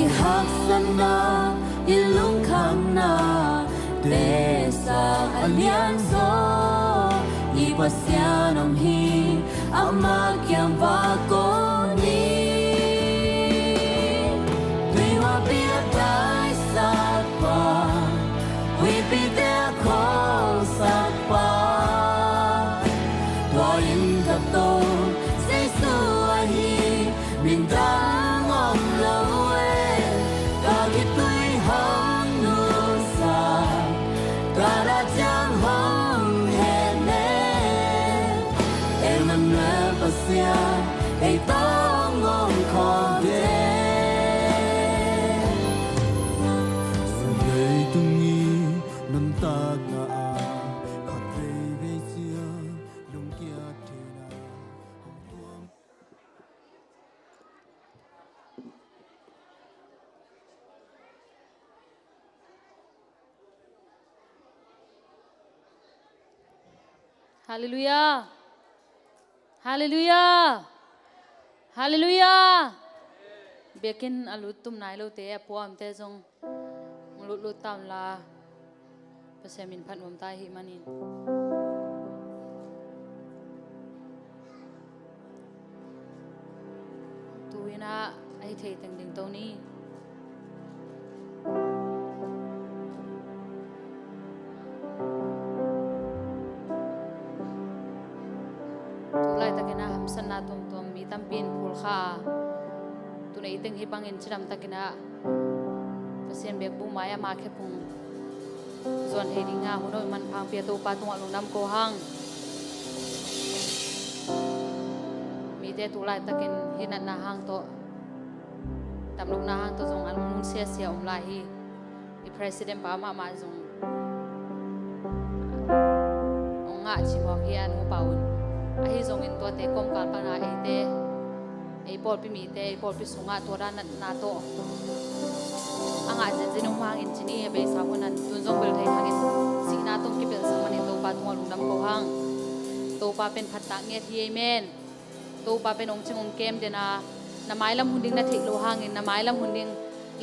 i haksana ilung kamna desa alianzo i pasianam hi amakyam vakoni Viva pia dai sakwa we be there call sakwa Tua in the door say so hi min dang om loe ka ki tui hong nu sa ka ra jang hong he ne em na pasia ei tong om khom de Hallelujah. Hallelujah. Hallelujah. Bekin alutum nai lo te apuam te jong lut tam la pasemin phat mom tai hi manin tuina ai thei teng ding to ni sana tum mi tampin phul kha tuna iteng hi bangin chiram takina pasien bek bu maya ma khe pung zon he ringa hunoi man phang pia to pa tunga lungnam ko hang mi te tu lai takin hinan na hang to tam luk na hang to jong an mun sia sia lai hi i president pa ma jong onga chi mo hian mu paun ahi zong in to te kom kal pana ate ei pol pi mi te ei pol pi sunga to ra na to anga jen hang in chini be sa konan tun zong bel thai hangin si na tong ki bel sa mani to pa tungol undam ko hang to pa pen phatta nge thi amen to pa pen ong chingong kem de na mai lam hunding na thik lo hangin na mai lam hunding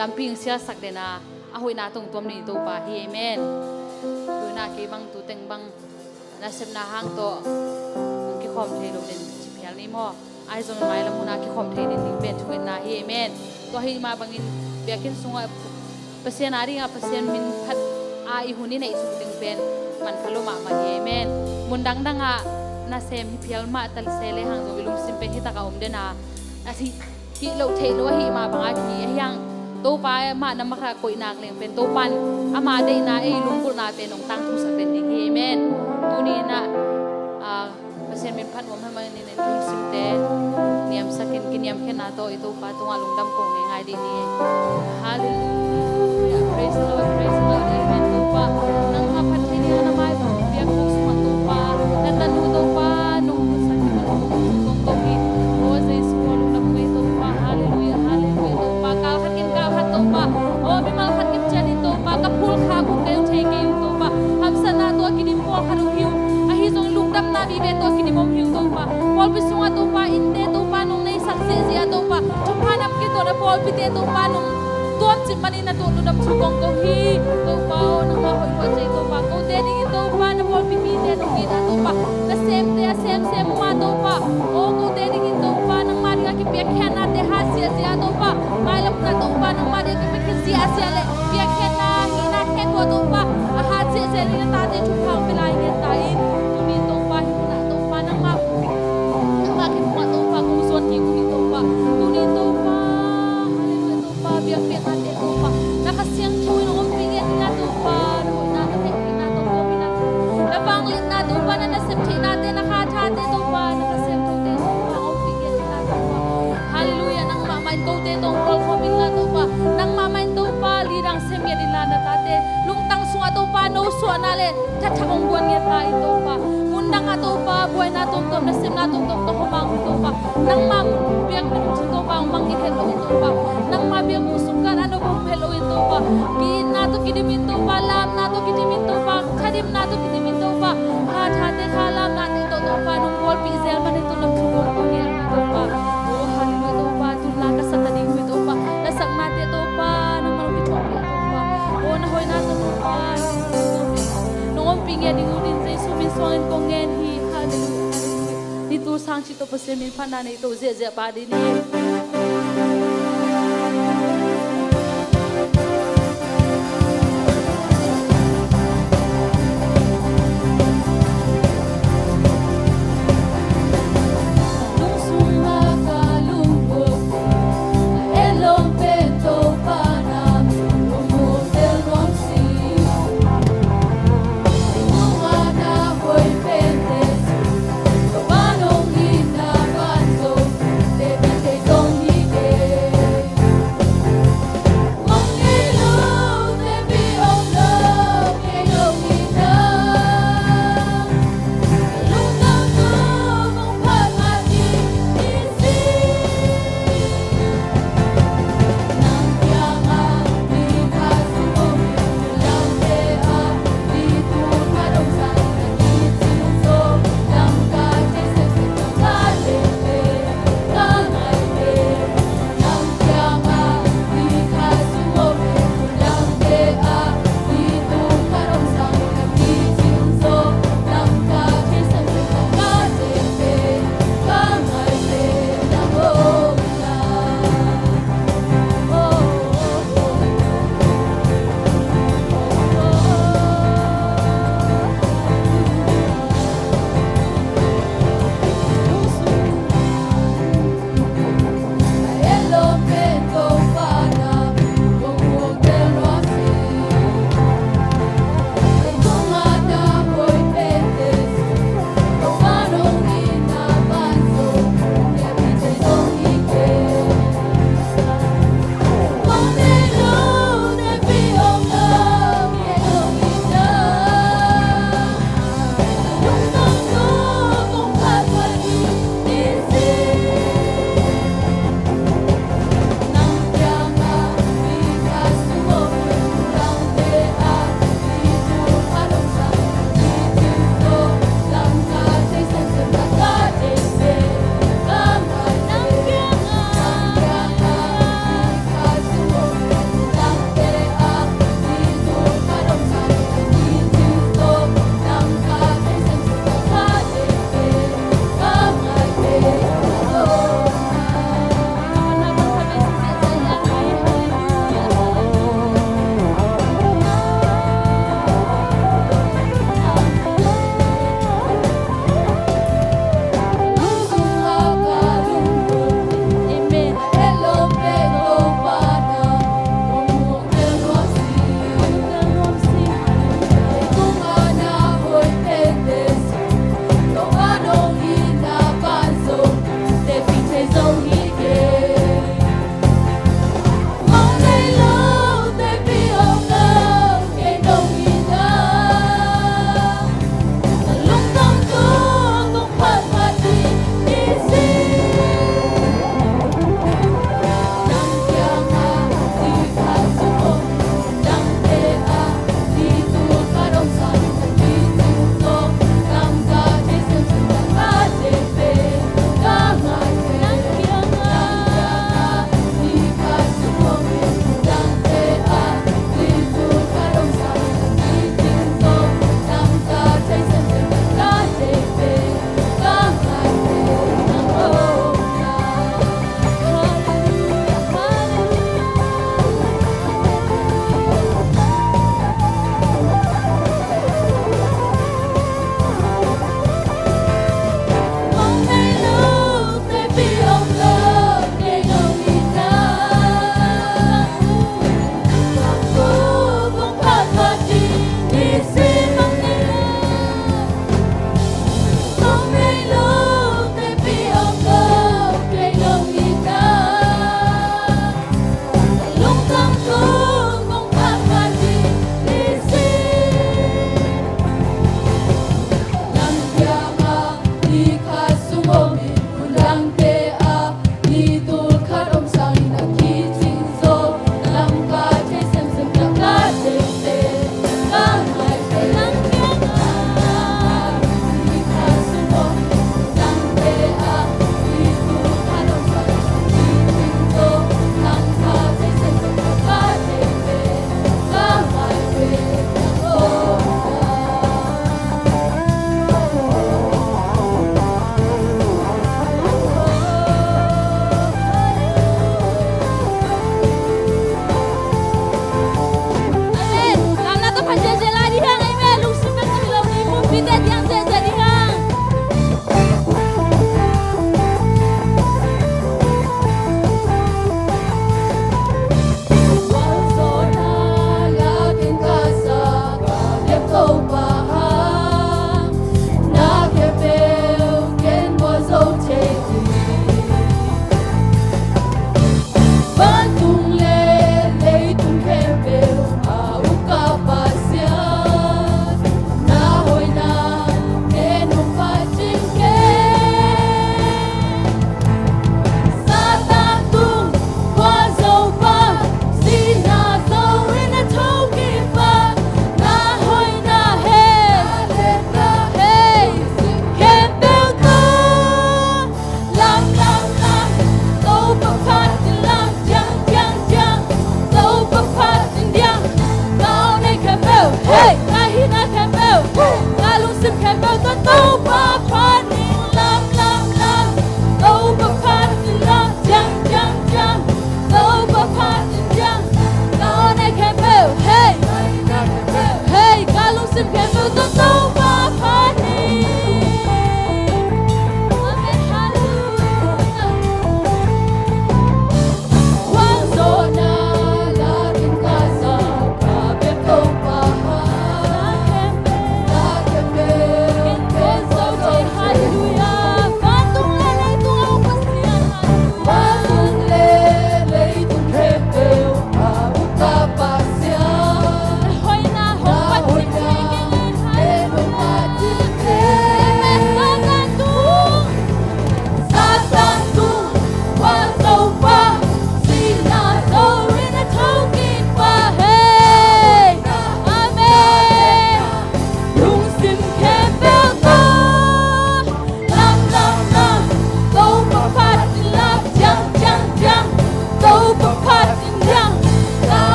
lamping sia sak de na a hoi na tong tom ni to pa hi amen tu na ke bang tu teng bang na sem na hang to khom thei lo den chi phial ni mo ai zong mai la muna ki khom thei den ding pen thuin na hi amen to hi ma bangin bekin sunga pasien ari nga pasien min phat a I huni nei su ding pen man khalo ma hi amen mun dang danga na sem hi phial ma tal se le hang zo bilum sim pe hi ta ka om de na asi ki lo thei lo hi ma banga ki yang to pa ma na ma kha koi nak leng pen to pan ama de na ei lungkul na pe nong tang thu sak den ding hi amen tu ni na pasien min phat mom hama ni nen sim te niam sakin kiniam khena to ito pa tunga lungdam ko ngai di ni hallelujah praise the Lord amen to pa nang ma phat ni na mai pa biak ko suma to pa na tanu to pa nung sakin tong to ki o Jesus ko lungdam ko ito pa hallelujah to pa ka khat to pa o bimal khat kip chani to pa ka phul kha ko kayo thei ke to pa hamsa na to ki dim po kharu hiu zong lungdam na bi be to kini mom hiu to pa pol pi sunga to pa inte to pa nong nei sakse zia to pa chuphanam ki to na pol pi te to pa nong tom chim mani na to dam chukong ko hi to pa o nang ma hoi pa chei to pa ko te ding to pa na pol pi mi te nong ki na to pa na sem ma to pa o ko te ding to pa nang ma ringa ki pe khan na te ha sia to pa mai lam na to pa nang ma de ki pe sia le pe khan na hi na khe ko to pa a ha se ni na ta te chuphang pe lai nge ta in suanale thachakong buan nge ta ito pa mundang ato pa buai na tom tom na sim na tom tom to mang ito pa nang ma biak min to pa mang ni hello ito pa nang ma biak musukan ano bang hello ito pa kin na to kidimin to pa lam na to kidimin to pa khadim na to kidimin to pa ha te khalam na to pa nung bol pi zel man ito nang chukong ko ni to pa pang chito po simin panana ito zia pa din ni. Don't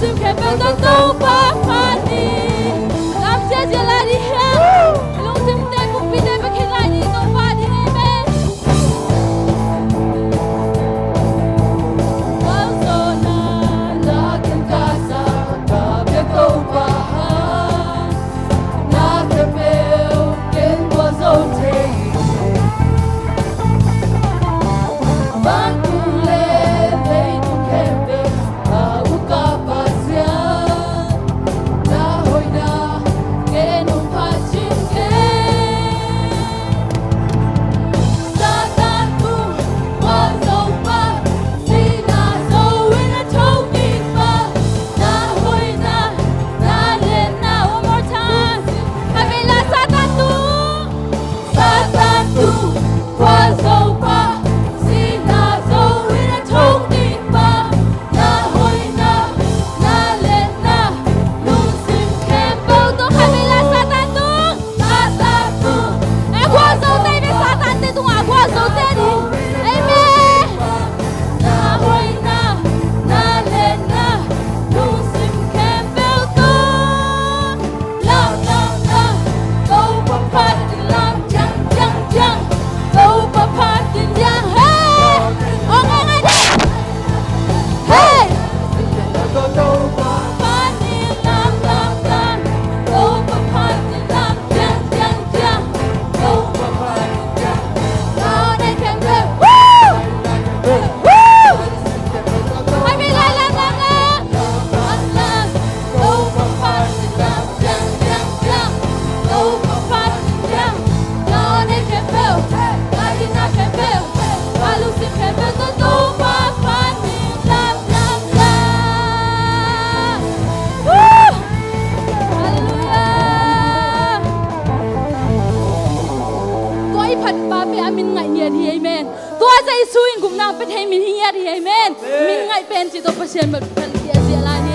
sim khe pe to to pa pa ni lam sia sia la di ha long sim te ku pi te pe khe lai ni to pa di amen bao zo na la ken ka sa ka pe to pa na ke pe ken bo zo te Bang le le tu kembe auka pasia na hoina ke no pachin ke Satan tu wa zo pa si na zo in a toki pa na hoina na le na one more time Havila Satan tu wa zo pa Amen. Min ngai pen chi to pasien ma pen sia sia la ni.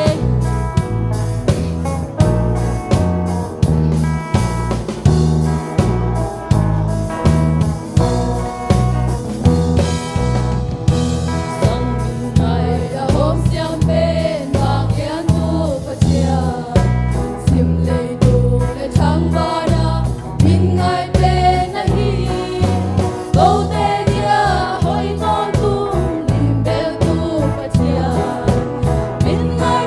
Midnight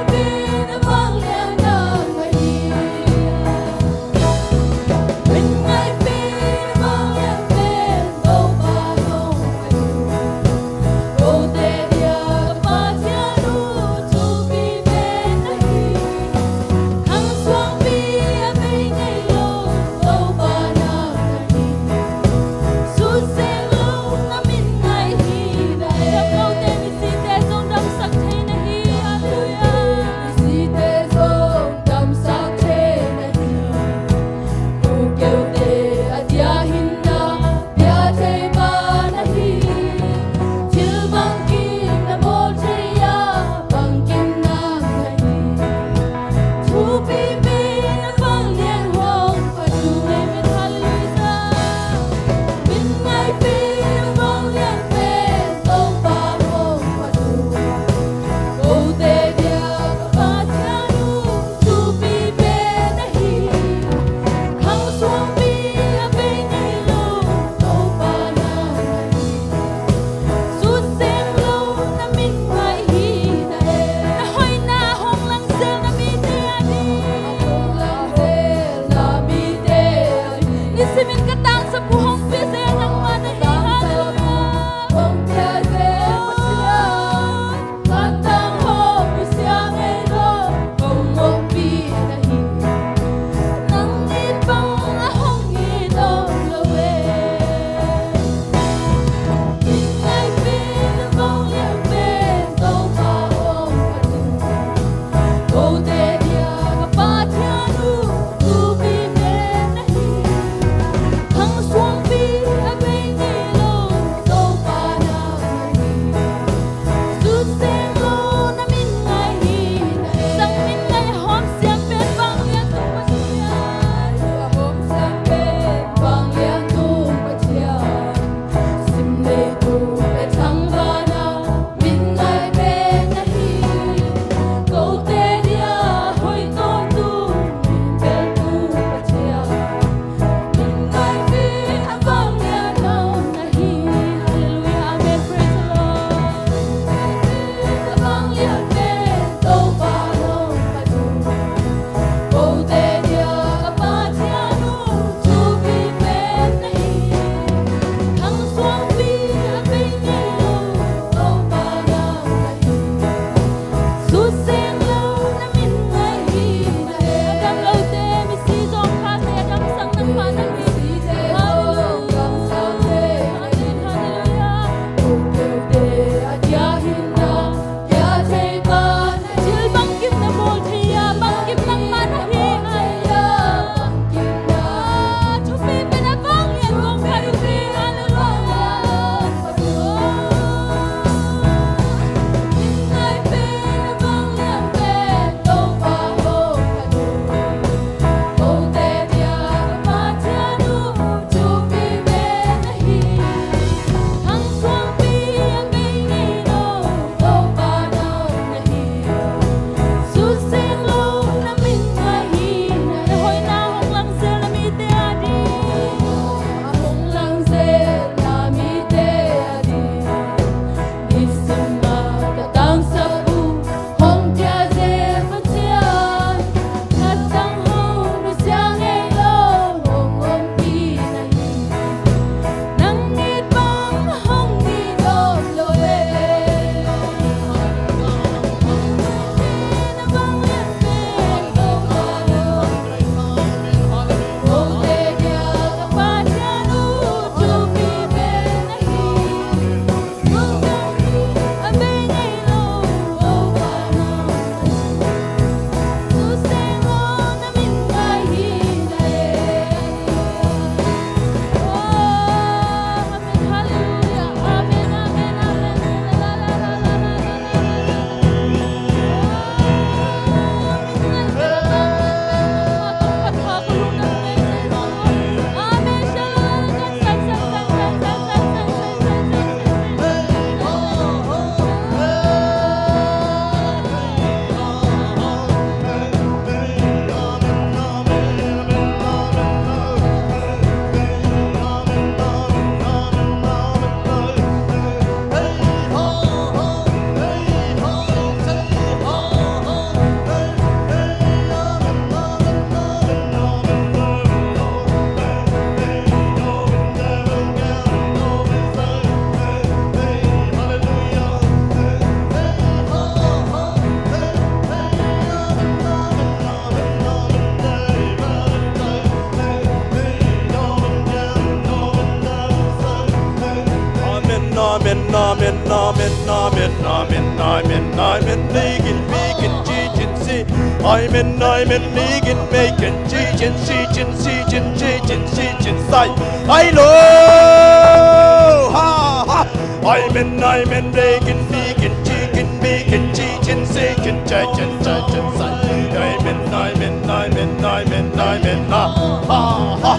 amen, amen, amen, amen, amen, amen, amen, vegan, vegan, chicken, see, amen, amen, vegan, bacon, chicken, chicken, chicken, chicken, chicken, say, I love, ha, ha, amen, amen, vegan, vegan, chicken, bacon, chicken, chicken, chicken, chicken, say, amen, amen, amen, amen, amen, ha, ha, ha,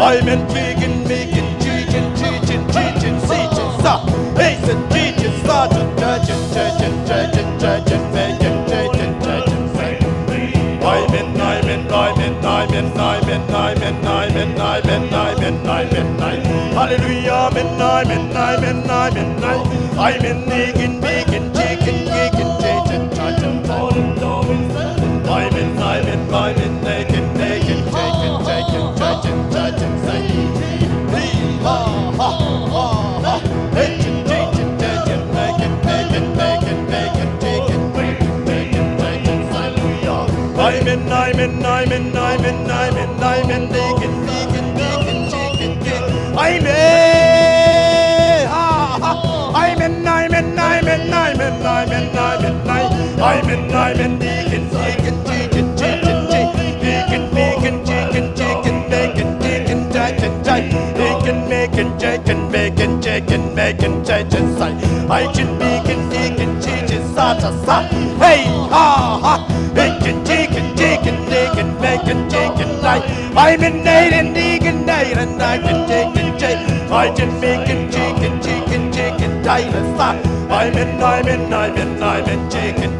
amen, vegan, vegan, chicken, chicken, chicken, chicken, sa, hey, the chicken, sa, chicken, chicken, chicken, chicken, bacon, chicken, chicken, say, amen, amen, amen, amen, amen, amen, amen, amen, amen, amen, hallelujah, amen, amen, amen, amen, amen, vegan, vegan, chicken, chicken, chicken, chicken, amen, amen, amen, vegan, vegan, chicken, chicken, chicken, chicken, say, ha, ha, ha, ha, hey, chicken, chicken, bacon, bacon, bacon, bacon, chicken, bacon, bacon, bacon, hallelujah, amen, amen, amen, amen, amen, amen, vegan, vegan, vegan, chicken, chicken, amen, ha, ha, amen, amen, amen, amen, amen, amen, amen, amen, vegan, vegan, chicken, chicken, vegan, vegan, chicken, chicken, bacon, chicken, chicken, chicken, bacon, chicken, bacon, chicken, bacon, chicken, say, I can vegan, vegan, chicken, sa, sa, hey, ha, ha, bacon, chicken, chicken, bacon, bacon, chicken, I'm in vegan, and I can chicken, chicken, I can vegan, chicken, chicken, chicken, sa, I'm in chicken, chicken,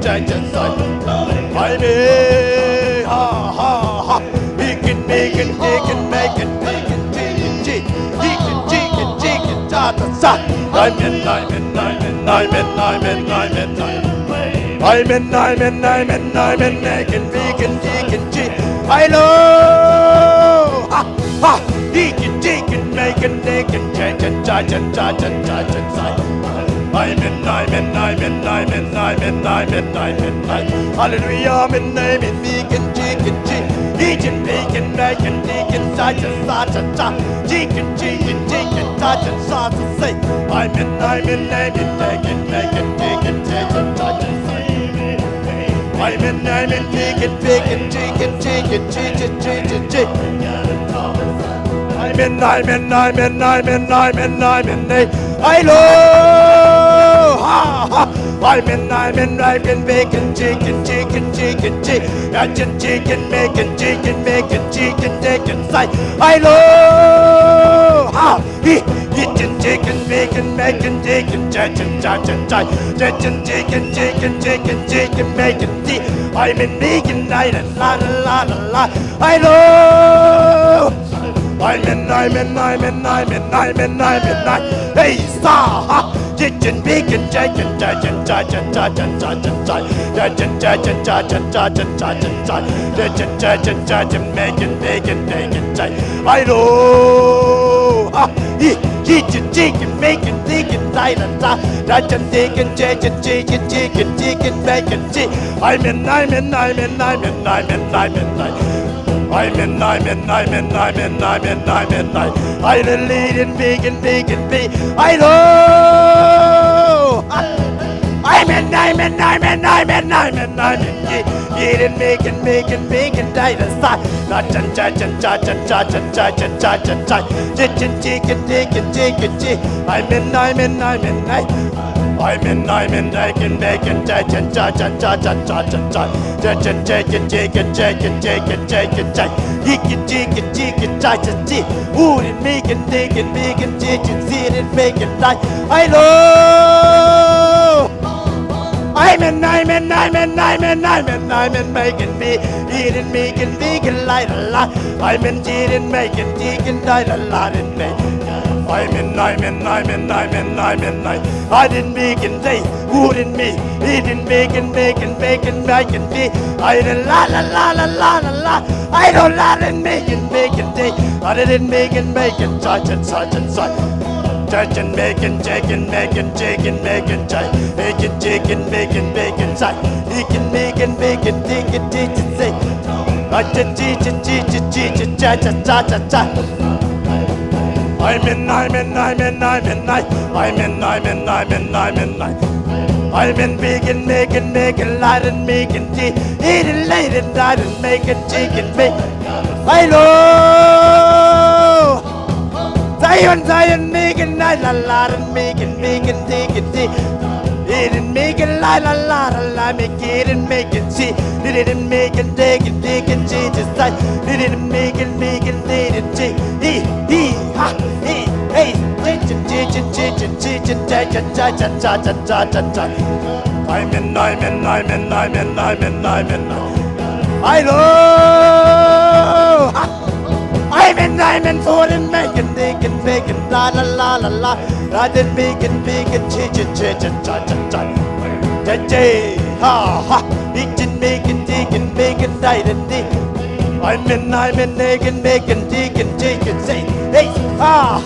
I'm in, ha, ha, ha, vegan, vegan, vegan, bacon, bacon, chicken, chicken, chicken, chicken, sa, sa, I'm in, vegan, vegan, vegan, chicken, I love, ha, ha, vegan, chicken, bacon, bacon, chicken, chicken, chicken, chicken, amen, hallelujah, amen, amen, vegan, chicken, chicken, bacon, bacon, chicken, chicken, chicken, chicken, chicken, chicken, chicken, say, amen, amen, amen, bacon, bacon, chicken, chicken, chicken, amen, amen, vegan, vegan, chicken, chicken, chicken, chicken, chicken, amen, amen, amen, amen, amen, amen, I love, ha, ha, amen, amen, amen, bacon, chicken, chicken, chicken, chicken, chicken, bacon, chicken, bacon, chicken, chicken, say, I love, ha, chicken, chicken, bacon, bacon, chicken, chicken, chicken, chicken, chicken, chicken, chicken, chicken, bacon, I'm in vegan, la la la la la, I love. I'm in, hey, sa, ha, chicken, bacon, chicken, chicken, chicken, chicken, chicken, chicken, chicken, chicken, chicken, chicken, chicken, bacon, bacon, bacon, I love, ha, chicken, chicken, bacon, chicken, chicken, chicken, chicken, chicken, chicken, chicken, bacon, I'm in, I lead in vegan, vegan, I love. I'm in, eating vegan, vegan, vegan, dinosaur. Chicken, chicken, chicken, chicken, chicken, chicken, chicken, chicken, chicken, chicken, chicken. I'm in, bacon, bacon, chicken, chicken, chicken, chicken, chicken, chicken, chicken, chicken, chicken, chicken, chicken, chicken, chicken, chicken, chicken, wood and bacon, bacon, bacon, chicken, seed and bacon, I love. I'm in, bacon, eating bacon, vegan, light a lot. I'm in, eating bacon, vegan, light a lot in bacon. I'm in, I didn't bacon, they wouldn't me, eating bacon, bacon, bacon, bacon, I didn't la la la la la la la, I don't lot in bacon, bacon, they, I didn't bacon, bacon, such and such and such. Chicken, bacon, chicken, bacon, chicken, bacon, bacon, chicken, bacon, bacon, chicken, bacon, bacon, chicken, chicken, say, chicken, chicken, chicken, chicken, cha cha cha cha cha. Amen, amen, amen, amen, amen, amen, amen, amen. Amen, making, light and making tea, eating late and light and making chicken bake. Hello, Zion, making night, la and making tea. Didn't make it la, make it and make it see. Didn't make it, take it, see. Just like didn't make it, didn't see. Ha, hey, I'm in for and making, bacon, la, I didn't make it, ha, eating, making, diet and dick. I'm in, making, taking, say, hey, ha,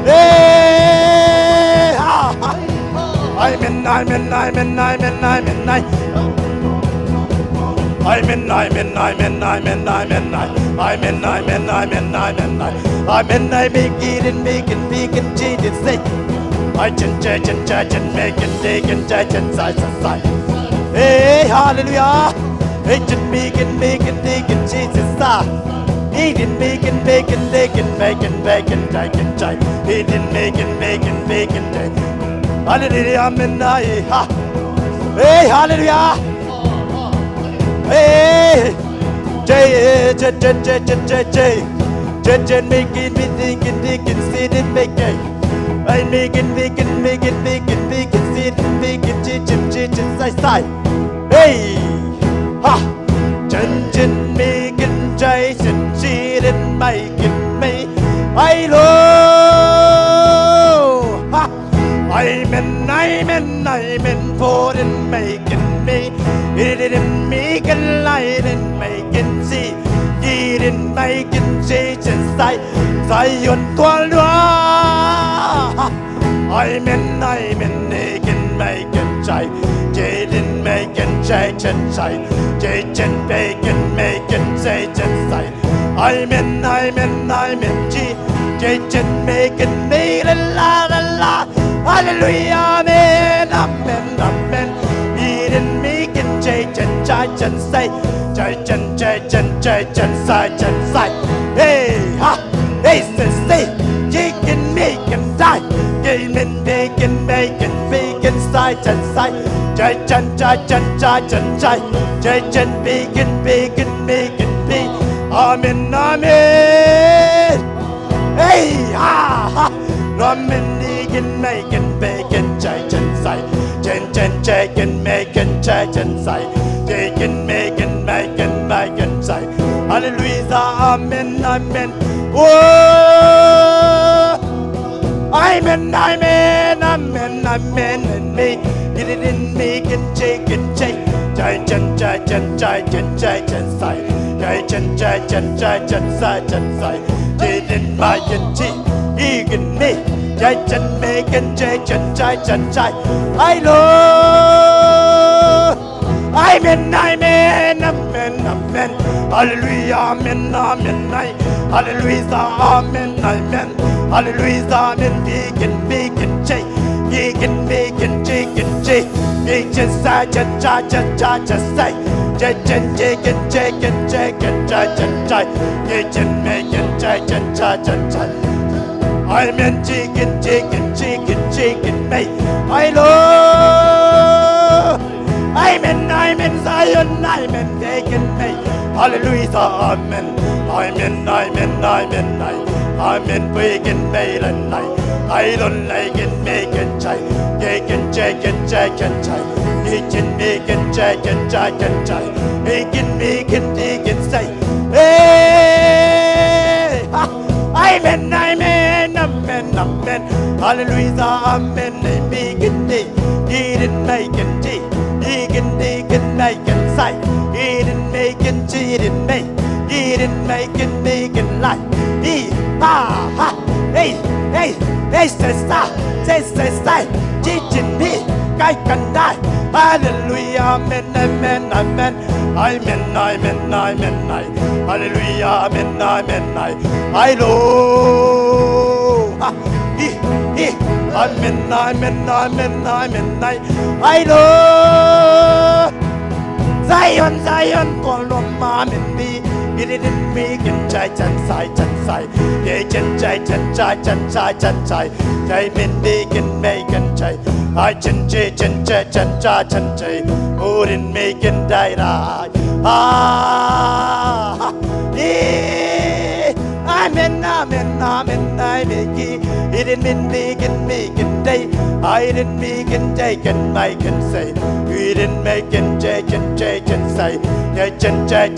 hey, ha, I'm in, I'm in, making, cheating, say, I can making, taking, side. Hey, hallelujah. Hey, making, Jesus, star. Eating, making, taking, eating, making, hallelujah, amen, ha. Hey, hallelujah. Hey, making, sitting, making. I making, sitting, side. Hey, ha, making, sitting, making, me. I love, ha. I'm in for and making me. It didn't make a light and making see. It didn't make it change inside. Zion Twalwa. I'm in making chai. Jaden making change inside. Jaden making change inside. I'm in G. Jaden making me la. Hallelujah, amen. He didn't make it change and say, side. Hey, ha, hey, say, chicken, make him die. Gaming, bacon, side. Bacon, be. Amen. Hey, ha. Ramen, making, bacon, side. Chicken, making, side. Chicken, making, side. Hallelujah, amen. Whoa, amen, and me. You didn't make it, chicken, side. Side. Didn't buy it, eating me. Jason making, side. I love. I'm in, amen. Hallelujah, amen. Hallelujah, amen. Hallelujah, amen. Bacon, chicken, chicken, side, say. Chicken, making, I'm in chicken, mate. I love. I'm in Zion, I'm in bacon, mate. Hallelujah, amen. I'm in bacon, mate, and I don't like it, making chai. Chicken, making, chicken, say. Hey, I'm in, amen. Hallelujah, amen. Making tea, eating, making tea. Eating, making sight. Eating, making tea, eating, making light. Ha, hey, sister, teaching me, I can die. Hallelujah, amen. Amen. Hallelujah, amen. I love. Amen, amen, amen, amen, I love Zion, Zion, call on mom and me. It didn't make it chai chan sai. Ye chan chai. Chai min make and chai. I chan chai. Wouldn't make and die. Ah, amen, I make it. It didn't make and day. I didn't make and take and make and say. We didn't make and take and say. Yeah, chai.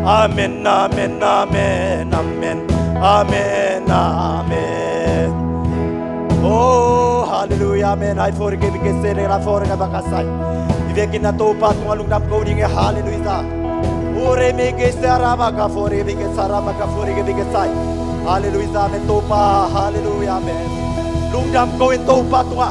Amen, amen, amen, amen, amen, amen. Oh, hallelujah, amen. I forgive you, say I forgive bakasay. Ivekin na topat ng alungdam ko ni hallelujah. Ore me ke sarama ka forgive you, sarama ka forgive you say. Hallelujah, amen. Topa, hallelujah, amen. Lungdam ko in topat nga.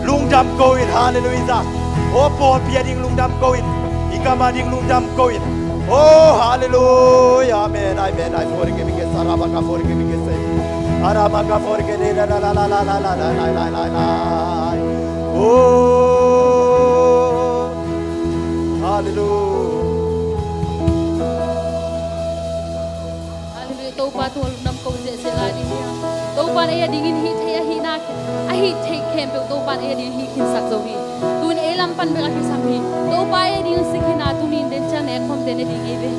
Lungdam ko in hallelujah. Oh, Paul piading lungdam ko in. Ikamading lungdam ko in. Oh, hallelujah, amen, amen. I forgive you, sarama ka forgive you say. Arama ka forgive you, la. Oh, hallelujah. Hallelujah. Tau pa tu nam kau je selani dia. Tau pa aya dingin hi thaya hi nak. Ahi thai kem pe tau pa aya ding hi kin sak zo hi. Tun elam pan be aki sam hi. Tau pa aya ding sikhina tu nin den chan ek khom den ding e be.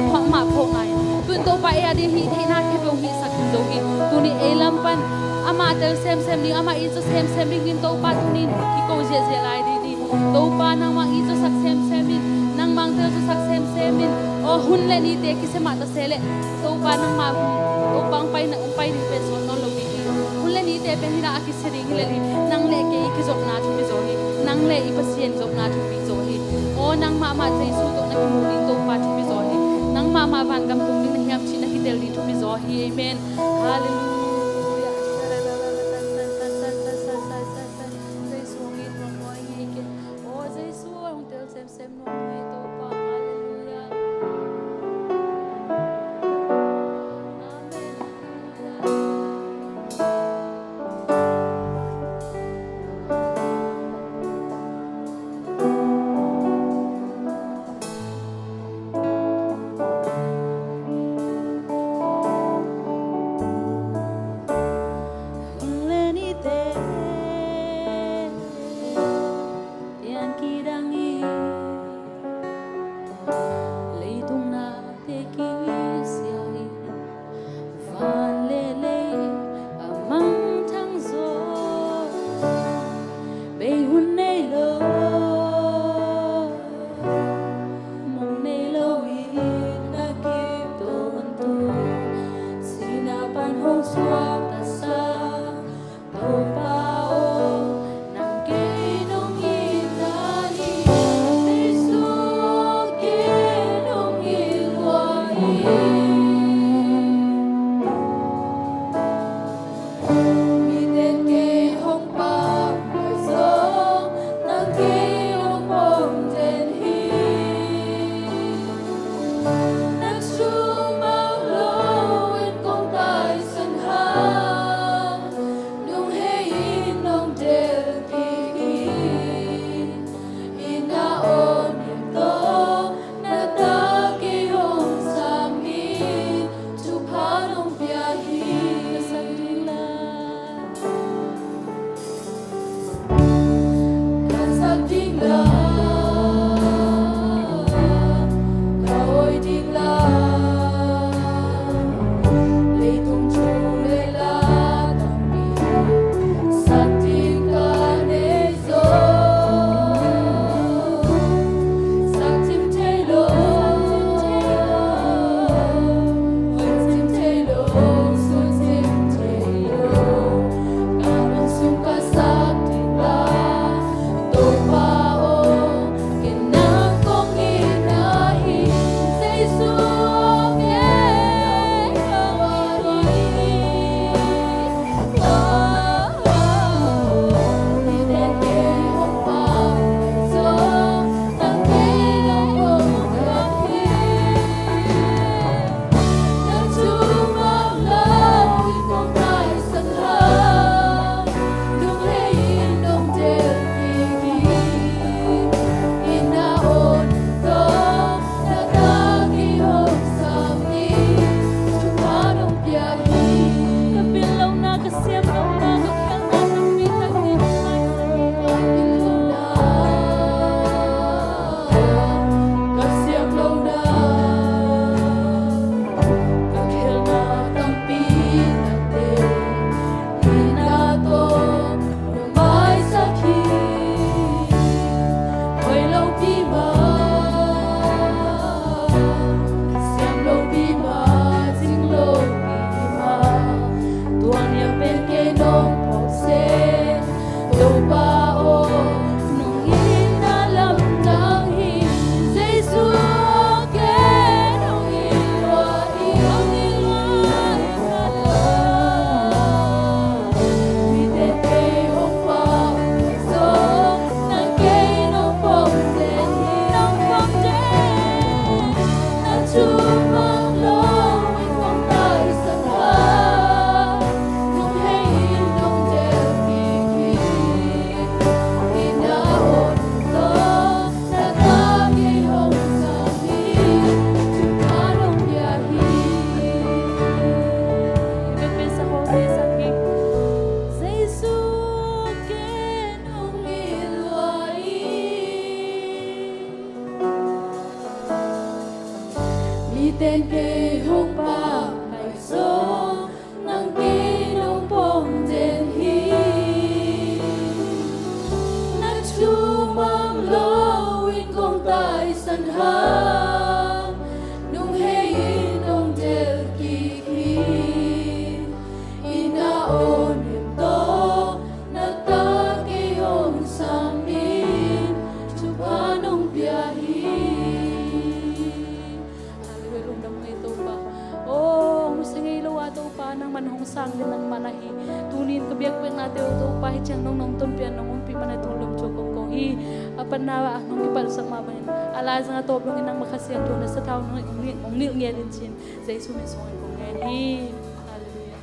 Aphang ma phok ngai. Tun tau pa aya ding hi thai nak ke bong hi sak zo hi. Tun elam pan ama tel sem ni ama izo sem nin tau pa tu nin ki ko je lai di. Tau pa nang mang izo sak sem nin. Nang mang tel zo sak sem nin. Oh hun le ni te ki se ma ta sele. Tau pa nang ma tau pa ang pai ni pe so no lo bi. Hun le ni te pe ni na aki sering le ni. Nang le ke ki zok na tu bi zo hi. Nang le I pasien zok na tu bi zo hi. Oh nang ma Jesu to na ki mu ni tau pa tu bi zo hi. Nang ma van gam tung ni na hiam chi na ki tel ni tu bi zo hi. Amen. Hallelujah. Sem no mai to pa hallelujah Nagsumaw lo en kong tay sanha. bên kia nông phổ xe đâu ba ô nông in na lâm đang hi Giêsu kê nông in loa vì tên kê hông bao gió nàng kê nông phong trên nông phong trên nàng chúa mang lâu in phong tay sẵn ha nông hay in nông đều kỳ kỳ in đã ổn gió đã ta kê hông sa hi chúng ta nông nhà hi Pipin sa Jose sakit. Giêsu kê nông in loa mi tên kê hông ba ngày gió nàng kê nông bông trên hi nàng chu mang lâu in công tài sân ha nung hay in nông đều kỳ kỳ in na ôn niệm to na ta kê hông sang in chụp ha nông bia hi Hallelujah, lung dam ito pa. Oh, musingay lawa to pa nang manhong sang din ng manahi. Tunin kabiyak pang natin ito pa hitiyang nung ton pian nung umpi man itong lumchokong kong hi. Apan na nung ipal sa mabanin. Alaz nga to blong inang makasiyang to na sa tao nung nil ngedin sin. Zay sumisungin kong ngayon hi. Hallelujah.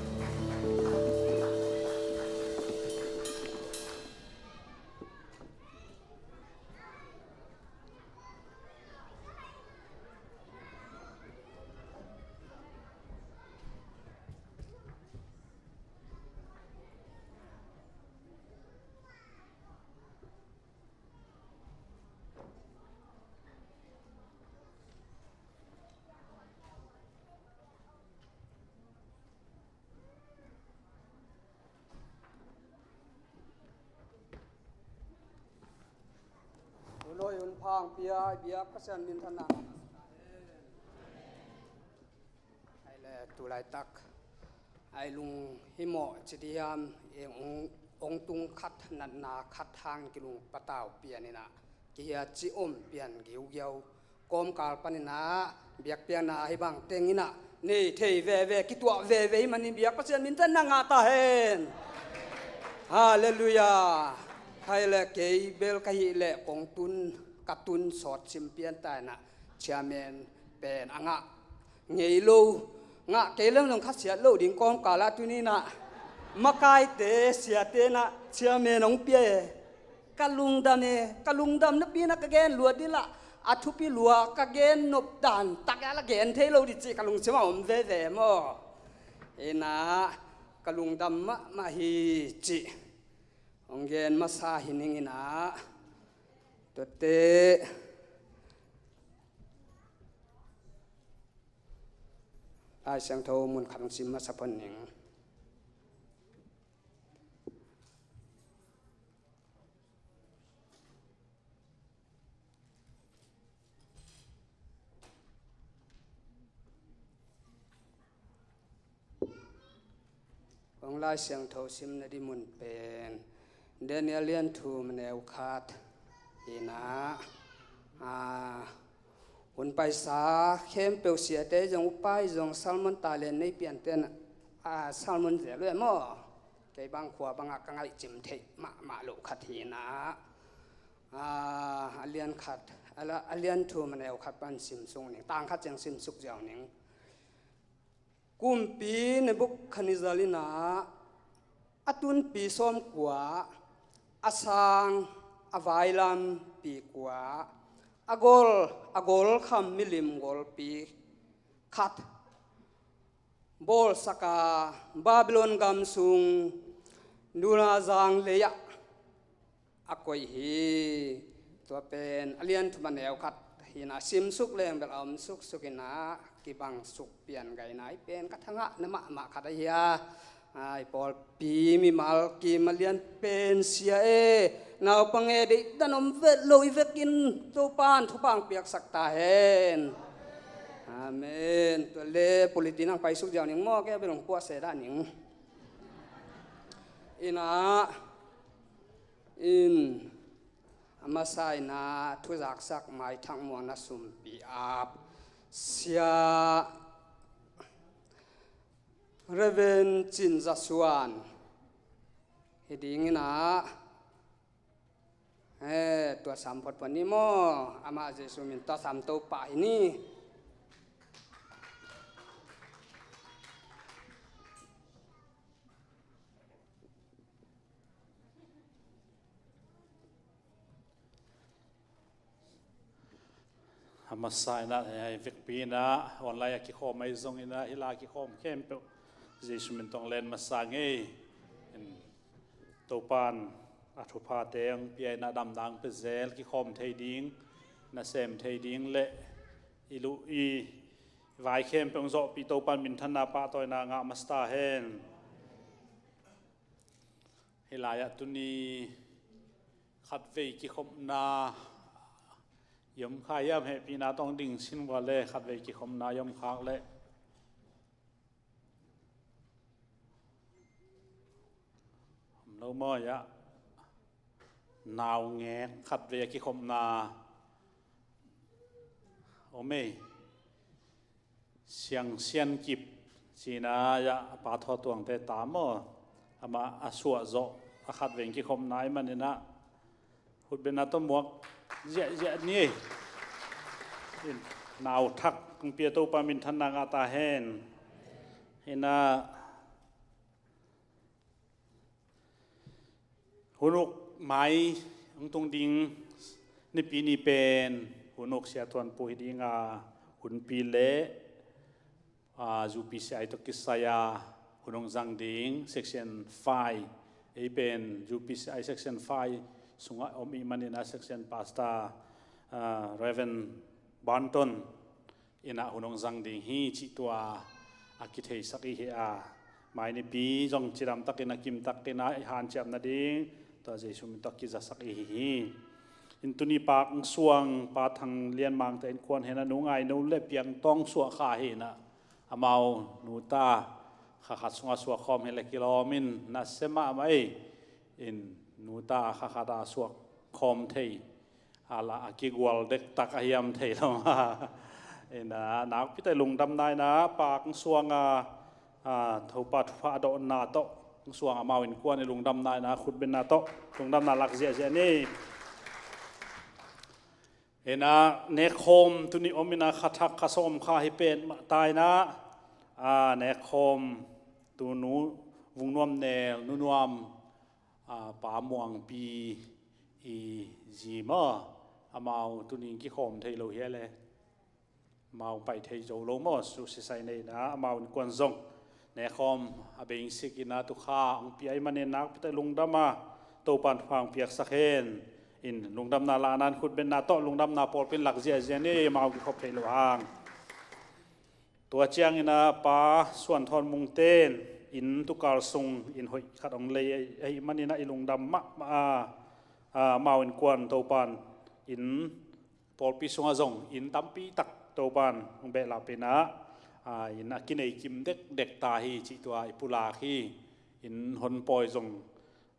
Lôi un phang pia bia pasan min thana ai le tu lai tak ai lung himo chidiam eng ong tung khat nan na khat hang kilung pataw pianina kia chi om pian giu giu kom kal panina biak pian na hi bang tengina ni thei ve ve ki tua ve ve mani biak pasan min thana nga ta hen hallelujah hay là cái bel cái lệ công tun katun sọt simpian tai na chairman pen anga ngei lo nga cái lem long khát sia lo ding kom kala tuni na makai te sia te na chairman ong pie kalung dam na pi na ka gen luat di la athupi lua ka gen nop dan takala gen the lo di chi kalung chema om ve ve mo ena kalung dam ma hi chi ông gen masa hining ina tote ai sang thâu mun khang sim masa paning ông lai sang thâu sim na di mun pen Danielian thu meneu khat ina hun paisa khem peu sia te jong upai jong salmon talen nei pian ten salmon je le mo ke bang khwa banga kangai chim the ma lo khat hina alian khat alian thu meneu khat pan sim sung ning tang khat jang sim suk jaw ning kumpi ne buk khanizalina atun pi som kwa asang availam pi kwa agol kham milim gol pi khat bol saka babylon gam sung nura zang leya akoi hi to pen alian thumaneu khat hina sim suk leng bel am suk sukina kibang suk pian gai nai pen kathanga nama ma khadaya ai pol pi mi mal ki malian pen sia e nào pange de danom vet loi vekin to pan thu pang piak sakta hen amen to le politinang pai suk jaw ning mo ke belong po se da ning ina in amasai na thuzak sak mai thang mo na sum pi ap sia reven chin zaswan hiding ina tua sampot pani mo ama jesu minta sam to pa iniมาใส่นะไอ้ฟิกปีนะวันไรกิโคมไม่ทรงอินะฮิลากิโคมเข้มเปเจสุมินต้องเล่นมาสั่งเองตัวปานอัฐุพาเตียงเปียนาดำดังเปเซลกิโคมเทดิ้งนาเซมเทดิ้งเละอิลุอีวายเข้มเป็นโซปีตัวปานมินทันนาปะตัวนางามาสตาเฮนฮิลายะตุนีขัดเวกิโคมนายมขายามเหปีนาต้องดิ่งสินว่าเล่ขัดเวกิคมนายมขากเล่เราเมื่อยะนาวแงขัดเวกิคมนาโอเมเสียงเสียนกิบจีนายะปาทอตวงเตตามออามาอาสวะโจขัดเวกิคมนายมันนี่นะหุดเป็นนาต้มหมวกเยอะนี่นาวทักเปียโตปามินทันนางอาตาเฮนเห็นนะหุนกไม้ตรงดิ่งนี่ปีนี้เป็นหุนกเสียทวนปุยดิ่งหุนปีเละจูปีเสียตกิสยาหุนงจังดิ่งเซกชันไฟเป็นจูปีเสียเซกชันไฟสุงอมอีมันในเซกชันพาสต้าเรเวนบันตันอินะหุนงจังดิ่งฮีจิตัวอากิเทสักอีเฮียไม่ในปีจงจิรำตักินักิมตักินะฮันเจียมนาดิ่งตัวเจสุมิตักิจะสักอีฮีอินตุนีปากสวงปาทางเลียนมังแต่อินควรเห็นนุ่งไงนุ่งเล็บเพียงต้องสวขาเห็นอามานูตาขัดสวงสวคอมเฮลกิโลมินนัสเซมาไม่อินนูตาขัดสวคอมเทยอาละอากิกวลเด็กตักอายมเทยลงมาอินนักพิจารลุงดำได้นะปากสวงทุบปัดฟาดอนนาโตสวงอามาอินควรในลุงดำได้นะขุดเป็นนาโตลุงดำนาลักเจนี่เห็นนะเนคมตุนิอมินาขัดทักขสมข้าให้เป็นตายนะเนคมตุนูวุงนวมเนลนุนวมป่าม่วงปีอีจีมามาตุนิกิคมเทโลเฮเลยมาไปเทโจโลมอสุสิไซเนนะมาอุนกวนซงเนคมอาเบงสิกินาตุข้าองปีไอมันเนนักพิจลุงดำมาโตปันฟังเปียกสักเฮนอินลุงดำนาลานันขุดเป็นนาโตลุงดำนาปอลเป็นหลักเจียเจนี่มาเอาขบเพลวางตัวเจียงอินาป้าส่วนทอนมุงเต้นอินตุกาลซุงอินหอยขัดองเลยไอ้มันนี่นะอิลุงดำมาอินกวนโตปันอินปอลปิสงazongอินตัมปีตักโตปันงเบลาเป็นนะอินอากินไอกิมเด็กตาฮีจิตัวไอปุลาฮีอินหนปอยซง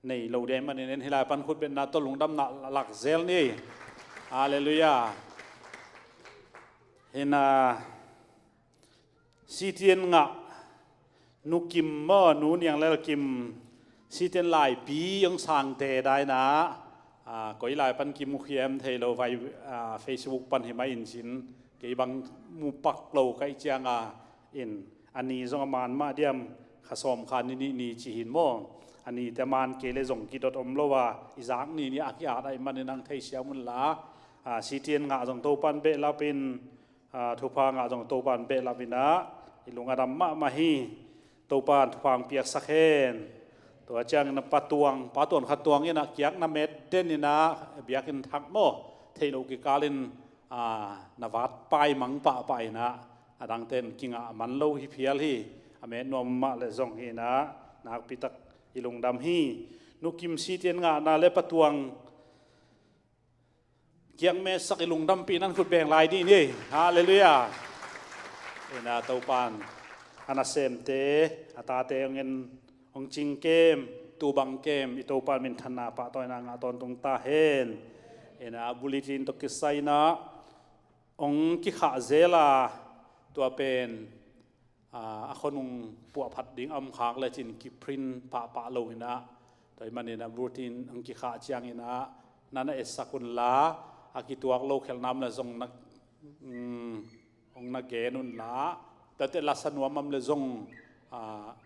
ในเราเดมันเน้นให้ลายปันขุดเป็นนาตลุงดำนาหลักเซลนี่ฮาเลลูยาเห็นซีเทียนงะนุกิมเมื่อนูนยังเล่กิมซีเทียนหลายปียังสั่งเตะได้นะก็อีหลายปันกิมมุขยมเทโลไว้เฟซบุ๊กปันเห็นไหมอินสินเกี่ยบังมูปักโลไกเจียงอินอันนี้จงมานมาเดียมขสมคานี่จีหินโมอันนี้แต่มันเกลส่งกิดอมโลว่าอิจากนี่อากิอาได้มันนังไทยเสียมุนละซีเทียนงะจงโตปันเบลาปินทุพางะจงโตปันเบลาปินะอิลุงอดัมมาฮีโตปันทุพางเปียกสักเฮนตัวเจ้างนับปะตวงขัดตวงนี่นะเกียกน้ำเม็ดเด่นนี่นะเบียกินทักโมเทโลกิกาลินนวัดไปมังปะไปนะดังเต้นกิงมันโลฮิเพียลฮีอเมนนวมมาเลซงฮีนะนักปิตักอิลุงดำฮีนุกิมซีเทียนงานาเลปะตวงเกียงเมสักอิลุงดำปีนั้นขุดแบ่งลายนี่ฮาเลลูยาเอ็นาเตาปานอานาเซมเตอาตาเตงเงินองจิงเกม tu bang kem ito pa min thana pa toy na nga ton tung ta hen ena bulletin to kisai na ong ki kha zela tua pen a khonung pu phat ding am khak le chin ki print pa lo ina toy manina bulletin ong ki kha chiang ina nana esakun la akituak lo khel nam la zong nak ong na genun la tate la sanwa mam le zong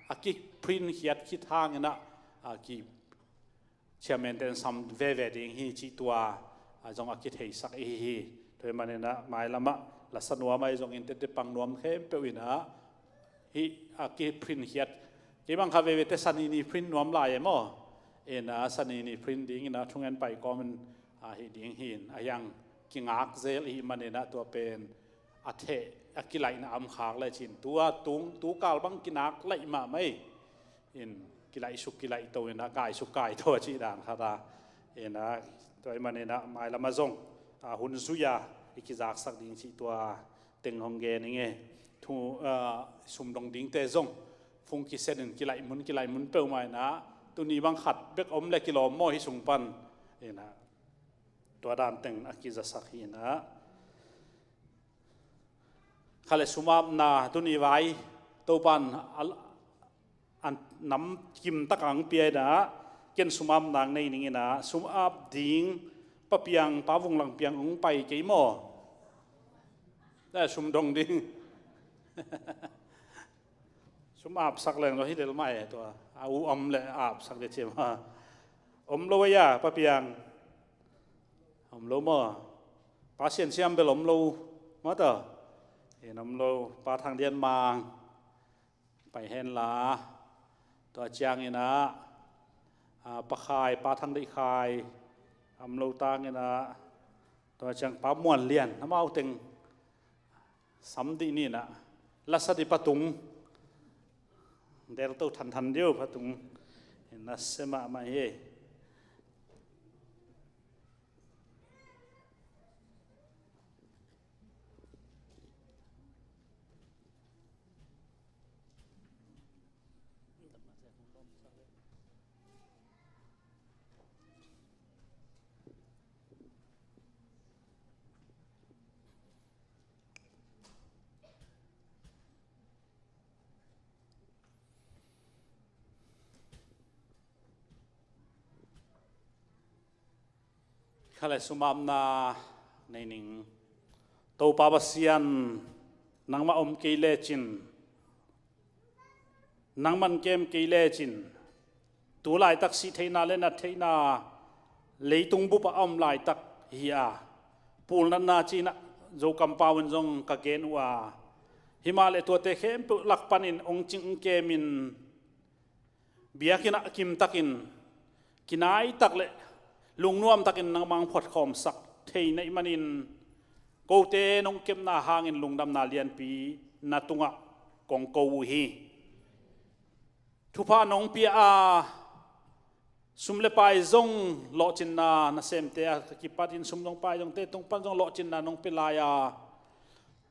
aki print hiat ki thang ina ki chairman ten sam ve ding hi chi tua zong aki thei sak hi toy manina mai lama la sanwa mai zong in te pang nuam khem pe wina hi aki print hiat ki bang kha ve te sanini print nuam lai emo ena sanini print ding ina thungen pai common hi ding hin ayang kingak zel hi manena tua pen athe akilai na am khak la chin tua tung tu kal bang kinak lai ma mai in kilai su kilai to ena kai su kai to chi dang khata ena toy manena mai lama zong hun zuya ikizak sak ding chi tua teng hong ge ni nge thu sum dong ding te zong phung ki sen kilai mun pe mai na tu ni bang khat bek om le kilom mo hi sung pan enaตัวด้านเต็งอากิจะสักหินะขลังสุมาบนาตุนีไว้ตัวปันอันน้ำกิมตะกังเปียนะเกินสุมาบนางในนี้นะสุมาบดิ่งปะเปียงปะวงหลังเปียงองไปเกี่ยมอแต่สุมดงดิ่งสุมาบสักแรงเราที่เดิมไม่ตัวเอาอมเลยอาบสักเดียวเชื่อมาอมโลวายาปะเปียงอมโลมาปาเสียนเสียมไปหลอมโลมาต่อเห็นอมโลปาทางเดียนมางไปเห็นลาตัวจางนี่นะปะคายปาทางได้คายอมโลตางนี่นะตัวจางปาม้วนเลียนน้ำเอาตึงสัมดีนี่นะลัสดิปตุงเดลตัวทันเดียวปตุงเห็นนะเสมาไม่เฮขลังสุมาบนาในหนิงตัวปาบเซียนนังมาอมเกลเลจินนังมันเกมเกลเลจินตัวลายตักสิเทนาเลนัดเทนาเลยตุงบุปอมลายตักเฮียปูนันนาจีนะโจกัมปาวันจงกะเกนว่าหิมาเลตัวเตเข้มปุลักปันินองจิงเกมินเบียกินะกิมตักินกินายตักเลลุงนวมตักินนังมังพอดคอมสักเทในมันินโกเตนงเก็บนาหางินลุงดำนาเลียนปีนาตุงะกองโกวูฮีทุพานงปีอาสุมเลปายจงโลจินนานาเซมเตะกิปัดินสุมลงปายจงเตะตรงปันจงโลจินนานงเปลายา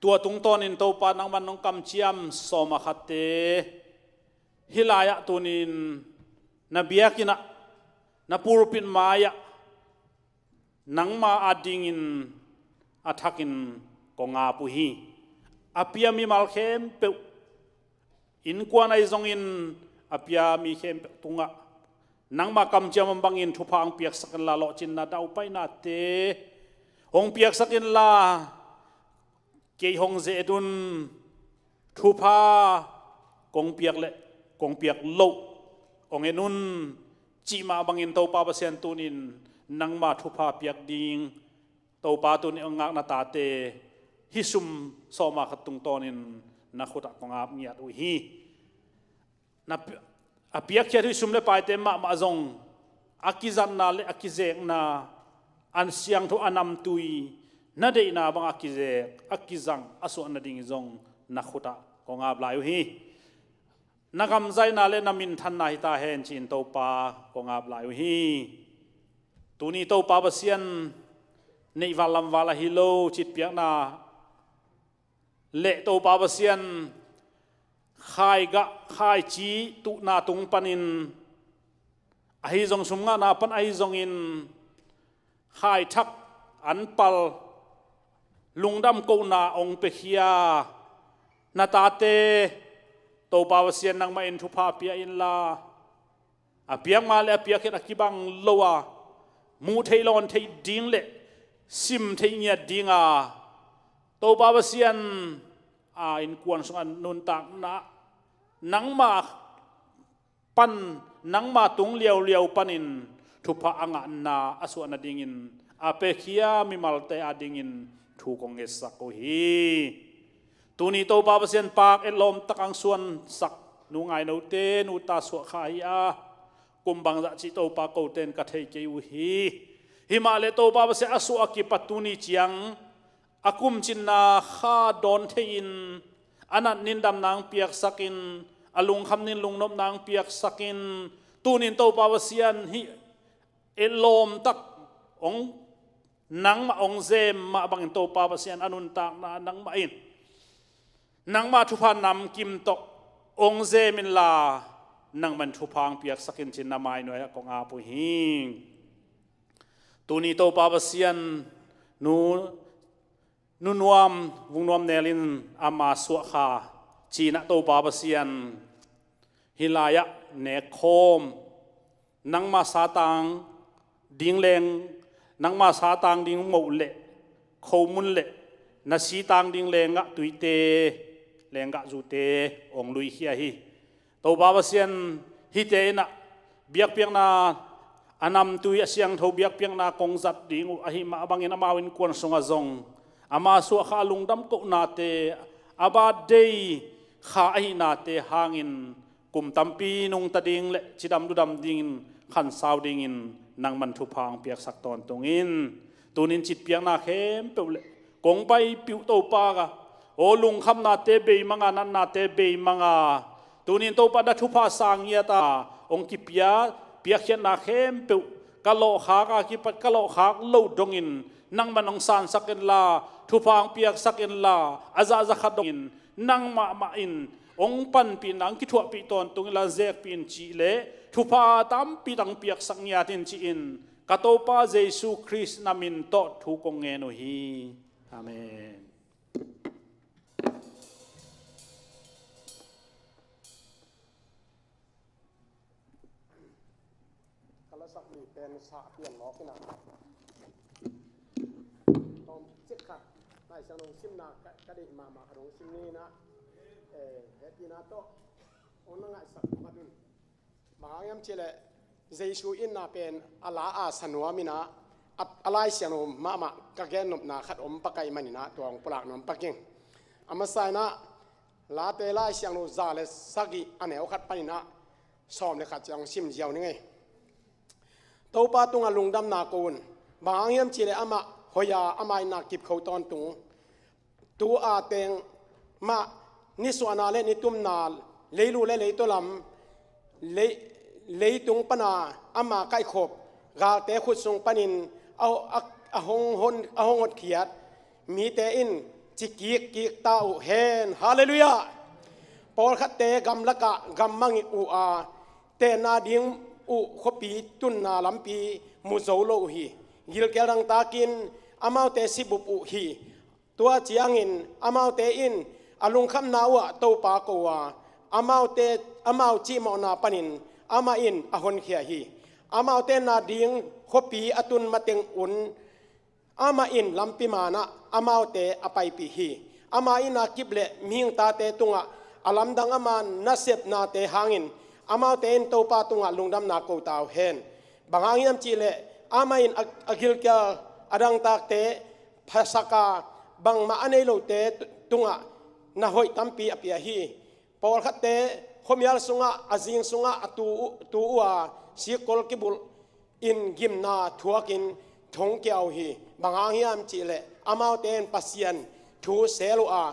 ตัวตุงตอนินโตปานังมันนงกำเชียมสมาขัดเตฮิลายะตุนินนาเบียกินะนาปูรปินมายะนังมาอาดิงินอาทักินกงอาปุฮีอาเปียมีมัลเข้มเปอินกวนไอซงอินอาเปียมีเข้มตุงะนังมากำเจียมบังอินทุพางเปียกสักลาโลจินนาดาวไปนาเตหงเปียกสักินลาเกยหงเจดุนทุพากงเปียกเละกงเปียกโลองเอนุนจีมาบังอินโตปาเปเซนตุนินนังมาทุพาเปียกดิงโตปาตุนิองงักนาตาเตฮิซุมสอมาขัดตุงตอนินนักขุดกงอาบเงียดอุฮีนับอาเปียกเชียที่ซุมเลปายเตมมาจงอากิจันนาเลอากิเจกนาอันเสียงทุอันนำตุยนาเดนาบังอากิเจกอากิจังอสุอันนดิงจงนักขุดกงอาบลายอุฮีนักกำใจนาเลนามินทันนาฮิตาเฮนจินโตปากงอาบลายอุฮีตุนีโตปาเปเซียนในวาลัมวาลาฮิโลจิตเปียกนาเละโตปาเปเซียนขายกะขายจีตุนาตุงปนิน ahi zong sumnga na pan ahi zong in hai thak an pal lungdam ko na ong pe khia na ta te to pawasian nang ma in thu pha pia in la apiang ma le apia khet akibang lowa mu theilon thei ding le sim thei nya dinga to pawasian a in kuan song an nun tak na nang ma pan nang ma tung liao liao panin thu pha anga na asu na dingin ape khia mi malte adingin thu kong esako hi tuni to pawasian pak elom takang suan sak nu ngai no te nu ta su khai a kumbang za chi to pa ko ten ka thei ke u hi himale to pawasian asu akipatuni chiang akum chin na kha don thein anat nindam nang piak sakin alung kham nin lungnop nang piak sakin tunin to pawasian hi elom tak ong nang ma ong zem ma bang to pawasian anun tak na nang ma in nang ma thu phan nam kim to ong zemin la nang man thu phang piak sakin chin na mai noi ko nga pu hing tuni to pawasian nu nuam vung nuam nelin ama suwa kha china to pawasian hilaya ne khom nang ma satang ding leng nang ma satang ding mo le khomun le na si tang ding lenga tuite lenga jute ong lui hia hi to pawasian hi te na biak piang na anam tui asyang tho biak piang na kong zat ding a hi ma bangin amawin kuan songa zong ama su kha lungdam ko na te aba dei kha ai na te hangin kum tampi nung tading le chidam dudam ding khan saw ding in nang man thu phang piak sak ton tungin tunin chit piang na khem pe le kong pai piu to pa ga o lung kham na te be manga nan na te be manga tunin to pa da thu pha sang ya ta ong ki pia piak hian na khem pe ka lo kha ka ki pat ka lo kha lo dongin nang manong san sakin la thu phang piak sakin la aza za khat dongin nang ma in ong pan pi nang ki thua pi ton tung la zek pin chi le thu pha tam pi dang piak sak nya tin chi in ka to pa jesu christ namin to thu kong nge no hi amen kala sak ni pen sa pian mo kina tom chik kha nai sang nong sim na ka de ma rong sim ni na hetina to ona ngai sak madun mangam chile jesu in na pen ala a sanwa mina alai siano ma ka gen nop na khat om pakai manina tong pulak nom paking amasai na la te lai siang no za le sagi aneu khat panina som le khat chang sim jiao ni ngai to pa tunga lungdam na kun mangam chile ama hoya amai na kip khau ton tung tu a teng ma ni suana le ni tum na leilu le lei to lam lei tung pana ama kai khop ga te khut sung paninเอาหงอดเขียดมีแต่อินจิกีกตาอุเฮนฮาเลลูยาปอลคัตเตกำละกะกำมังอุอาเตนาดิงอุขปีตุนนาลัมปีมุโซโลฮียิลเกลังตากินอามาเตสิบุอุฮีตัวเจียงอินอามาเตอินอลุงคำนาวะโตปาโกวาอามาจีมอนาปนินอามาอินอหนเขียฮีอามาเตนาดิงขปีอตุนมาเต็งอุนอามาอินลัมปิมานะอามาเตอไปปีฮีอามาอินากิบเลมิงตาเตตุงะอาลัมดังอามานาเซบนาเตหางินอามาเตนโตปาตุงะลุงดำนาโกตาวเฮนบางอย่างจีเลอามาอินอกิลกาอดังตาเตภาษากาบางมาอันเอโลเตตุงะนาหอยตัมปีอเปียฮีปอลคัตเตขมิยาลสุงะอาซิงสุงะตูอัวสิกอลกิบุลอินกิมนาทัวกินทงเกียวฮีบางอย่างยามจีเลอามาเตนปัสยันทูเซลูอา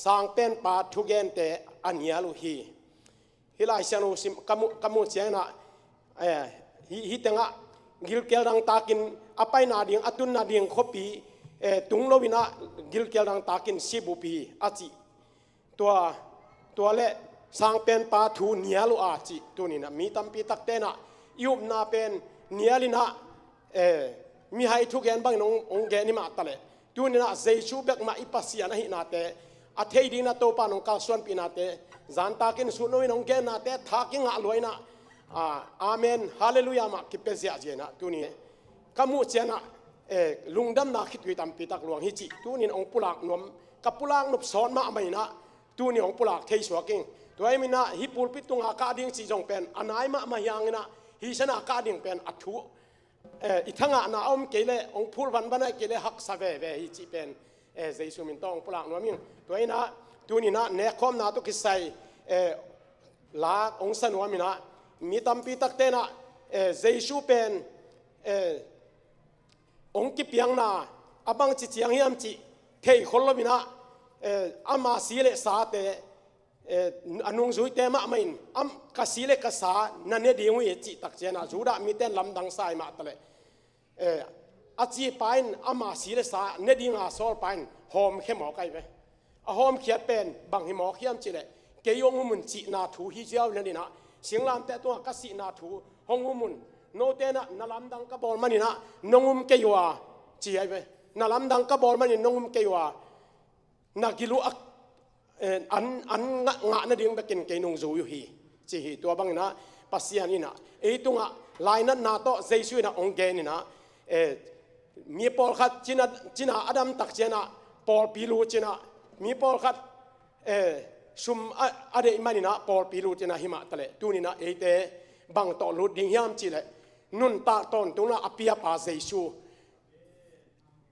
สางเป็นปาทุเกนเตอันยาลูฮีฮิลาเซนูซิมกามุเจนะฮิตังะกิลเกลดังตากินอภัยนาดิงอตุนนาดิงขปีตุงโลวินะกิลเกลดังตากินสิบุปีอาจิตัวเละสางเป็นปาทูเนียลูอาจิตัวนี้นะมีตัมปีตักเตนะ yup na pen nialina mi hai thu gen bang nong ong ge ni ma tale tunina Jesu bek ma ipasia na hi na te a thei ding na to pa nong ka suan pi na te zan ta kin su noi nong ge na te tha ki nga loina amen hallelujah ma ki pe sia je na tuni kamu chena lungdam na khitwi tam pi tak luang hi chi tunin ong pulak nom kapulang nop son ma mai na tuni ong pulak thei suaking toy mina hi pulpit tunga ka ding chi jong pen anai ma ma yang na hi sana ka ding pen athu ithanga na om kele ong phul ban bana kele hak save ve hi chi pen Jesu min tong pulak noming toy na tuni na ne khom na to kisai la ong san wa mina mi tam pi tak te na Jesu pen ong ki piang na abang chi chiang hiam chi thei khol mina ama sile sa te anung zui te ma main am ka sile ka sa na ne ding wi chi tak chena juda mi ten lam dang sai ma tale a chi pain ama sile sa ne ding a sol pain hom khe mo kai ve a hom khiat pen bang hi mo khiam chi le ke yong mun chi na thu hi jiao le ni na singlam te to ka si na thu hong mun no te na nalam dang ka bol mani na nongum ke yuwa chi ai ve nalam dang ka bol mani nongum ke yuwa na gilu ak an nga na ding bekin ke nong zo yu hi chi hi to bang na pasian ina e tunga laina na to Jesu na ong ge ni na mi pol khat china adam tak chena pol pilu chena mi pol khat sum ade mani na pol pilu chena hima tale tunina e te bang to lu ding hiam chi le nun ta ton tuna apia pa Jesu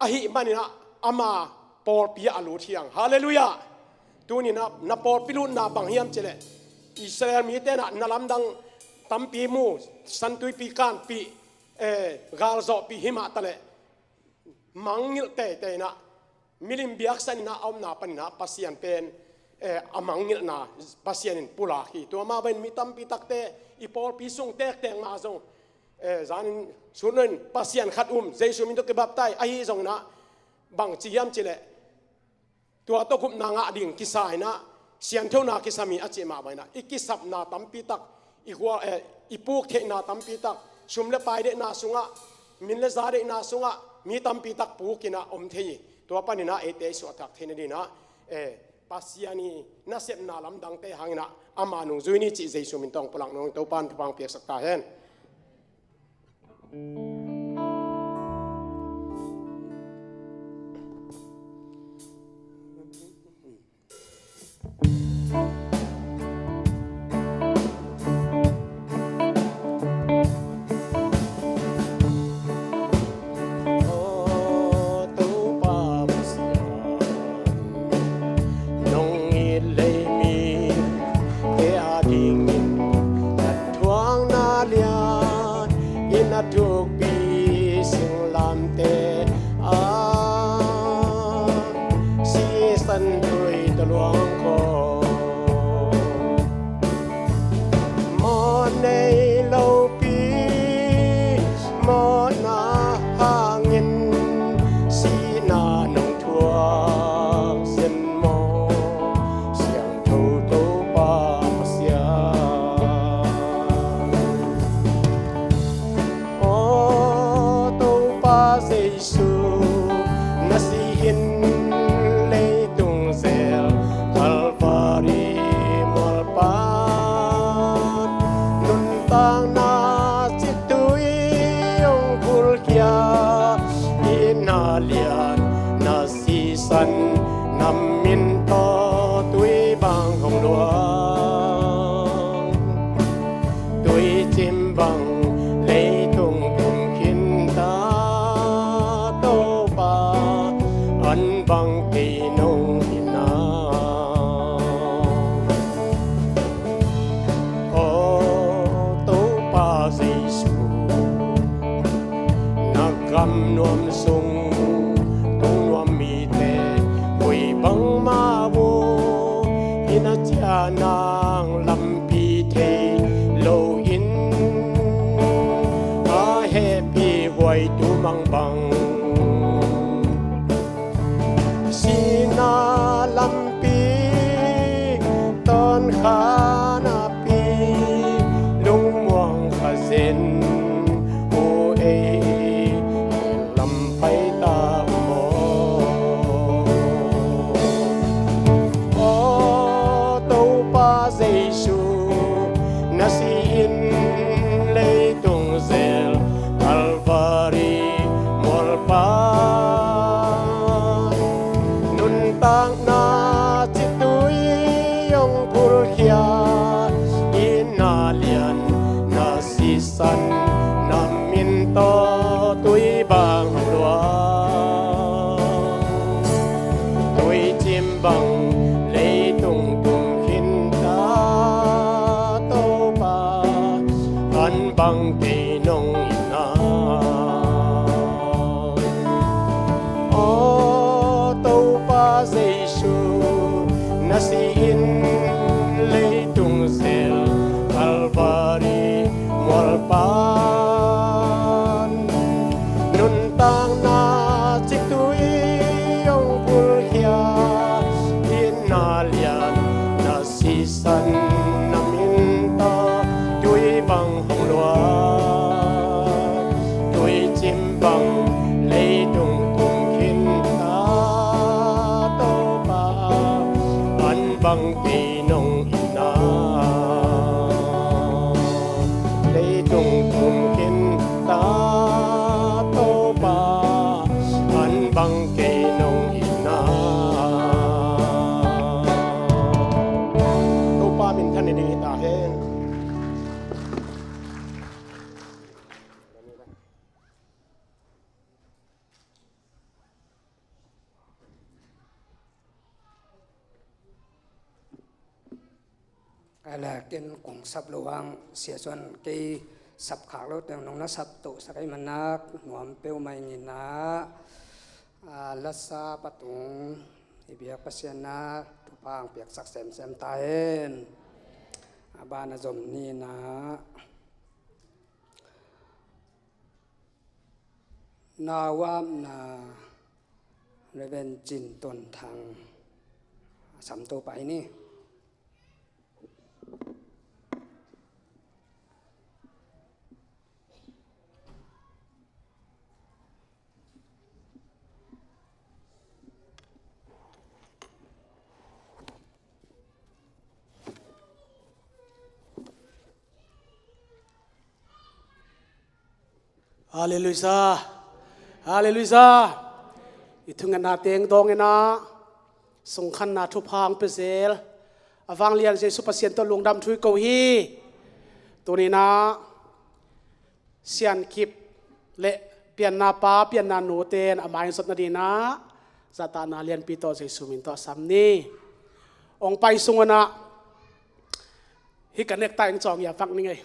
ahi manina ama por pia alu thiang hallelujah tunina na por pilu na bang hiam chele Israel mi te na nalam dang tampi mu santui pi kan pi gal zo pi hima tale mangil te na milim biak san na om na pan na pasian pen amangil na pasianin pula ki to ma ben mi tampi takte ipol pi sung tek teng ma zo zanin sunen pasian khat Jesu min to ke baptai ai zong na bang chi yam chile tua to kup na nga ding kisai na sian theu na kisami ache ma bai na ikisap na tampi tak igwa ipuk the na tampi tak sumle pai de na sunga minle za de na sunga mi tampi tak pu kina om thei to panina ete so tak thene ni na pasiani na sep na lam dang te hangina ama nu zuini chi Jesu min tong pulang nong to pan pang pek sak ta hen Khanapi lung muang khazen ô ê lầm phải ta mô ô tâu pa Giêsu na sin lei tung zel Calvary mol pa nun tang na chi tui yong pul khia in na lian na si san na min to tui bang lua tui chim bang lei tung tung khin ta to ba an bang ti nong ina ô tâu pa Giêsu na si in lei tung zel Calvary mol pan nun tang na chi tui yong pul hia in na lian na si san na min ta tui bang hong lua tui chim bang lei tung tung khin ta to pa an bang ti nong ina lei tung tung khin ta to pa an bang ke nong ina to pa min than ni ta hen cái là kiến cùng sắp lô vang xỉa xuân cái sắp khác lốt nông nó sắp tổ sắc cái mình nát ngòm bêu mày nhìn ná lát sa bắt tung thì việc bắt xiên ná tụ bang việc sắc xem tai hen ba na dòm ni ná na wam na reven chin ton thang sắm tô bài ni Hallelujah Hallelujah Itungan nating dong ina sungkhan na thupang pezel avang lian Jesu pasien to lungdam thui ko hi tunina sian kip le pian na pa pian na nu ten amai sot na dina zata na lian pi to Jesu min to samni ong pai sungana hi kanek ta eng chong ya fak ni ngai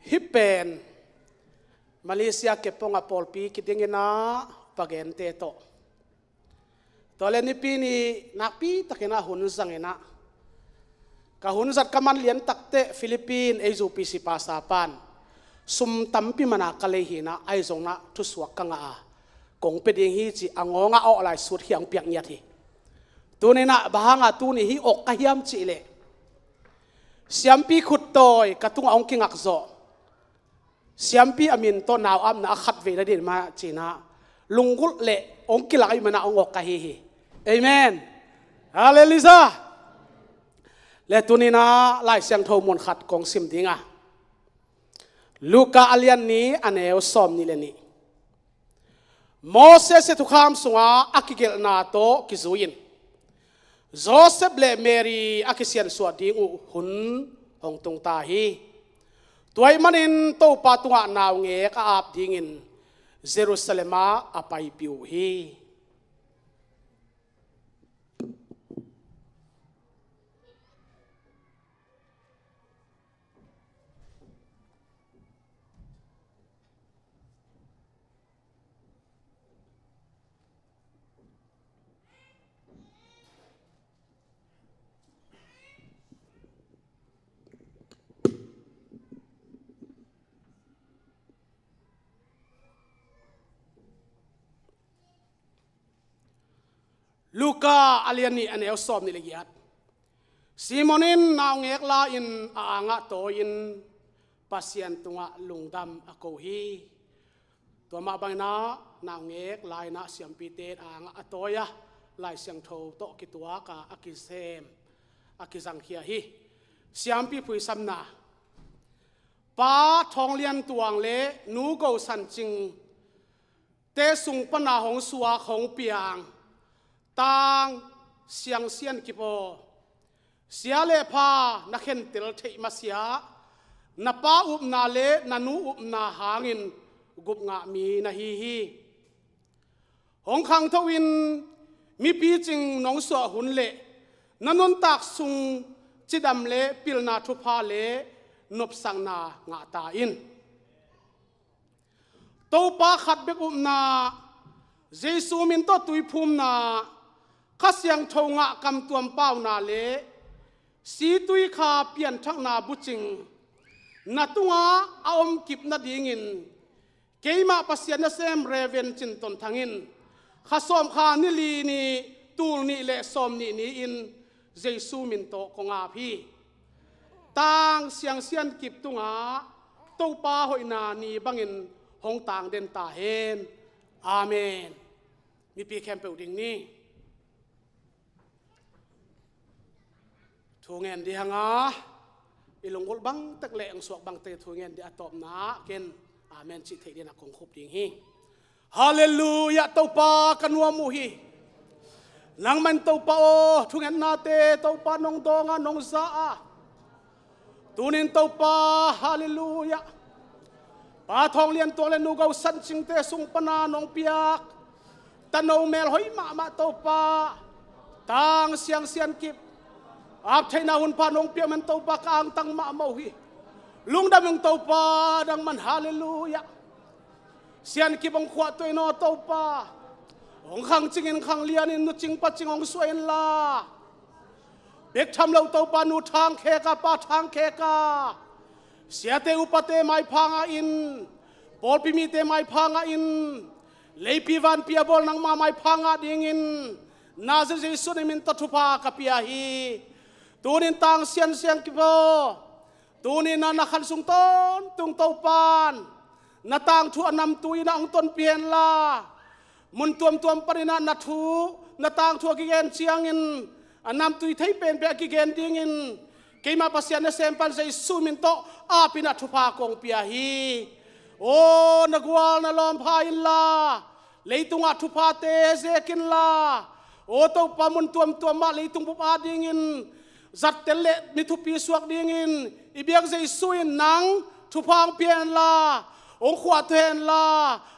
hi pen Malaysia ke ponga polpi kitingina pagente to tole ni pini nakpi takena hun zangena ka hun zat kaman lian takte Philippine eju pisi pasapan sum tampi mana kalehina ai zongna thu suak kanga kong peding hi chi angonga o lai sut hiang piak nyat hi tunena bahanga tuni hi ok ka hiam chi le siampi khut toy katung ong kingak zo siampi amin to naw am na khat ve la din ma china lungul le ong kilai mana ong ok ka hi amen hallelujah le tunina lai siang tho mon khat kong sim dinga Luka alian ni aneo som ni le ni Moses se tukham sunga akigel na to kizuin Joseph le Mary akisian suading hun hong tung ta hi tuai manin to patunga naw nge ka ap dingin Jerusalema apai piu hi Luka aliani aneo som ni legiat Simonin naw ngek la in aanga to in ปัสยันตุงะลุงดำอโกฮีตัวมาบังนะนางเอกลายนะเสียมปีเตอางอตอยะลายเสียงโทโตกิตัวกาอากิเซมอากิสังเคียฮีเสียมปีพุยซัมนาป้าทองเลียนตวงเละนูโกสันจิงเตสุงปนาหงสัวของเปียงตางเสียงเซียนกิโปเสียเลพานักเห็นติลเทมาเสียนับป้าอุบนาเลนันูอุบนาหางินกุบงะมีนาฮีหงคังทวินมีปีจิงน้องสัวหุนเละนันนตักสุงจิดำเละปิลนาทุพาเละนบสังนางะตาอินตัวป้าขัดเบกุมนาเจสูมินโตตุยภูมินาข้าเสียงทงะกำตัวเป้านาเละสีตุยขาเปลี่ยนทักนาบุจิงนาตุงะอมกิบนาดีงินเกยมาปัสยานเซมเรเวนจินตนทังินข้าสอมขานิลีนีตูลนีเลสอมนีอินเจสูมินโตกงาพีต่างเสียงเสียนกิบตุงะตัวป้าหอยนานีบังอินหงต่างเด่นตาเฮนอาเมนมีปีแคมเปลดิ่งนี้ทูเงินดีฮังอาอีหลงกบังตะเละอังสวกบังเตทูเงินดีอัตอบนาเกนอาเมนจิตเทียนักคงคุบดิ่งฮีฮาเลลูยาตัวป้ากันวัวมูฮีนังมันตัวป้าโอทูเงินนาเตตัวป้านงดงานงซาตูนินตัวป้าฮาเลลูยาป้าทองเลียนตัวเลนูเกาสันจิงเตสุงปนานงเปียกตะโนเมลหอยมาตัวป้าต่างเสียงเสียนกิบอาบไทยนาหุ่นพานงเปียมันตัวป้ากลางตั้งมาเมาฮีลุงดำยังตัวป้าดังมันฮาเลลูยาเสียนกิบังขวดตัวนอตัวป้าองขังจิงินขังเลียนินนุจิงปัจจิงองสวยลาเด็กทำเราตัวป้านูทางเคกาป้าทางเคกาเสียเตอุปเตไม้พังอินบอลพิมีเตไม้พังอินเลยปีวันปีบอลนังมาไม้พังดิ่งอินนาเจสุนิมินตัทุพากับปีอาฮีตูนินตังเสียนเสียงกิโบตูนินนักขันสุงต้นตุงเต้าปานนาตังทัวนำตุยนาองต้นเปลี่ยนลามุนตัวปริณานาทูนาตังทัวกิเกนเชียงอินนำตุยไทยเป็นเปกิเกนดิ่งอินเกมาปัสยานเซมปันเจสุมินโตอาปินาทุพากงปีอาฮีโอ้นักวาลนาลอมพายินลาเลยตุงอาทุพาเตเซกินลาโอ้ตัวปามุนตัวมาเลยตุงปุบอาดิ่งอินจัดเตเลมิทุปีสวกดิ่งอินอีเบียงเจสุอินนังทุพางเปียนลาองขวาเทนลา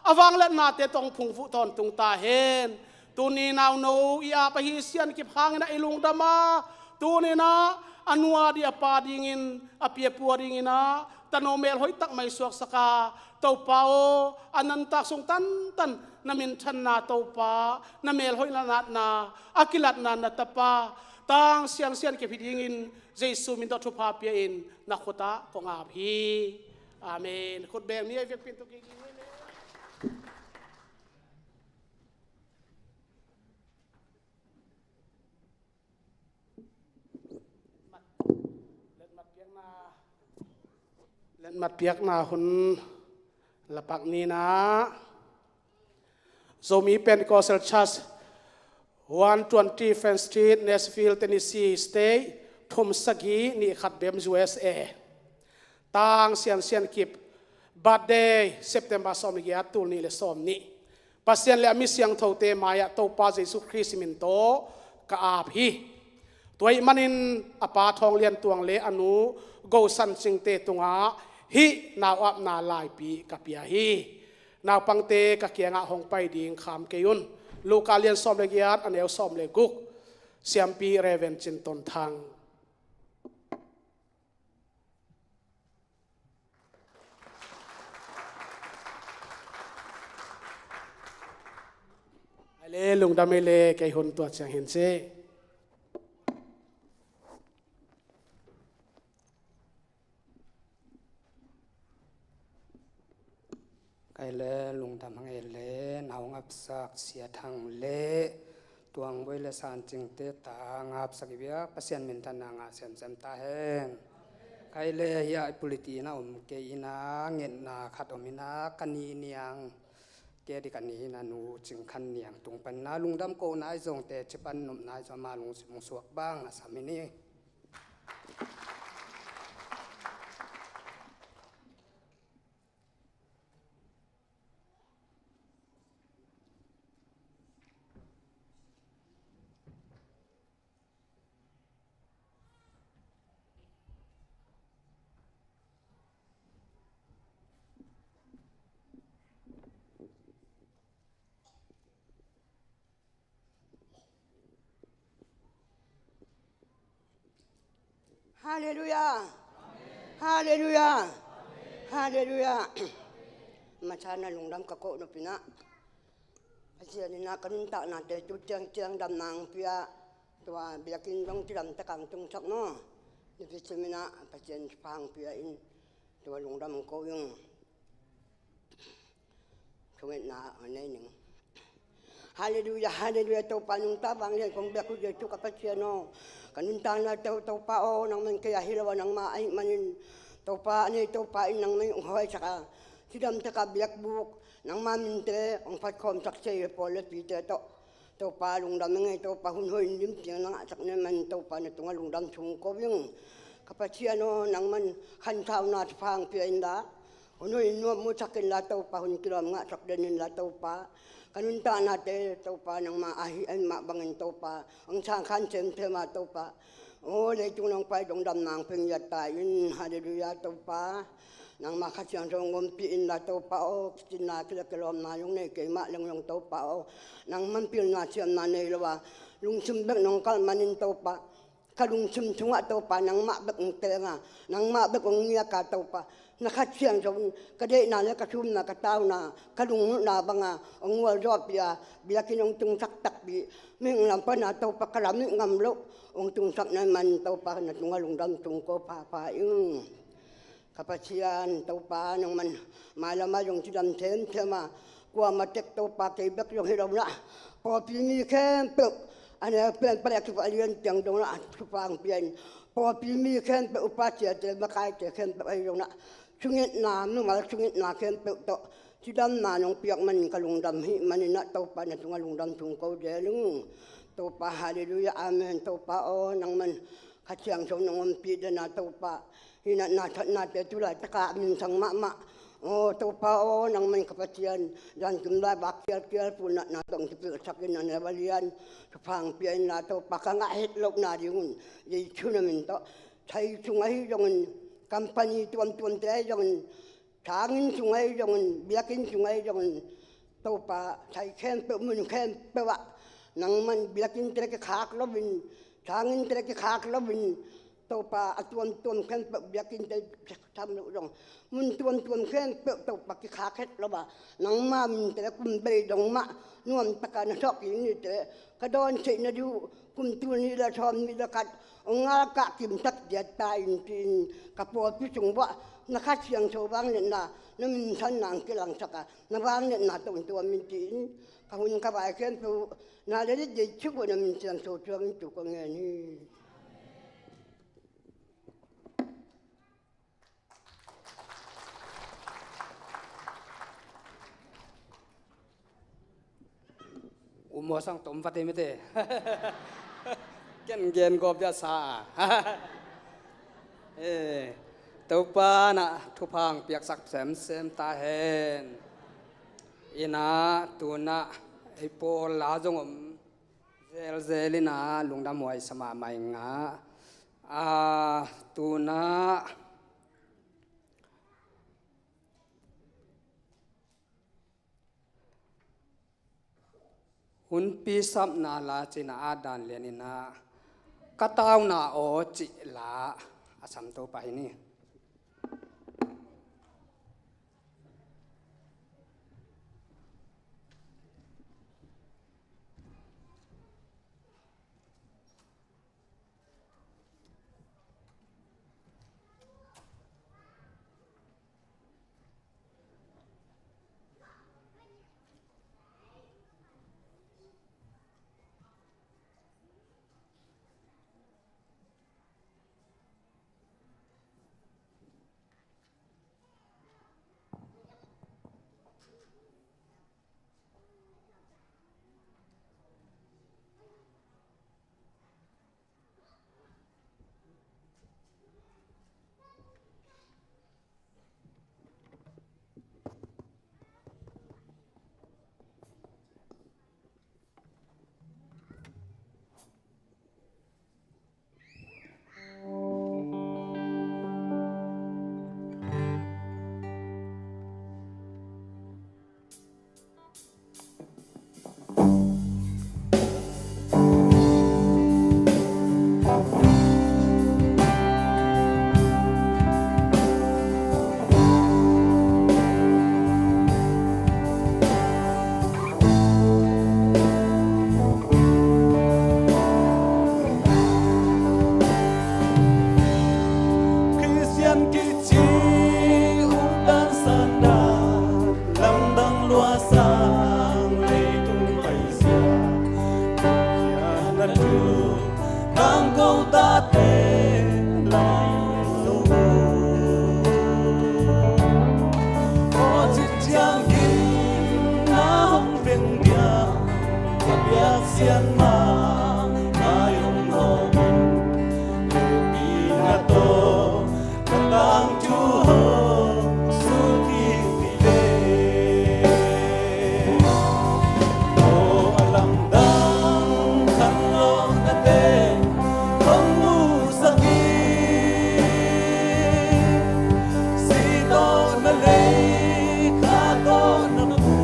อวังและนาเตตองพุงฟุตอนตุงตาเฮนตูนีนาวโนอีอาปะฮิเซียนกิบหางนะไอลุงดามาตูนีนาอนัวดีอปาดิ่งอินอเปียปัวดิ่งอินะตโนเมลหอยตักไม่สวกสกาเต้าปาโออนันตักสงตันนามินชันนาเต้าปานาเมลหอยละนัดนาอากิลัดนานัตปาต่างเสียงเสียนเก็บพิดิ่งอินเจสุมินตทุพาเปียอินนักขตะของอาพีอาเมนคนแบงนี้เวียกปินตุกิกินี่เล่นมัดเปียกนาหุ่นละปักนี้นะโซมีเป็นกอเซลชัส120 Fenn Street Nashville Tennessee State ทุมสกีนี่ขัดเบม USA ต่างเสียนกิบบัดเดย์ September สอมิกยาตูนี่เลสอมนี่ปัสเซียนและมิเสียงเท่าเตมายะโตปาเจสุคริสมินโตกะอาพีตัวมันอินอปาทองเลียนตวงเลอนุโกสันจิงเตตุงาฮินาวอับนาลายปีกับยาฮีนาวปังเตกะเกียงะหงไปดิงขามเกยุนลูกาเลียนซอมเลกียาอันเอลซอมเลกุกเสียมปีเรเวนจินตนทางเลลุงดำเลไกหุนตัวเชียงเห็นเซไกเลลุงดำให้เลนเอางับสักเสียทางเลตัวงไว้ละสานจึงเตตางับสักเบียปัสยันมินทนางาเสียมตาแห้ง ใครเลยเฮียปุริตีนะเกอินาเงินนาขัดอมินากันนีเนียงเกดิกันนีนานูจึงคันเนียงตรงปันนาลุงดำโกนายทรงแต่จะปันหนุ่มนายจะมาลุงสมสวกบ้างนะสามีนี่ฮาเลลูยาฮาเลลูยาฮาเลลูยามาชานะลุงดำกะโกนปินะอาเซียนนะกันตะนาเตจุเจียงเจียงดำนางเปียตัวเบียกินต้องที่ดำตะกังตรงชักเนาะนี่พิจารณาอาเซียนพังเปียอินตัวลุงดำก็ยังช่วยนาอันนี้หนึ่งฮาเลลูยาฮาเลลูยาตัวปานุงตาบางเรื่องของเบียกุเดจุกับอาเซียนเนาะkanunta na tau pa o nang man kaya hilawa nang maay manin tau pa ni tau pa in nang may uhoy saka sidam taka biyak buk nang maminte ang patkom saksay polet pite to tau pa lungdam ngay tau pa hunhoy lim tiang nang asak naman tau pa na tunga lungdam sungkob yung kapasiano nang man hantaw na pang piinda hunhoy nuwa mo sakin la tau pa hunkiram nga sakdanin la tau pa kanunta natin tau pa ng maahian mabangin tau pa ang sangkan tema tau pa o leitung ng pa dong dam nang pingyata yun haleluya tau pa nang makasyang song ngumpiin la tau pa o sina kilom na yung ne kay ma lang yung tau pa o nang mampil na siyam na nilawa lung sumbek nong kalmanin tau pa kalung sumtunga tau pa nang mabek ng tenga nang mabek ng ngiyaka tau pa nakasyang song kadai na nakasum na kataw na kalung na banga ang wal job ya biyakin ang tung saktak bi ming lampa na tau pa karami ngamlo ang tung sak naman tau pa na tungalong dam tung ko pa yung kapasiyan tau pa nang man malama yung sidam tem tema kuwa matek tau pa kay bek yung hiraw na po pimi kempe ana pen pala ki alian tiang dong na supang pian po pimi kempe upasya te makai te kempe ayong na sungit na no mal sungit na kempe to sidam na nong piak man kalungdam hi manina tau pa na tungalungdam tungko delung tau pa haleluya amen tau pa o nang man kasyang so nang pida na tau pa hina na te tulay taka min sang mama o tau pa o nang man kapatian dan kumla bakyal puna na tong tipil sakin na nabalian supang pian na tau pa ka nga hitlok na diun yay chunamin to chay sungay yung company tuan tayo yung tangin sungay yung biyakin sungay yung tau pa chay kempe mun kempe wa nang man biyakin tere kaklobin tangin tere kaklobin tau pa atuan kempe biyakin tere tamlo dong mun tuan kempe tau pa kikaket lo ba nang mam tere kumbay dong ma nuam taka na sok ini tere kadon say na du kumtun nila som nila kat ang ka kimtak dia tain tin kapo pisung ba nakasyang so bang na naminsan na ang kilang saka na bang na tong tuwa mintin kahun ka ba ken to na dali de chugo na minsan so tuwa mintu ko ngani umosang tompate mite gen go biasa tau pa na thupang piak sak sem ta hen ina tuna ipo la jong zelina lungdam wai sama mai nga tuna hun pi sap na la china adan lenina kataw na o chi la asam to pa ini biak sian ma ayong hobin pinato katang juho suki pile o alam dang kanlo nate kamu sakit sito na lay kato na pu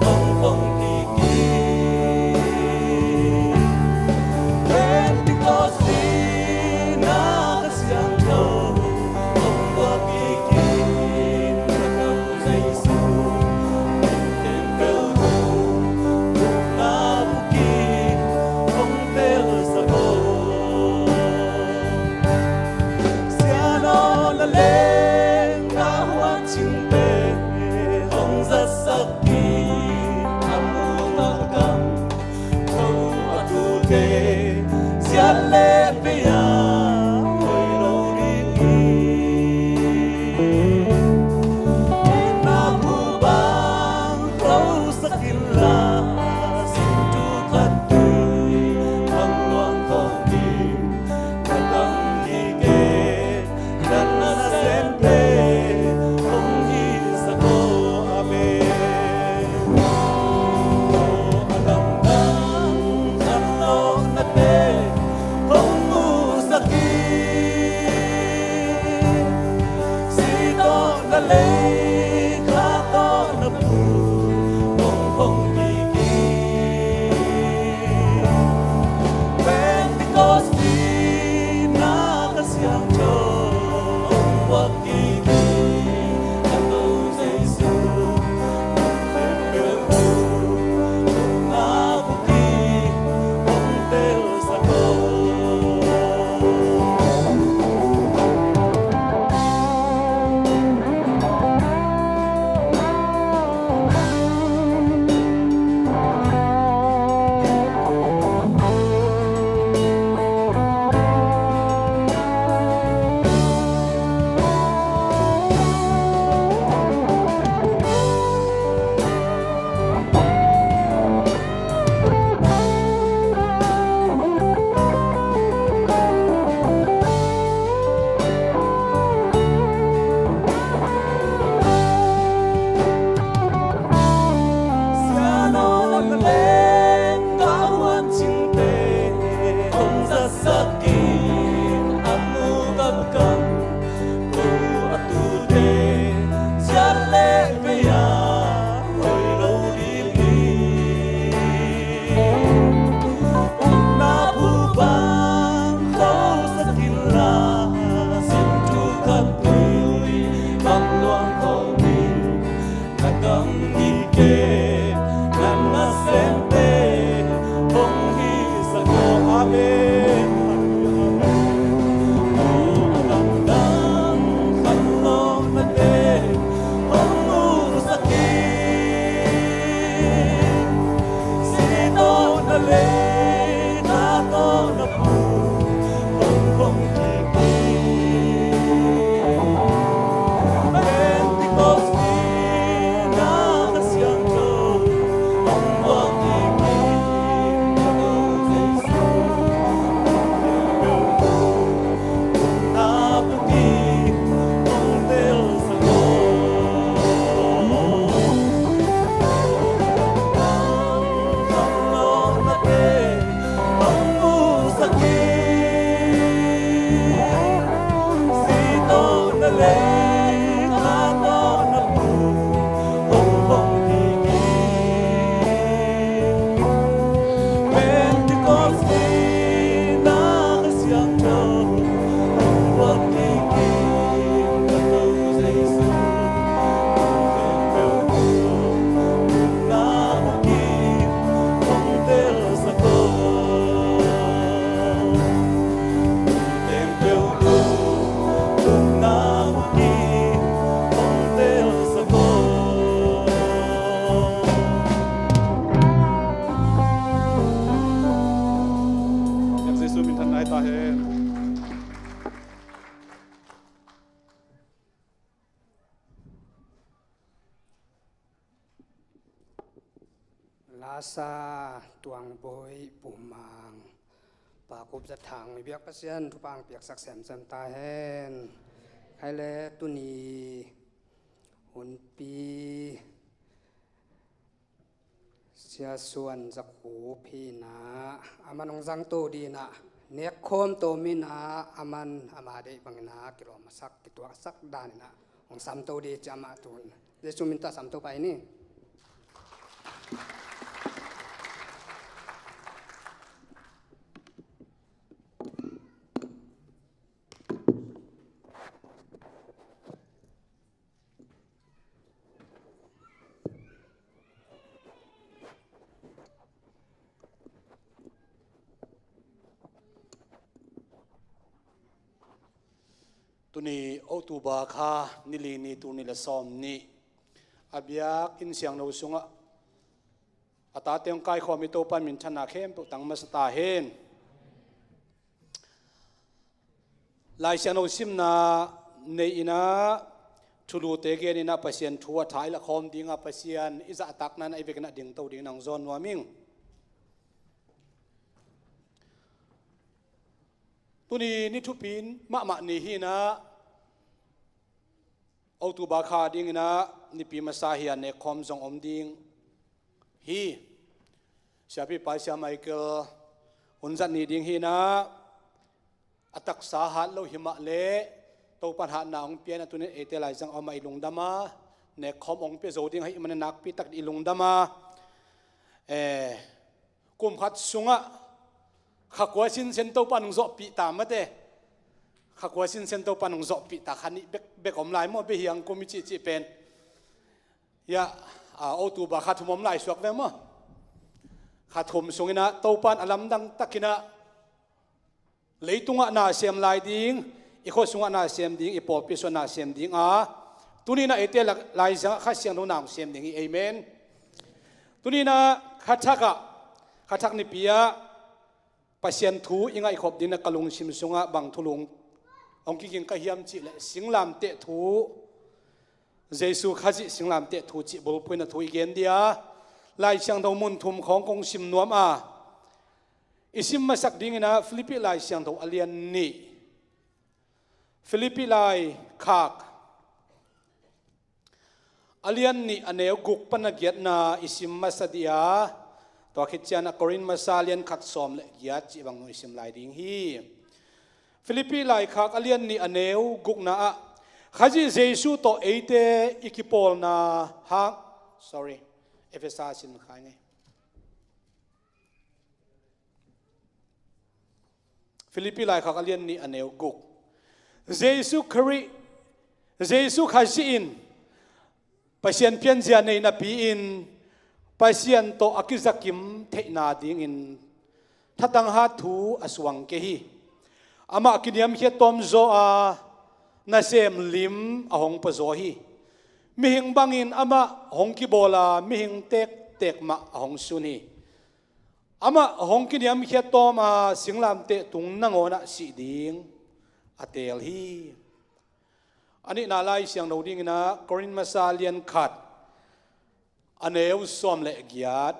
ong ong kiki Pentecost na kasyang ko ong wakikin na sa isu tempel ko na bukit ong tel sa ko Siano laleng kahuan cinte ong sasakit among agam kau atute siale pia oi lorili na bubang kau sakila sintu katui ang luang kau di katang hige dan nasempe kong isa ko amen alam dang kanlo nate kong musakit sito na lay kato na pu kong kiki Pentecost na kasyang ko wakiki ato sa isu tempel ko na bukit ong tel sa ko Siano laleng kawan cinte ong sasakit among agam ko atute siale pia oi lorili nabubang kau sakila sintu katui ang luang kau di katang hige dan nasempe kong isa ko amen alam dang kanlo nate kong musakit sino na lay kato na pu kong kiki Pentecost na ลาซาตวงบอยปูมังปากุบจะทางมีเบียกเปเซียนทุปางเปียกสักแสมจำตาแหนใครแลตุนีหุ่นปีเสียส่วนจักหูพี่นาอามันองจังโตดีนะเนกโคมโตมินาอามันอามาได้บังนากิโลมาสักกิตัวสักดานนะองสามโตดีจะมาตุนเดซูมินตาสามโตไปนี่ตุนีโอตูบาคานิลีนีตุนิละซอมนีอาบยากอินเสียงเราสุงะอาตาเตียงกายความมิโตปันมินชนะเข้มปุตังมาสตาเฮนลายเสียงเราซิมนาในอินาชุลูเตเกนินาปัสยันทัวท้ายละคอมดิ้งอาปัสยันอิจาตักนั้นไอเวกนัดดิ้งเต้าดิ้งนางซอนวามิงตุนีนิทุปินมะนี่ฮีนะเอาตูบาคาดิ้งนะนิปีมาซาฮิอันเนคอมจงอมดิ้งฮีเสียพี่ไปเสียไมเคิลหุ่นจันนี่ดิ้งฮีนะอัตักสาหัสเราหิมะเละตัวปัญหาหนาองเปียนตุนีเอเตลัยจังเอามาอิลุงดามาเนคอมองเปียโจดิ้งให้มันนักปีตักอิลุงดามากุมขัดสุงะขักว่าสินเซนโตปันงโซปีตามมาเตะขักว่าสินเซนโตปันงโซปีตาขันนี้เบกอมลายมั่วเบียงกุมิจิเป็นยาเอาตูบาขัดทุมอมลายสวกเวมั้งขัดทุมสงนะโตปันอลัมดังตักินะเลยตุงะนาเสียมลายดิ้งอีกคนสงะนาเสียมดิ้งอีปอปิสวนาเสียมดิ้งตุนี้นะเอเตลายจังขัดเสียงโนนามเสียมดิ้งเอเมนตุนี้นะขัดทักนิปียะปัสยันทูยังไงขบดินกลุงชิมสุงะบังทุลุงองค์กินกะเฮียมจิเลสิงลามเตะทูเยซูข้าจิสิงลามเตะทูจิบุลพุยนทูอีเกนเดียลายเชียงดาวมุนทุมของกงชิมนวมอิสิมมาสักดิ้งนะฟิลิปปิลายเชียงดาวอเลียนนี่ฟิลิปปิลายขากอเลียนนี่อันเนวกุกปนเกียรนาอิสิมมาสเดียตัวคิดเจนกอรินมาซาเลียนขัดสอมเลียดจีบังนุสิมลายดิ้งฮีฟิลิปปิลายขากอเลียนนี่อันเนวกุกนาข้าจีเยซูโตเอเตอิกิปอลนาฮัก sorry เอเฟซัสสินขายไงฟิลิปปิลายขากอเลียนนี่อันเนวกุกเยซูคริเยซูข้าจีอินปัสยันเพียนเจียนในนับปีอินปัสยันโตอากิจักิมเทนาดิ้งอินทัดังฮัทูอสวังเกฮีอามากินยามเขียตอมโซนาเซมลิมอาหงปะโซฮีมิหิงบังอินอามาหงกิโบลามิหิงเตกมาอาหงซุนีอามาหงกินยามเขียตอมสิงลามเตตุงนังโอนะสีดิ้งอาเตลฮีอันนี้นาไลเสียงเราดิ้งนะกรินมาซาเลียนขัดอันเอวสอมเละกียด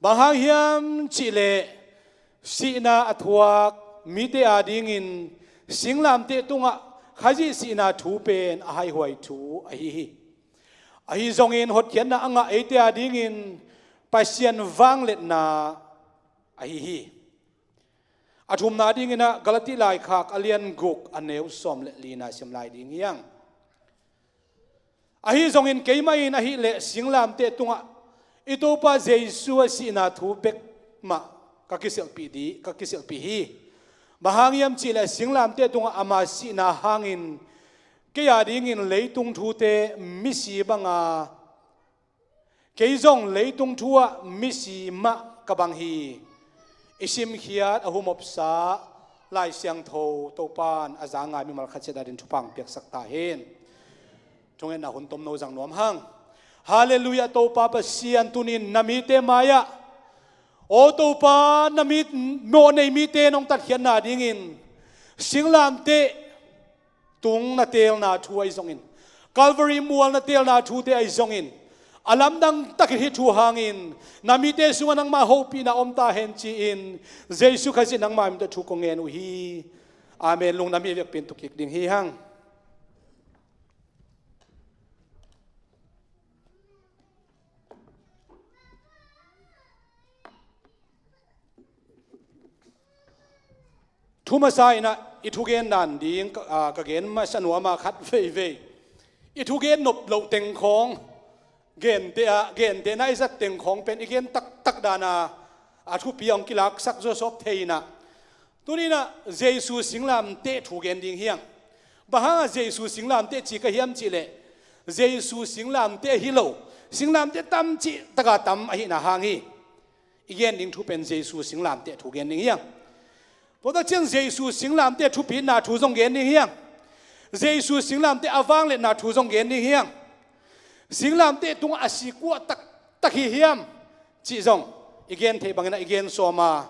บางฮิยามจิเลสีนาอัทวักมิเตอาดิ้งอินสิงลามเตตุงะข้าจีสีนาทูเป็นอาหวยทูอาฮิจงอินหดเขียนนะอ่างเอเตอาดิ้งอินปัสยันวังเล็ดนาอาฮิอาทุมนาดิ้งอินะกาลติลายขากอเลียนกุกอันเอวสอมเละลีนาเสียมลายดิ้งยังอาฮิจงอินเกยมาอินอาฮิเละสิงลามเตตุงะอิโตปาเจซูสีนาทูเบกมากักิเซลปีดีกักิเซลปีฮีมหางยามจีเละสิงลามเตตุงะอามาสีนาหางอินเกียดิ้งอินเลยตุงทูเตมิสีบังเกยจงเลยตุงทัวมิสีมะกบังฮีอิสิมขียดอหุมบสาลายเสียงโทโตปานอาจางายมิมัลขัดเจดาดินทุพังเปียกสักตาเฮนจงเห็นหุ่นตมโนจังนวมหังฮาเลลูยาโตปาปเสียนตุนินนามิเตมายะโอโตปานามิโมเนมิเตนองตัดเขียนนาดิ้งอินสิงลามเตตุงนาเตลนาทูไอซงอิน Calvary มัวนาเตลนาทูเตไอซงอิน alam nang takhi thu hangin namite sunga nang ma hopi na omta hen chi in jesu khazi nang ma mi thu kong en hi amen lung nami vek pin tukik ding hi hang thuma sai na ithugen nan ding ka gen ma sanwa ma khat ve ithugen nop lo teng khong gen te na izat teng khong pen igen tak dana thu piang kilak sak zo sop theina tunina jesu singlam te thugen ding hiang baha jesu singlam te chi ka hiam chi le jesu singlam te hilo singlam te tam chi taka tam a hi na hangi igen ding thu pen jesu singlam te thugen ding hiang boda chen jesu singlam te thu pi na thu zong gen ding hiang jesu singlam te awang le na thu zong gen ding hiang singlam te tung asikua tak hi hiam chi zong igen the bangena igen soma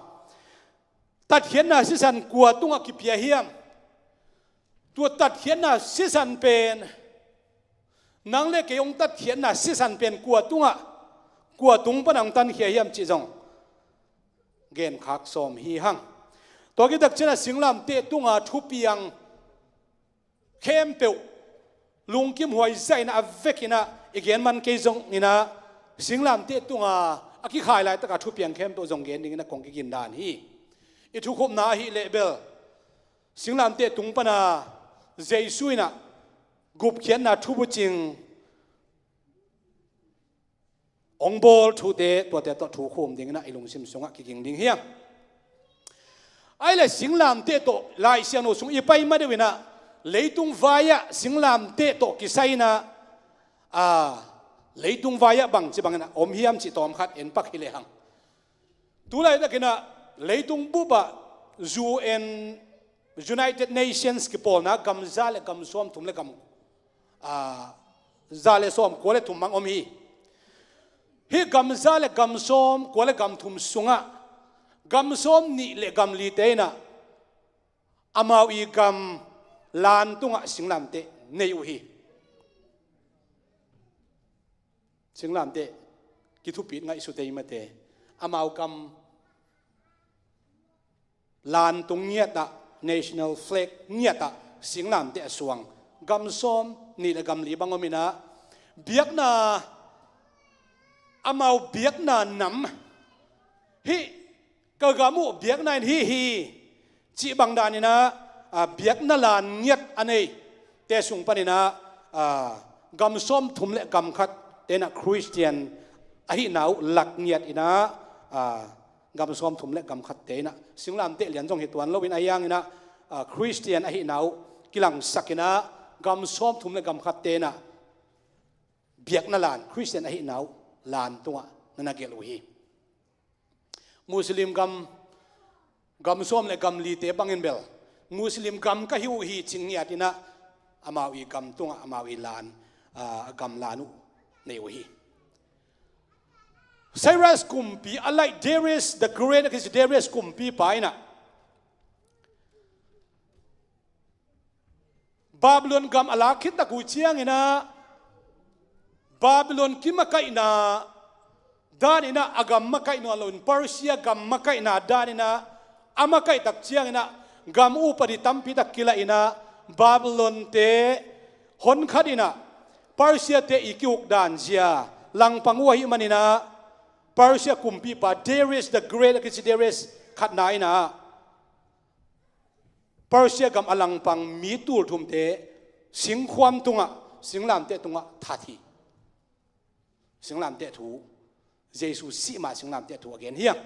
tat hian na sisan kwa tunga kipia hiam tu tat hian na sisan pen nang le ke yong tat hian na sisan pen kwa tung panang tan hiam chi zong gen khak som hi hang to gi dak chena singlam te tunga thu piang khem pe lung kim huai zai na avekina igen man ke zong ina singlam te tunga aki khai lai taka thu piang khem to zong gen ding na kong ki gin dan hi I thu khop na hi lebel singlam te tung pana jesuina gup khian na thu bu ching ong bol thu te to thu khom ding na ilung sim songa ki ging ding hiang ai le singlam te to lai sian no sung I pai ma de wina leitung vaya singlam te to ki saina leitung vaya bang chi bangna om hiam chi tom khat en pak hi le hang tu lai da kina leitung buba UN United Nations ki pol na gam zale gam som tum le gam zale som ko le tum mang om hi gam zale gam som ko le gam thum sunga gam som ni le gam li te na amau I gam lan tunga singlam te nei u hi singlam te ki thu pi ngai su te ma te amau kam lan tung ta national flag ta singlam te suang gam som ni le gam li bangomina biak na amau biak na nam hi ka gamu biak na hi chi bang danina biak na lan nyat anei te sung panina gam som thum le gam khat tena Christian ahi nau lak nyat ina gam som thum le gam khat te na singlam te lian jong hi tuan lovin ayang ina Christian ahi nau kilang sakina gam som thum le gam khat te na biak na lan Christian ahi nau lan tunga nana gel hi Muslim gam som le gam li te bangin bel Muslim gam ka hiu hi chingniat ina amawi gam tunga amawi lan gam lanu nei hi Cyrus kumpi alai Darius the great is Darius kumpi paina Babylon gam alakit na ku chiang ina Babylon kimakai na danina agam makai no alon Persia gam makai na danina amakai tak chiang ina gam upadi tampi tak kila ina Babylon te hon khadina Persia te ikiuk dan zia lang panguahi manina Persia kumpi pa Darius the great kisi Darius khat na ina Persia gam alang pang mitul thum te singkhwam tunga singlam te tunga thati singlam te thu Jesus si ma singlam te thu again hiang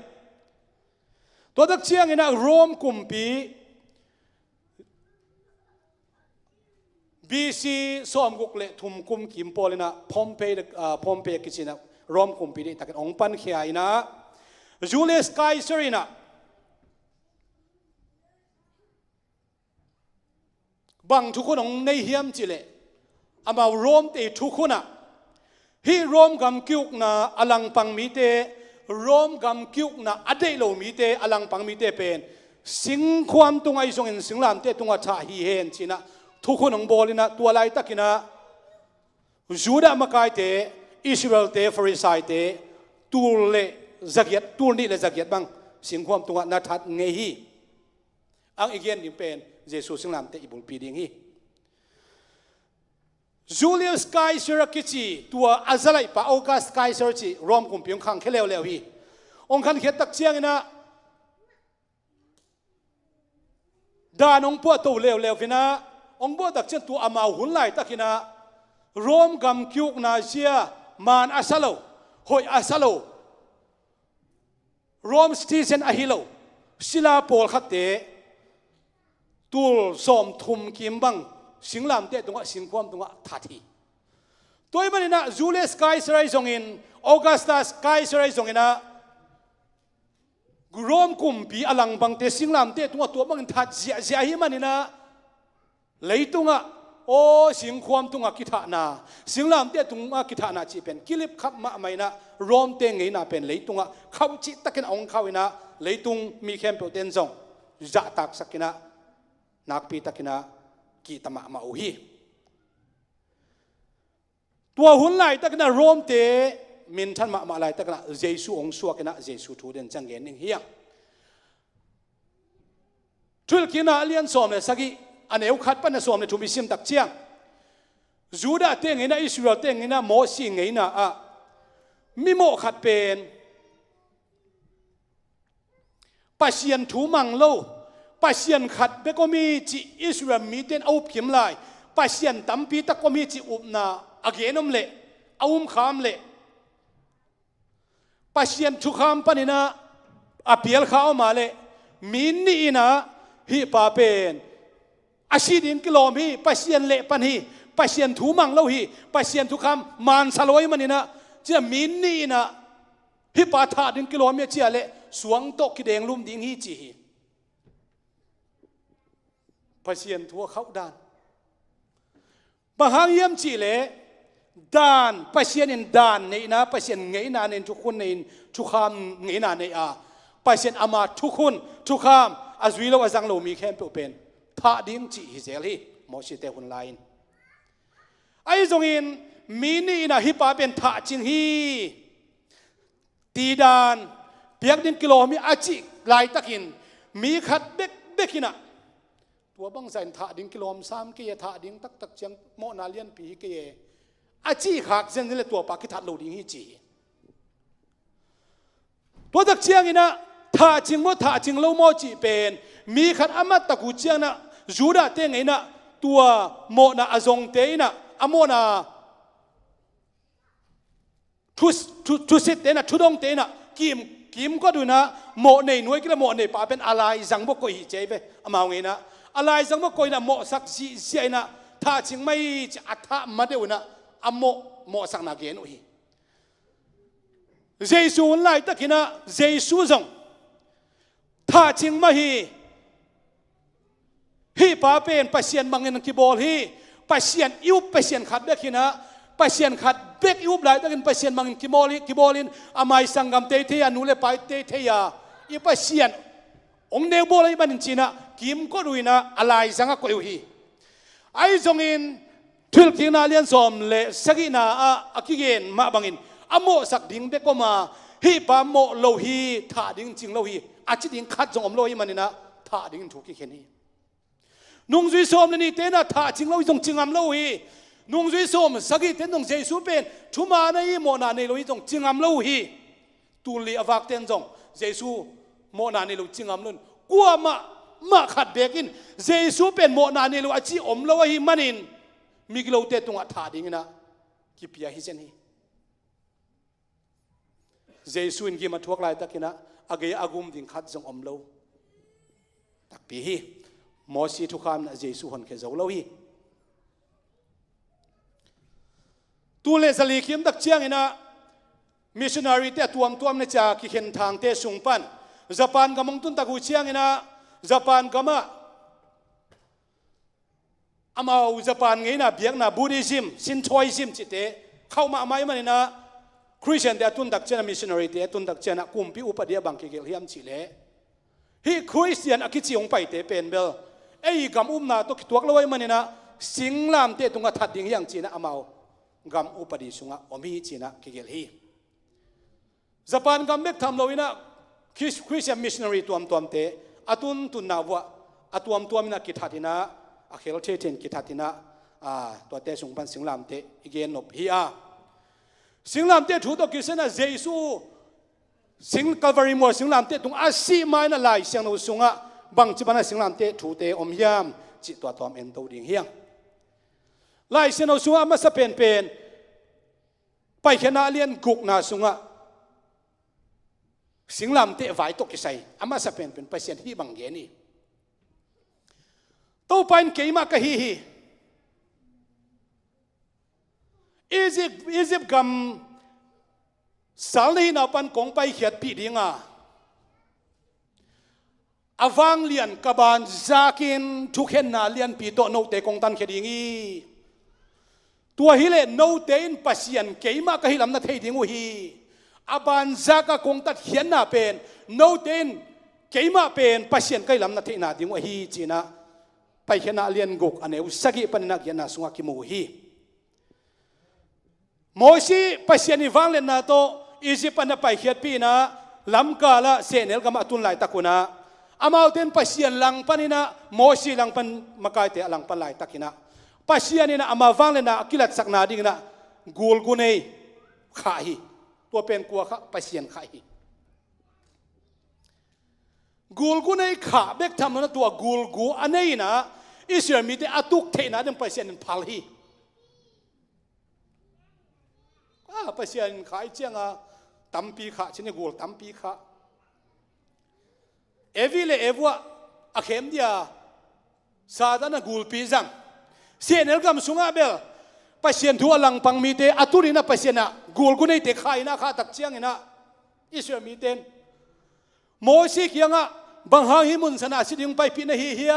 to dak chiang ina Rome kumpi BC som guk le thum kum kim polina Pompey kisina Rome kumpi de takan ong pan khia ina Julius Caesar ina bang thukun ong nei hiam chile ama Rome te thukuna hi Rome gam kyuk na alang pang mi te Rome gam kyuk na adei lo mi te alang pang mi te pen sing khwam tungai song in singlam te tunga tha hi hen china thukun ong bolina tualai takina Juda makai te Israel te Pharisee te tul le zagiat tul ni le zagiat bang singkhom tunga na that nge hi ang igen dim pen Jesus singlam te ibul pi ding hi Julius Caesar kichi tua azalai pa August Caesar chi Rom kum pyong khang kheleu leu hi ong khan khet tak chiang ina danong po to leu leu vina ong bo tak chen tu amau hun lai takina Rom gam kyuk na sia man asalo hoi asalo Rom citizen ahilo sila pol khatte tul som thum kim bang singlam te tunga singkhom tunga thathi toy manina Julius Caesar zongin Augustus Caesar zongina Rom kumpi alang bang te singlam te tunga to bang that zia zia hi manina leitunga o singkhom tunga kitha na singlam te tunga kitha na chi pen kilip khap ma maina Rom te ngei na pen leitunga khau chi takin ong khawina leitung mi khem pe ten zong za tak sakina nakpi takina ki tama ma uhi tua hun lai takina Rom te min than ma lai takina Jesu ong suakina Jesu thu den changen ning hiang thul kina alian som le sagi aneu khat pan som le thumi sim tak chiang Juda te ngena Israel te ngena mo si ngeina a mi mo khat pen pasien thu mang lo pasien khat be ko mi chi Israel mi ten aup kim lai pasien tampi ta ko mi chi upna agenom le aum kham le pasien thu kham panina apial khao ma le min ni ina hi pa pen asidin kilom hi pasien le pan hi pasien thu mang lo hi pasien thu kham man saloi manina chia min ni ina hi pa tha din kilom ya chia le suang to ki deng lum ding hi chi hi pasien thu khau dan bahang yam chi le dan pasien in dan nei na pasien ngei na nen thu khun nei thu kham ngei na nei a pasien ama thu khun thu kham azui lo azang lo mi khem pe pen tha ding chi hi zel hi mo si te hun lain ai zong in mi ni na hi pa pen tha ching hi ti dan piak din kilomi achi lai takin mi khat bek bekina tua bang zain tha ding kilom sam ke tha ding tak tak chang mo na lian pi ke achi khak zen le tua pa ki that lo ding hi chi tua tak chiang ina tha ching mo tha ching lo mo chi pen mi khat amat ta ku chiang na Juda te ngai na tua mo na azong te na amo na thu sit te na thu dong te na kim ko du na mo nei nuai ki mo nei pa pen alai zang bo ko hi che be amao ngai na alai zang bo ko na mo sak si si na tha ching mai atha ma de na amo mo sak na gen hi Jesu lai takina Jesu zong tha ching ma hi pa pen pasien mangin ki bol hi pasien iu pasien khat bekina pasien khat bek iu lai takin pasien mangin ki bolin amai sangam te the anu le pai te the ya i pasien ong ne bol ai banin china kim ko ruina alai zanga ko hi ai zongin thil kina lian som le sagina a akigen ma bangin amo sak ding be ko ma hi pa mo lo hi tha ding ching lo hi achi ding khat jong om lo hi manina tha ding thu ki khen hi nung zui som ni te na tha ching lo jong chingam lo hi nung zui som sagi ten dong Jesu pen thuma na hi mo na nei lo hi jong chingam lo hi tu li awak ten jong Jesu mo na nei lo chingam lun kwa ma khat bekin Jesu pen mo na nei lo achi om lo hi manin miglo te tunga tha ding na ki pia hi chen hi Jesu in gi ma thuak lai takina age agum ding khat jong om lo tak pi hi mo si thu kham na Jesu hon khe zo lo hi tu le zali kim dak chiang ina missionary te tuam na cha ki khen thang te sung pan Japan gamong tun taku chiang ina Japan gama amao Japan ngai na biak na Buddhism Shintoism chite khau ma mai manina Christian te tun dak chena missionary te tun dak chena kumpi upadia bangki gel hiam chile hi Christian akichi ong pai te pen bel ei gam na to kituak loi manina singlam te tunga that ding yang china amao กำอุปดิสุงะอมีจีนะกิเกลฮีญี่ปุ่นกำเบกทำโลวินะคริสเตียนมิชชันนารีตัวมเตอตุนตุนนาวะอตัวมินะกิทัตินะอเคลเทเทนกิทัตินะตัวเตสุงปันสิงลามเตอีเกนนบฮีอาสิงลามเตถูกตัวกิเซนะเจซูสิงกัลวารีมัวสิงลามเตตุงอาซีไม้น่ะลายเสียงนูสุงะบางจีบันสิงลามเตถูเตอมยามจิตตัวตอมเอ็นตัวดิ่งเฮียงลายเสียงนูสุงะมาสะเป็นไปแค่นาเลียนกุกนาสุงะสิงลามเตไว้ตกกิไซอามาสะเป็นไปเสียนที่บางเยนี่ตัวไปเกี่ยมากะฮีอียิปต์กำสาลีนาปันกงไปเขียดปีดิงาอวังเลียนกบานจากินทุกเห็นนาเลียนปีโตโนเตกงตันเขดิงีตัวฮิเลโนเตนปัสยันเกี่ยมากะฮิลำนัดเฮดิงูฮีอบานจากกงตัดเขียนนาเป็นโนเตนเกี่ยมาเป็นปัสยันกะฮิลำนัดเฮนาดิงูฮีจีนะไปเขียนนาเลียนกุกอันเอวสกิปันนักเขียนนาสุงกิมูฮีโมชีปัสยันอีวังเลียนนาโตอียิปต์ปันไปเขียดปีนะลำกาละเซเนลกามาตุนไหลตะกุนะอามาเต็นปัสยันลังปันินะโมชีลังปันมากายเตะลังปันไหลตะกินะปัสยันนี่นะอามาวังเลนะกิลัดสักนาดิ่งนะกูลกุเนยขาฮีตัวเป็นกัวขะปัสยันขาฮีกูลกุเนยขาเบกทำนะตัวกูลกูอันนี้นะอิสราเอลมีแต่อตุกเทนะเดิมปัสยันพัลฮีปัสยันขายเจียงตั้มปีขาชินกูลตั้มปีขาเอวิเลเอวัวอเข้มเดียซาดานะกูลปีจังเสียนเอลกัมสุงาเบลปัสยันทัวลังปังมีเตอตุรินะปัสยันนะกูลกูในเตขายนะข้าตักเจียงนะอิสราเอลมีเตนโมซิกยังบังหาหิมุนสนาสิดิงไปปีนะฮิฮิ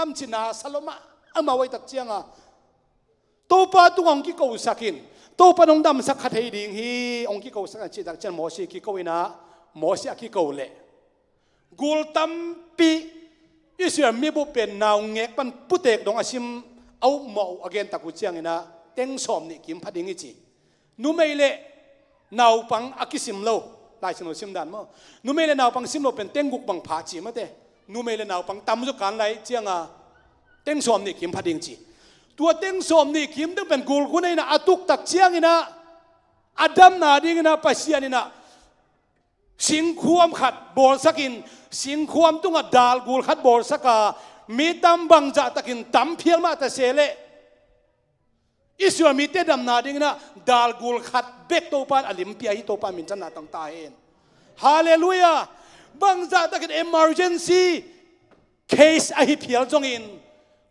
มชินาสลมาอามาไว้ตักเจียงตัวปาตุงองกิโกสักินตัวปนองดำสักขัดให้ดิ่งฮีองค์กิโกสักจิตดักเจนโมชีกิโกวินะโมชีกิโกเล่กูลตัมปีอิสราเอลมีบุเป็นนาวเงกปันปุเตกดงอาชิมเอาหมออเกนตะกุเจียงนะเต็งสอมนี่กิมพัดดิ่งจีนูไม่เล่นาวปังอากิสิมโลลายสนุสิมดันมั้งนูไม่เล่นาวปังสิมโลเป็นเต็งกุกบังผาจีมาเต้นูไม่เล่นาวปังตั้มจุกันไหลเจียงเต็งสอมนี่กิมพัดดิ่งจีตัวเต็งสมนี่คิมต้องเป็นกูลคุณนี่นะอาตุกตักเชียงนี่นะอดัมนาดิ่งนะปัสยานี่นะสิงความขัดบอลสักินสิงความตุงดาลกูลขัดบอลสักมีตั้มบังจัตกินตั้มเพียงมาแต่เสเลอิสราเอลมีเตดัมนาดิ่งนะดาลกูลขัดเบกโตปานอลิมเปียฮิโตปานมินจันนาตั้งตาเห็นฮาเลลูยาบังจัตกิน emergency case อหิเพียลจงอิน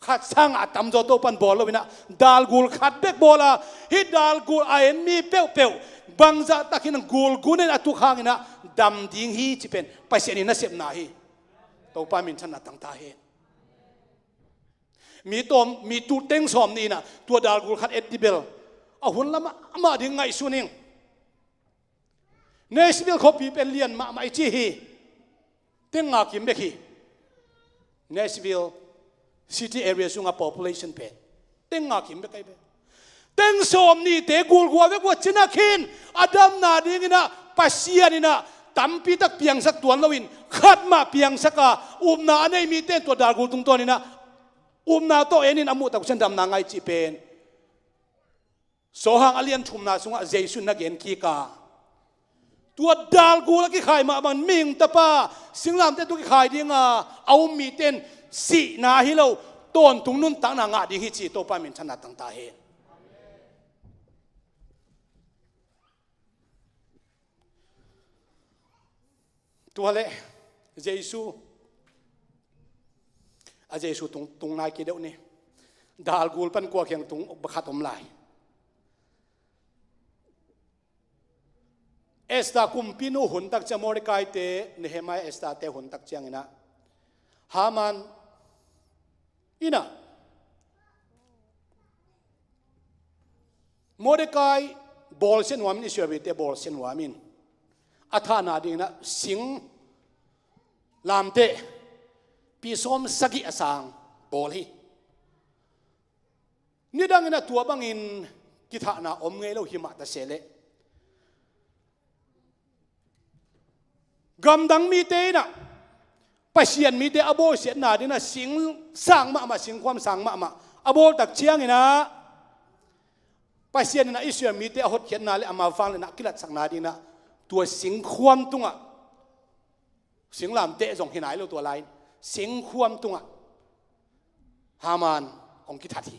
ขัดช่างอาตมโจโตปันบอลเลยนะดาลกูลขัดเบกบอลฮิดาลกูลไอเอ็นมีเปียวบังจัตกินกูลกูเนี่ยตุกหางนะดำดิ่งฮีจิเป็นไปเสียนี่น่าเสียบนาฮีโตปานมินจันนาตั้งตาเห็นมีตัวมีตูเต็งสอมนี่นะตัวดาลกูลขัดเอ็ดดิเบลเอาหุ่นละมาดิ่งไงสุนิงเนสเบลเขาปีเป็นเลียนมาไม่จีฮีเต็งอากิมเบกีเนสเบลcity area sunga population pe tenga kim be kai be teng som ni te gul gwa be gwa china khin adam na dingina pasianina tampi tak piang sak tuan lawin khat ma piang saka umna anei mi ten to dar gul tung to ni na umna to enin amu tak chen dam na ngai chi pen so hang alian thumna sunga jaisun na gen ki kaตัวดาลกูละกี่ขายมามันมิงตะป้าสิงลามเต้ตัวกี่ขายดีงาเอามีเต้นสีนาฮิโลต้นตุงนุ่นตั้งนางาดีฮิจิโตปามินชนะตั้งตาเฮตัวเล่เจซูอาเจซูตรงนายกี่เดียวนี่ดาลกูลปันกัวเขียงตรงบักขัดอมลายเอสตาคุมพินุหุ่นตักจะมอริกายเตเนเฮมายเอสตาเตหุ่นตักเจียงนะฮามันอินะมอริกายบอลเซนวามินอิสราเอลเตบอลเซนวามินอัฐานาดิงนะสิงลามเตปีสมสกิอสังบอลฮีนี่ดังนะตัวบังอิน กิธานาอมเงยเราหิมะตะเสเลกำดังมีเตนะไปเสียนมีเตอโบเสียนนาดีนะสิงสร้างมาสิงความสร้างมาอโบตักเชียงนะไปเสียนนะอิสราเอลมีเตอหดเขียนนาเลยอามาฟังเลยนะกิลัดสักนาดีนะตัวสิงความตุงอ่ะสิงลามเตะส่งที่ไหนเราตัวไรสิงความตุงอ่ะฮามานองกิทัที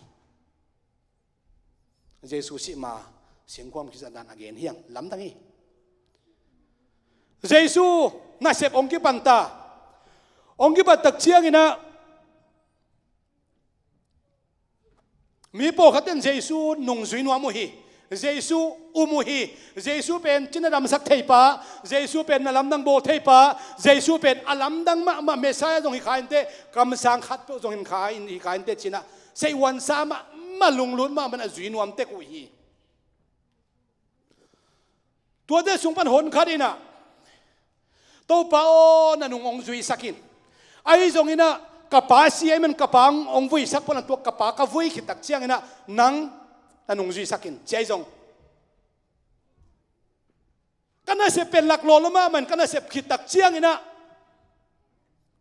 เยซูสิมาสิงความคิดสันดานอเกนเฮียงล้ำตั้งนี้เยซูน่าเสพองกิปันตาองกิปันตักเชียงนะมีโปขัดเต็นเยซูนุ่งจุยนัวมุฮีเยซูอุมุฮีเยซูเป็นจินดำสักเทปะเยซูเป็นอลัมดังโบเทปะเยซูเป็นอลัมดังมาเมสายตรงหิขายเตะกำสังขัดตรงหิขายเตะจินะเซวันสามมาลุงลุ้นมามันจุยนัวมเตกุฮีตัวเดสุงปันหนขัดอินะตัวป้าโอนันองจุยสักินไอ้ตรงนี้นะกับป้าเสียมันกับป้าองวุยสักพนันตัวกับป้ากับวุยขิดตักเชียงนะนังนั่นองจุยสักินเจ้าจงกันน่าเสพเป็นหลักโลลมามันกันน่าเสพขิดตักเชียงนะ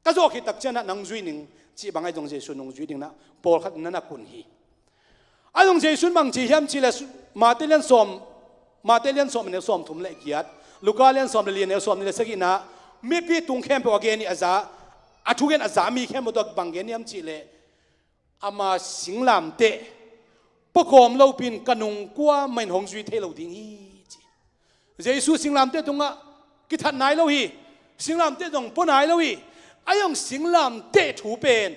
ก็จะขิดตักเชียงนะนังจุยหนึ่งจีบางไอ้ตรงเจสุนองจุยหนึ่งนะปอลขัดนั่นนักกุนฮีไอ้ตรงเจสุนบางจีเฮียมจีเลสมาเตเลียนสอมเนี่ยสอมทุ่มเละเกียรติลูกาเลียนสอมเลียนเนี่ยสอมเนี่ยสักินนะมีพี่ตุงเข้มไปว่าเกนี่อาจารย์อาทุกคนอาจารย์มีเข้มมาตัวบางเกนี่ยมจีเลอามาสิงลามเตะปกอมเราเป็นกนุงกัวไม่หงจุยเทเราดิ้งฮีเยซูสิงลามเตะตรงอ่ะกิทัดไหนเราฮีสิงลามเตะตรงปนไหนเราฮีไอ้ยังสิงลามเตะถูเป็น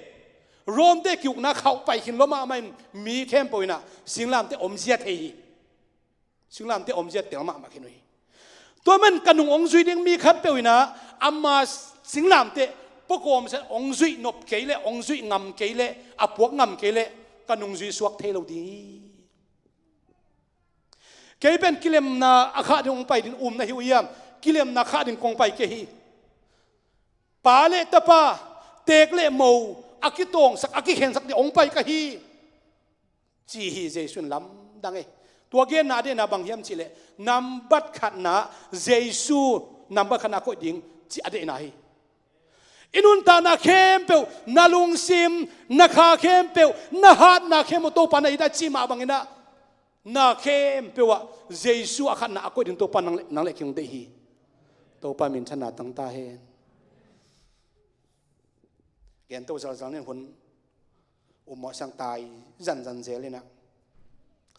รวมเตะกิวนักเข้าไปขินล้มมาไม่มีเข้มไปนะสิงลามเตะอมเสียเทฮีสิงลามเตะอมเสียเตะมาขินเลยตัวมันกนุงองจุยดิ้งมีขัดไปนะอามาสิงลามเตะปกอมเสองจุยนบเกลองจุยงำเกลอพวกงำเกลกันนงจุยสวกเทเราดีเกยเป็นกิเลมนาอาคาดิงไปดินนะฮิวยามกิเลมนาคาดินกงไปเกฮีปาเลตปาเตกเลโมอากิตงสักอากิเห็นสักดิองไปกะฮีจีฮีเจสุนลำดังเอตัวเกณฑ์นาเดนาบางยามจิเลนำบัดขัดนาเจสุนำบัดขัดนาโคดิงจีอเดนาฮีอินุนตานาเข้มเปวนาลุงซิมนาคาเข้มเปวนาฮัดนาเข้มโตปานาอิดาจีมาบังอินะนาเข้มเปวะเยซูอาขันนาอโคดินโตปานังเล็กยังเดฮีโตปามินชนะตั้งตาเฮนแกนโตสัลเนี่ยคนอุโมสังตายจันเจเลยนะ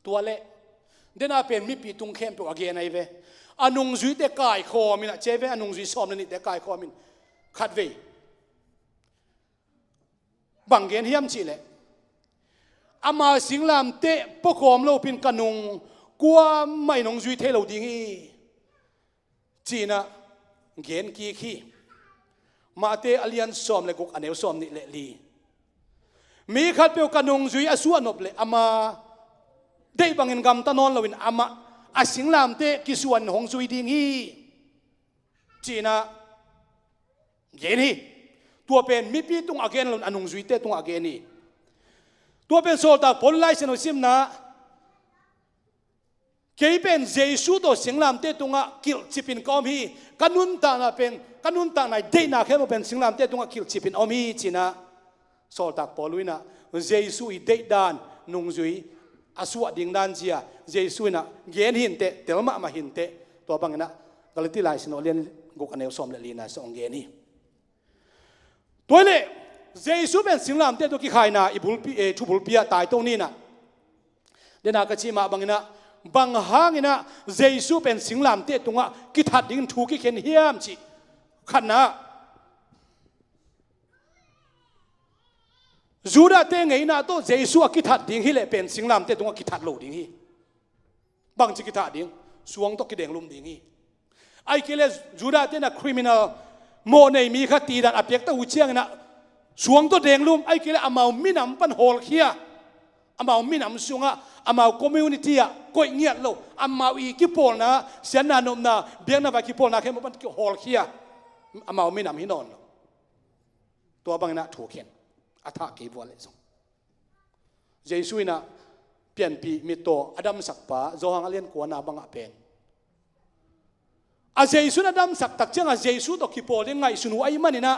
ตัวเละเดน่าเป็นมิปีตุงเข้มเปวะเกนไอเวอนุงจุยเตกายคอมินะเจเวอนุงจุยสอมนี่เตกายคอมินขัดเวบางเกณฑ์เฮียมจีเลยอามาสิงลามเตะปกอมเราเป็นกันงกลัวไม่นงจุยเทเราดิ้งจีน่ะเกณฑ์กี่ขี้มาเตะอเลียนสอมเลยกุกอันเอวสอมนี่เละลีมีขัดเปียวกันงจุยอส่วนนบเลยอามาได้บางเงินกำตะนอนเราเป็นอามาอาสิงลามเตะกิส่วนหงจุยดิ้งจีน่ะเกณฑ์ตัวเป็นมิปีตุงอาเกนลอนุงจุยเตตุงอาเกนี่ตัวเป็นโซตาผลไล่เสนอซิมนะเกยเป็นเยซูตัวสิงลามเตตุงอากิลจิปินกอมฮีกันนุนตานาเป็นกันนุนตานาเดนาเข้มาเป็นสิงลามเตตุงอากิลจิปินอมฮีจีนะโซตาพอลุยนะเยซูอีเดดานนุงจุยอาสวดดิ่งดานเจียเยซูนะเกนหินเตเตลมาหินเตตัวบังนะกาลติไลเสนอเลียนกุกอันเอลสอมเลลีนะสองเกนี่ตัวนี้เยซูเป็นสิงลามเตตัวกี่ขายนาอิบุลปีทุบุลปีตายตรงนี้นะเดนากระชิมาบางนะบางหางนะเยซูเป็นสิงลามเตตรงอ่ะกิทัดดิ้งถูกกิเข็นเฮียมจีขันนะจูดาเตงไงนะตัวเยซูกิทัดดิ้งฮิเลเป็นสิงลามเตตรงอ่ะกิทัดโลดิ้งฮิบางจีกิทัดดิ้งสวงตกกิเดงลุมดิ้งฮิไอ้กิเลจูดาเตนะคริมินัลโมในมีคตีดันอเปียกตะอุเชียงนะสวงตัวเดงลุมไอ้กิเลอามามินำปันโฮลเคียอามามินำสุงะอามาคอมมูนิตี้อะก็เงียบโลอามาอีกิปอลนะเสียนานมนะเบียงนะว่ากิปอลนะแค่มาปันโฮลเคียอามามินำฮินอนตัวบางนะถูกเข็นอัฐกิบวาเลสเยซูนะ เปลี่ยนปีมิโตอดัมสักปะโจหังเลียนกวนนาบังอาเป็นอาเจสุนอดัมสักตักเจ้าอาเจสุตอคิโปลิงไงสุนไอมันนี่นะ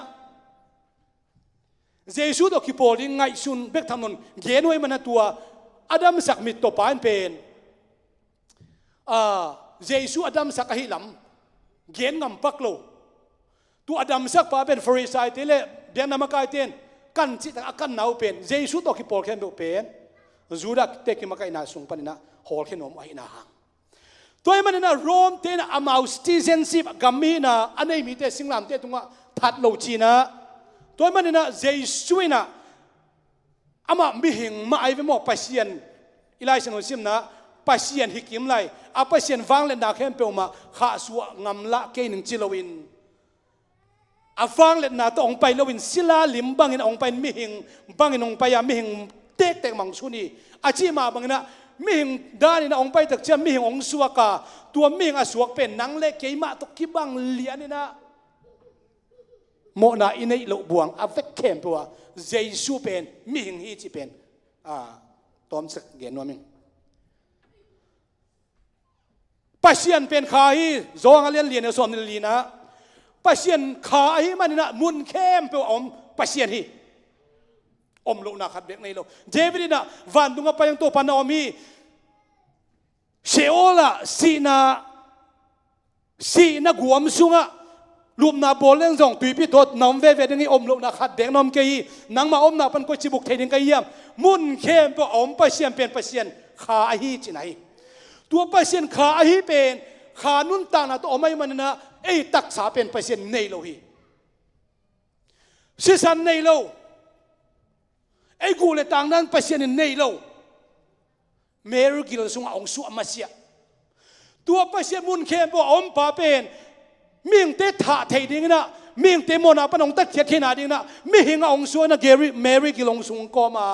เจสุตอคิโปลิงไงสุนเบกทำนนเกนไว้มันตัวอดัมสักมิโตปานเป็นเจสุอดัมสักหิลำเกนงำปักโลตัวอดัมสักปะเป็นฟรีไซต์เล่เบียนนามากายเต็นกันจิตกันหนาวเป็นเจสุตอคิโปลเข็นเป็นจูดักเตกิมากายนาสุงปันนะฮอลเข็นอมไอนาหังตัวมันนะโรมเตนะอามาวสติเซนซิบกัมมีนะอันนี้มีแต่สิ่งลำเตตุงะทัดโลจีนะตัวมันนะเจสุนะอามามีหิงมาไอเวมอปัสยันอิไลเซนอซิมนะปัสยันฮิกิมไลอาปัสยันฟังเลนดาเข้มเปลมาข้าสัวงำละเกนิงจิลวินอาฟังเลนนาตองไปลวินศิลาลิมบังอินองไปมีหิงบังอินองไปยามีหิงเต็กเต็กมังสุนีอาจีมาบังนะมีหิงด้านอินองไปตักเจ้ามีหิงองสัวกาตัวมีหิงอาสวกเป็นนังเล็กเกยมาตกกิบังเลียนี่นะโมนาอินเอโลบวงอาเวกเข้มปัวเจสุเป็นมีหิงฮีจิเป็นตอมสักเกนว่ามิงปัสยันเป็นขาฮีโจงเลียนเลียนสอนลีนะปัสยันขาฮีมันนะมุนเข้มปัวอมปัสยันฮีอมโลนักขัดเบกในโลเจวิดีนะวันตุงไปยังตัวปานอมีเชโอละสีนะกวมสุงะรูปนาโบเลงจงตุยพิโตน้องเวเวดึงอมโลนักขัดเบกน้องเกยนังมาอมนาปันก็จิบุกเทดิงเกยมมุนเข้มปัวอมปัสยันเป็นปัสยันขาฮีจีไหนตัวปัสยันขาฮีเป็นขานุนตานะตัวไม่มันนะไอ้ตักษาเป็นปัสยันในโลฮีสิสันในโลไอ้กูเลยต่างนั้นปัสยันในโลเมรุกิลสุงองสุอามาเสียตัวปัสยันมุนเข้มปัวอมปาเป็นมีงเตถาเทดิงนะมีงเตโมนาปนองตักเทียเทนาดิงนะมีหิงองสุนะเกริเมริกิลองสุงก็มา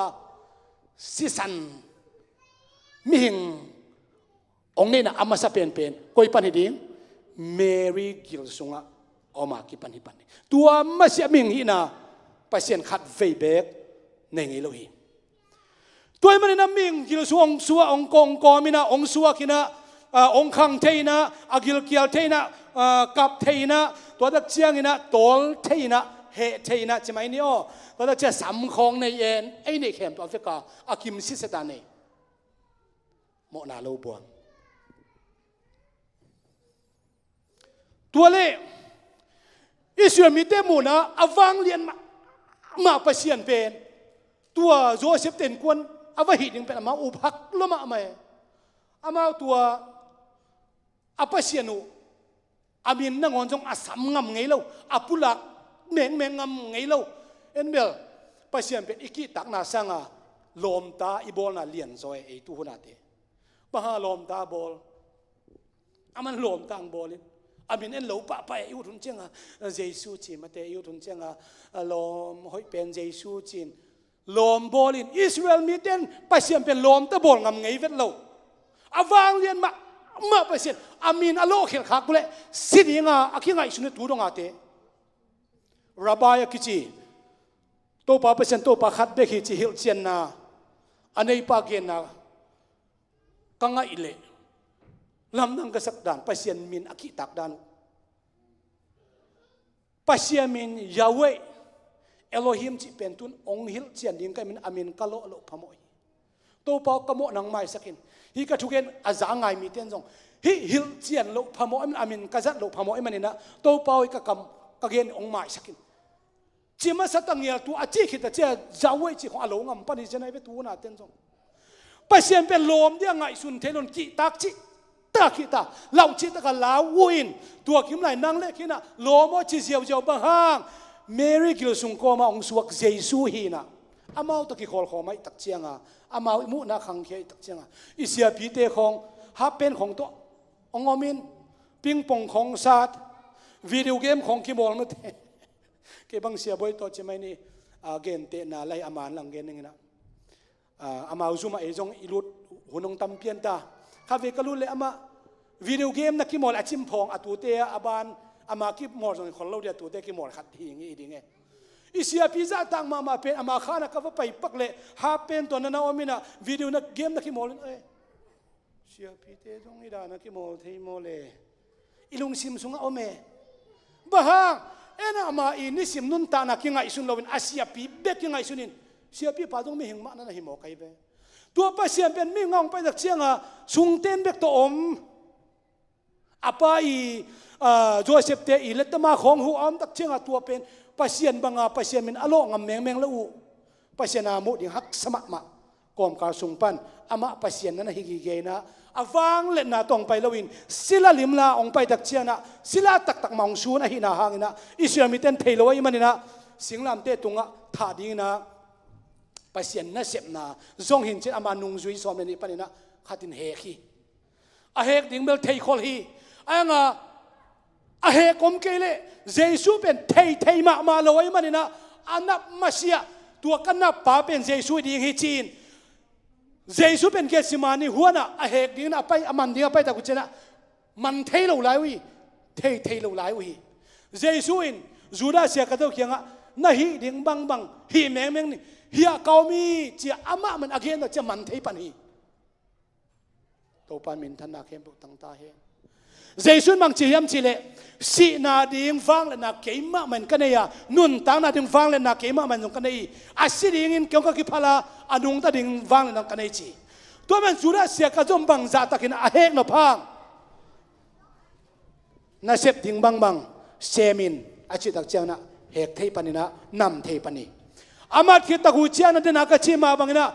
สิสันมีหิงองนี่นะอามาสเปนเป็นคุยปันหิดิงเมริกิลสุงะอมากิปันหิปันตัวมาเสียมิงหินะปัสยันขัดเวเบกในไงโลหิตัวมันนะมิงกิลสุงสัวองกงกอมินะองสัวกินะองคังเทนะอากิลเกียลเทนะกับเทนะตัวดักเจียงนะตอลเทนะเฮเทนะใช่ไหมนี่อ๋อตัวดักเจียสามของในเอ็นไอในเข้มตัวแอฟริกาอากิมซิสตานีโมนาโลบวงตัวเล่อิสราเอลมีเตมูนะอวังเลียนมาปัสยันเป็นตัวโจเซฟเต็นกวนอวหิดิงเป็นมาอุพักลมาไม่อามาตัวอปัสยันูอามินนั่งอนจงอาสามงำไงเล่าอาปุลักเมงงำไงเล่าเอ็นเบลปัสยันเป็นอิกิตักนาสังอาลมตาอีบอลน่ะเลียนซอยไอตุหุนาเตบ้าลมตาบอลอามันลมตังบอลินอามินเอ็นโลปะไปอยู่ทุนเจ้าเจสุจิมาเตอยู่ทุนเจ้าลมหอยเป็นเจสุจินลมบอลินอิสราเอลมีเต้นปัสยันเป็นลมตะบอลงำไงเวทโลอาวางเลียนมาปัสยันอามินอโลเขลขักเลยสิริงาอาคิงไงสุนัตตูดงอาเตระบายกิจิโตปาปัสยันโตปาขัดเบกิจิฮิลเชียนนาอันนี้ปาเกนนากังไงอิเลลำนังกษักดานปัสยันมินอาคิตักดานปัสยันมินยาเวเอโลฮิมจิเป็นตุนองฮิลเชียนดิงกันมินอามินกะโลโลพมอยโตปากะโมนังไม่สักินฮิกะทุเกนอาจางไงมีเต้นจงฮิฮิลเชียนโลพมอยมินอามินกะจัดโลพมอยมันนี่นะโตปาวิกะกำกะเกนองไม่สักินจิมาสัตังเงียตัวอาจิคิดแต่เจ้าจาเวจิของอโลงำปนิจนัยเวตูน่าเต้นจงปัสยันเป็นลมเดียงไงสุนเทลนจิตักจิตาคิตาเราจิตกันลาวินตัวคิมไหลนั่งเล็กขี้น่ะโลมจิเสียวเจ้าบังฮังเมริกิลสุงโกมาองสวกเจสุฮีน่ะอามาตะกี้ขอลขอไม่ตักเจียงอ่ะอามาอิมุนาขังเขยตักเจียงอ่ะอิเสียพีเตของฮับเป็นของตัวองอมินปิงปองของซาดวิดีโอเกมของคิมบอลนั่นเองเก็บังเสียบ่อยตัวใช่ไหมนี่เกมเตะน่ะไล่อามันหลังเกมนึงนะอามาอุซุมาเอจงอิลุดหุ่นองตำเพียนตาข้าเวกลุเลยอามาวิดีโอเกมนักกิมอลอาชิมพองอตูเตะอาบานอามากิมอลจนคนเราเดียตูเตะกิมอลขัดหิงอีดีไง อิเสียพิซซ่าต่างมาเป็นอามาข้านะก็ว่าไปปักเละฮาเป็นตัวนั้นเอาไม่นะวิดีโอนักเกมนักขี้โมเลยเสียพิเตตรงนี้ได้นักขี้โมที่โมเลยอีลุงซิมสุงเอาเมบ้านะอามาอินิสิมนุนตานักยังไงสุนเราเป็นอาเซียปีเบ็กยังไงสุนินเสียปีปาตรงไม่เห็นมานั่นหิโมใครเบตัวปัสเซียนเป็นไม่งงไปจากเชียงสุงเต้นเบ็กตัวอาไปโจเซฟเตอีเล็ตมาของหัวตักเชียงตัวเป็นปัสเซียนบางปัสเซียนเป็นอโลงแมงละอูปัสเซียนามุดิฮักสมัครมากอมกาสุงปันอามาปัสเซียนนั้นฮิกิเกนะอาวางเล่นนาตองไปละวินศิลาลิมลาองไปตักเชียงนะศิลาตักมองซูนะหินาหางนะอิสรามิเตนเทโลยมันนะสิงลามเตตุงะถาดีนะปัสเซียนน่ะเสพนะจงหินเจอามานุงจุยสอมเลนี่ปนินะขัดินเฮกีอาเฮกดิ่งเบลเทยคอลฮีไอ้งาอาเฮกอมเกเลเจซูเป็นเทยมาโลยมันนะอันนับมาเสียตัวกันนับป้าเป็นเจซูดิ่งฮิจีนเจซูเป็นเกสิมานีหัวน่ะอาเฮกดิ่งน่ะไปอามันดิ่งไปตะกุเจนะมันเทยโลไลวิเทยโลไลวิเจซูอินจูดาเสียกระโดดเขียงอ่ะน่ะฮีดิ่งบังฮีแมงนี่เฮียเกามีเจ้าอามามันอาเกนจะมันเทปันฮีตัวปันมินทันนักเข้มปุตั้งตาเฮเจสุนมังจียมจีเลสีนาดิ่งฟังและนักเกมะมันกันเนี่ยนุ่นตั้งนาดิ่งฟังและนักเกมะมันกันเนี่ยอาศิดิ่งอินเกี่ยวกับกิพลาอนุงตาดิ่งฟังและนักกันเนี่ยจีตัวมันสุดาเสียกระจมบังจัตตะกินอาเฮกนพังน่าเสพดิ่งบังเซมินอาชิตักเจ้านะเฮกเทปันนี่นะนำเทปันนี่อามาคิดตะกุเจียนั่นเดินนักชีมาบังนะ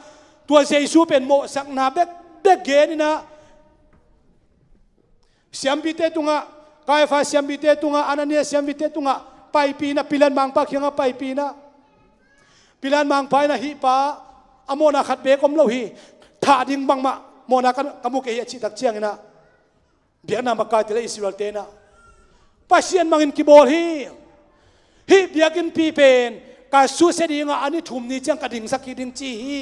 ตัวเจสุเป็นโมสักนาเบกเกนี่นะเสียมบิเตตุงะกายฟ้าเสียมบิเตตุงะอานาเนียเสียมบิเตตุงะไปปีนะพิลันบางปากยังไปปีนะพิลันบางไปนะฮิปาอโมนาขัดเบกอมโลฮีถาดิ่งบังมาโมนากันกมุกเอชิตักเจียงนะเบียนามากายติเลอิสราเอลเตนะปัสเซียนมังอินกิโบลฮีเบียกินปีเป็นกาสุเสดีงะอันนี้ทุ่มนี้จังกระดิ่งสักกี่ดิ่งจีฮี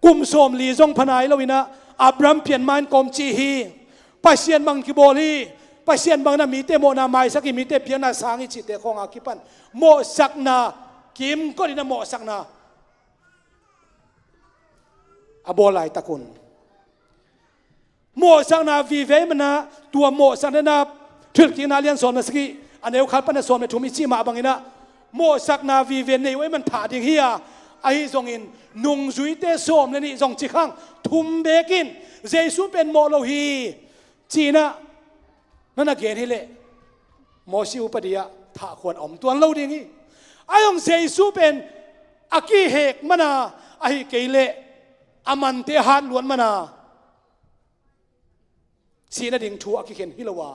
กุมโสมลีจงพนายลวินะอับรัมเปลี่ยนมันกอมจีฮีปัสเซียนบังกิโบลีปัสเซียนบังนะมีเตโมนาไมสักกี่มีเตเพียงนาสางิจิตเตของอาคิปันโมสักนากิมก็ดีนะโมสักนาอโบไลตะกุนโมสักนาวีเวมันนะตัวโมสักนาถึกที่นาเลียนสอนมาสักกี่อันเดียวขัดปันสอนมาทุ่มอิจิมาบังนะโมสักนาวีเวนี่ไว้มันถาดิ่งเฮียไอ้ทรงอินนุ่งจุยเตสอมเลยนี่ทรงจิขังทุ่มเบกินเจสุเป็นโมโลฮีจีน่ะนั่นน่ะเกณฑ์ให้เละโมชิอุปเดียถ้าควรอมตัวเราดิ่งงี้ไอ้องเจสุเป็นอากีเฮกมานาไอ้เกเละอามันเตหัดล้วนมานาสีน่ะดิ่งชัวอากีเข็นฮิลวา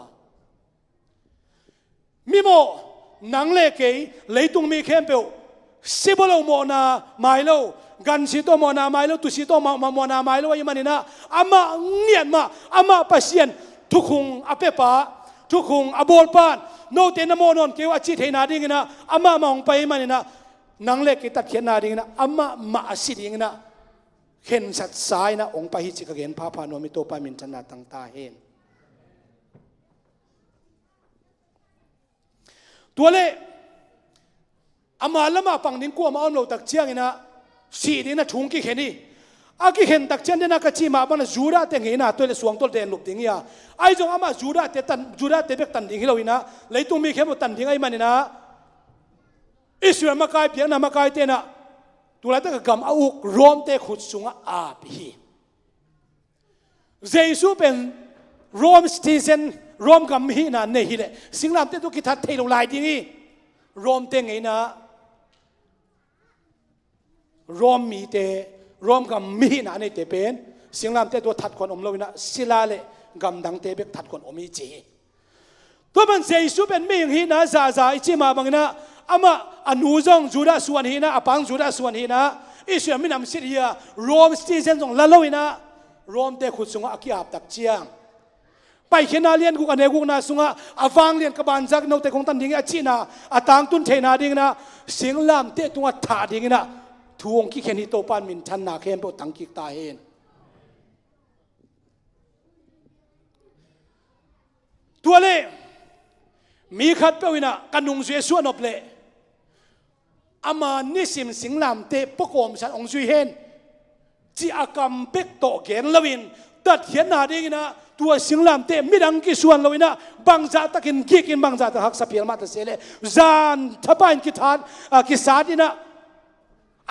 มิโมนังเล่เกยเลยตุงมีเข้มเปลสิบโลโมนาไม่โลกันสิโตโมนาไม่โลตุสิโตมาโมนาไม่โลว่าอย่างนี้นะอามาเงียนมาอามาปัสเซียนทุกคงอาเปปาทุกคงอาโบลปานโนเตนโมนนเกว่าจิตเฮนาดิ่งนะอามามาองไปมันนะนังเล็กกิตัดเขียนนาดิ่งนะอามามาสิดิ่งนะเห็นสัตสายนะองไปฮิจิกเกนพาพานวมิโตปามินชนะตั้งตาเห็นตัวเล่อามาละมาปังดิ้งกัวมาอ้อมเราตักเชียงนะสีดิ้งนะทุ่งกี่เห็นนี่อากิเห็นตักเชียงเนี่ยนะกะจีมาบ้านจูราเตงเห็นนะตัวเลสวงตัวเดนหลบดิ้งยาไอ้จงอามาจูราเตตันจูราเตเบกตันดิ้งเราอีนะเลยตุ้งมีเข้มตันดิ้งไอ้มันนี่นะอิสราเอลมากายเพียงนะมากายเตนะตัวละตั้งกำเอาอุกรวมเตขุดสุงอาบีเจสุเป็นรวมสตีเซนรวมกับมีนะเนี่ยฮิเลสิ่งนั้นเตตุกิทัดเทลงลายดิ้งรวมเตงไงนะรวมมีเตรวมกับมีนะในเตเป็นสิ่งนั้นเตตัวทัดคนอมโลวินะศิลาเลกำดังเตเบกทัดคนอมีจีตัวมันเจสุเป็นมีอย่างฮีนะซาอิจิมาบังนะอามาอนุจงจูดาส่วนฮีนะอปังจูดาส่วนฮีนะอิสราเอลมินำสิริยารวมสตีเซนจงละโลวินะรวมเตขุดสุงอากิอาบตักเจียงไปเขียนนาเลียนกูกันเนกูนาสุงะอฟังเลียนกบานจักนกเตคงตันดิ้งอาชีนาอาตังตุนเทนาดิ้งนะเสียงลามเตตุงอาถาดิ้งนะทวงกิเขียนฮิโตปานมินชันนาเข้มโปตังกิกตาเฮนตัวเล่ มีขัดเปวินะกันนุงเสียส่วนอบเละอามานิสิมสิงลามเตปกอมสันองซุยเฮนจีอากรรมเป็กโตเกนลวินตัดเขียนนาดีนะตัวสิงลามเตมิดังกิส่วนลวินะบางจัตตะกินกินบางจัตตะหักสเปียลมาตเสเลจานทับานกิทานกิสาดีนะ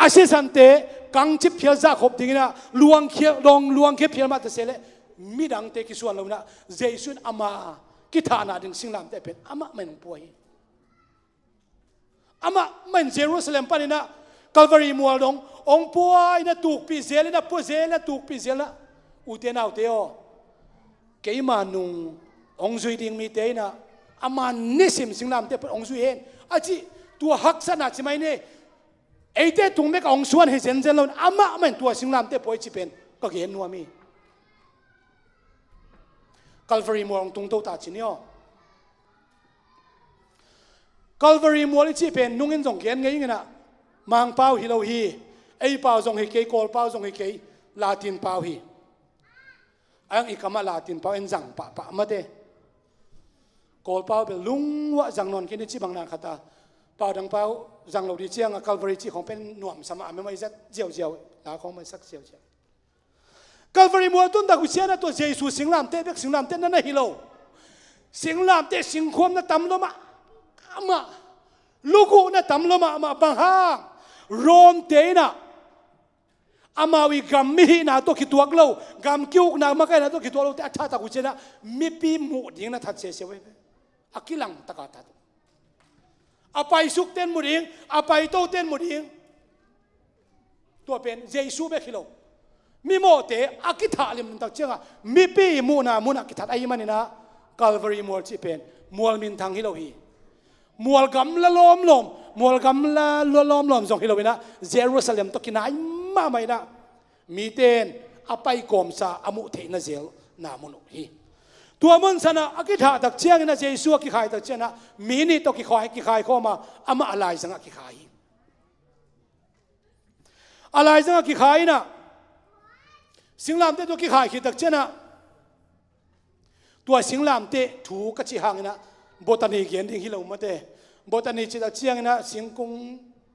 อาศัยสันเตกังจิบเพียลจากขบดิ้งนะลวงเขียลงลวงเขียเพียลมาตเสเลมิดังเตกิส่วนลวินะเจสุนอามากิทานาดิงสิงลามเตเป็นอามาไม่นป่วยอามาไม่เจรูซาเล็มปานินะคัลวารีมัวลงองป่วยนะถูกพิเศษนะป่วยเซนะถูกพิเศษนะอุเทนเอาเตโอเกี่ยมานุงองซุยดิงมีเตนะอามานิสิมสิงลามเตเป็นองซุยเห็นอาจีตัวฮักษณะใช่ไหมเนี่ยไอเตตุงเมกองส่วนให้เซนเซนลนอามาไม่ตัวสิงลามเตป่วยจีเป็นก็เห็นนัวมีคัลวารีมัวลงตุงโตตาชินยอคัลวารีมัวลิจีเป็นนุ่งเงินส่งเขียนไงยังไงนะมังเป้าฮิโลฮีไอเป้าส่งให้เกย์กอลเป้าส่งให้เกย์ลาตินเป้าฮีอังอีกคำว่าลาตินเป้าเอ็นจังปะมาเตกอลเป้าเป็นลุงวะจังนนกินจีบังนาคตาเป้าดังเป้าจังเราดีเจียงคัลวารีจีของเป็นหน่วมสมาไม่ไม่จะเจียวลาของไม่สักเจียวคัลวารีมัวต้นตะกุเชียนะตัวเจสุสิงลามเตเบกสิงลามเตนั่นน่ะฮิโลสิงลามเตสิงคมนะตำลมาอามาลูกนะตำลมามาบังฮาโรมเตนะอามาวิกัมมินะตัวคิดตัวกลัวกัมคิวนะมาแค่นะตัวคิดตัวเราแต่ท่าตะกุเชนะมีปีมุดยิงนะทัดเสียไว้อากิลังตะกาตัดอาไปสุกเต้นมุดยิงอาไปโตเต้นมุดยิงตัวเป็นเจสุเบคิโลมีโมเตอากิทาลิมตักเจ้ามีปีมุนากิทัดไอ้มันนี่นะคัลวารีมัวจีเป็นมัวมินทางฮิโลฮีมัวกำละล้อมมัวกำละล้อมส่งฮิโลวินะเยรูซาเล็มตกินายมาไม่นะมีเตนอไปกอมซาอมุเทนเซลนามุนุฮีตัวมันสนะอากิทาตักเชียงนะเจสัวกิขายตักเชียงนะมีนี่ตกิขายเข้ามาอามาอะไรสังกิขายอะไรสังกิขายนะสิงลามเตตัวกิขายขีดตักเชียงนะตัวสิงลามเตถูกกระชิหางนะบทนี้เขียนที่ฮิโลมาเตบทนี้จิตเชียงนะสิงคง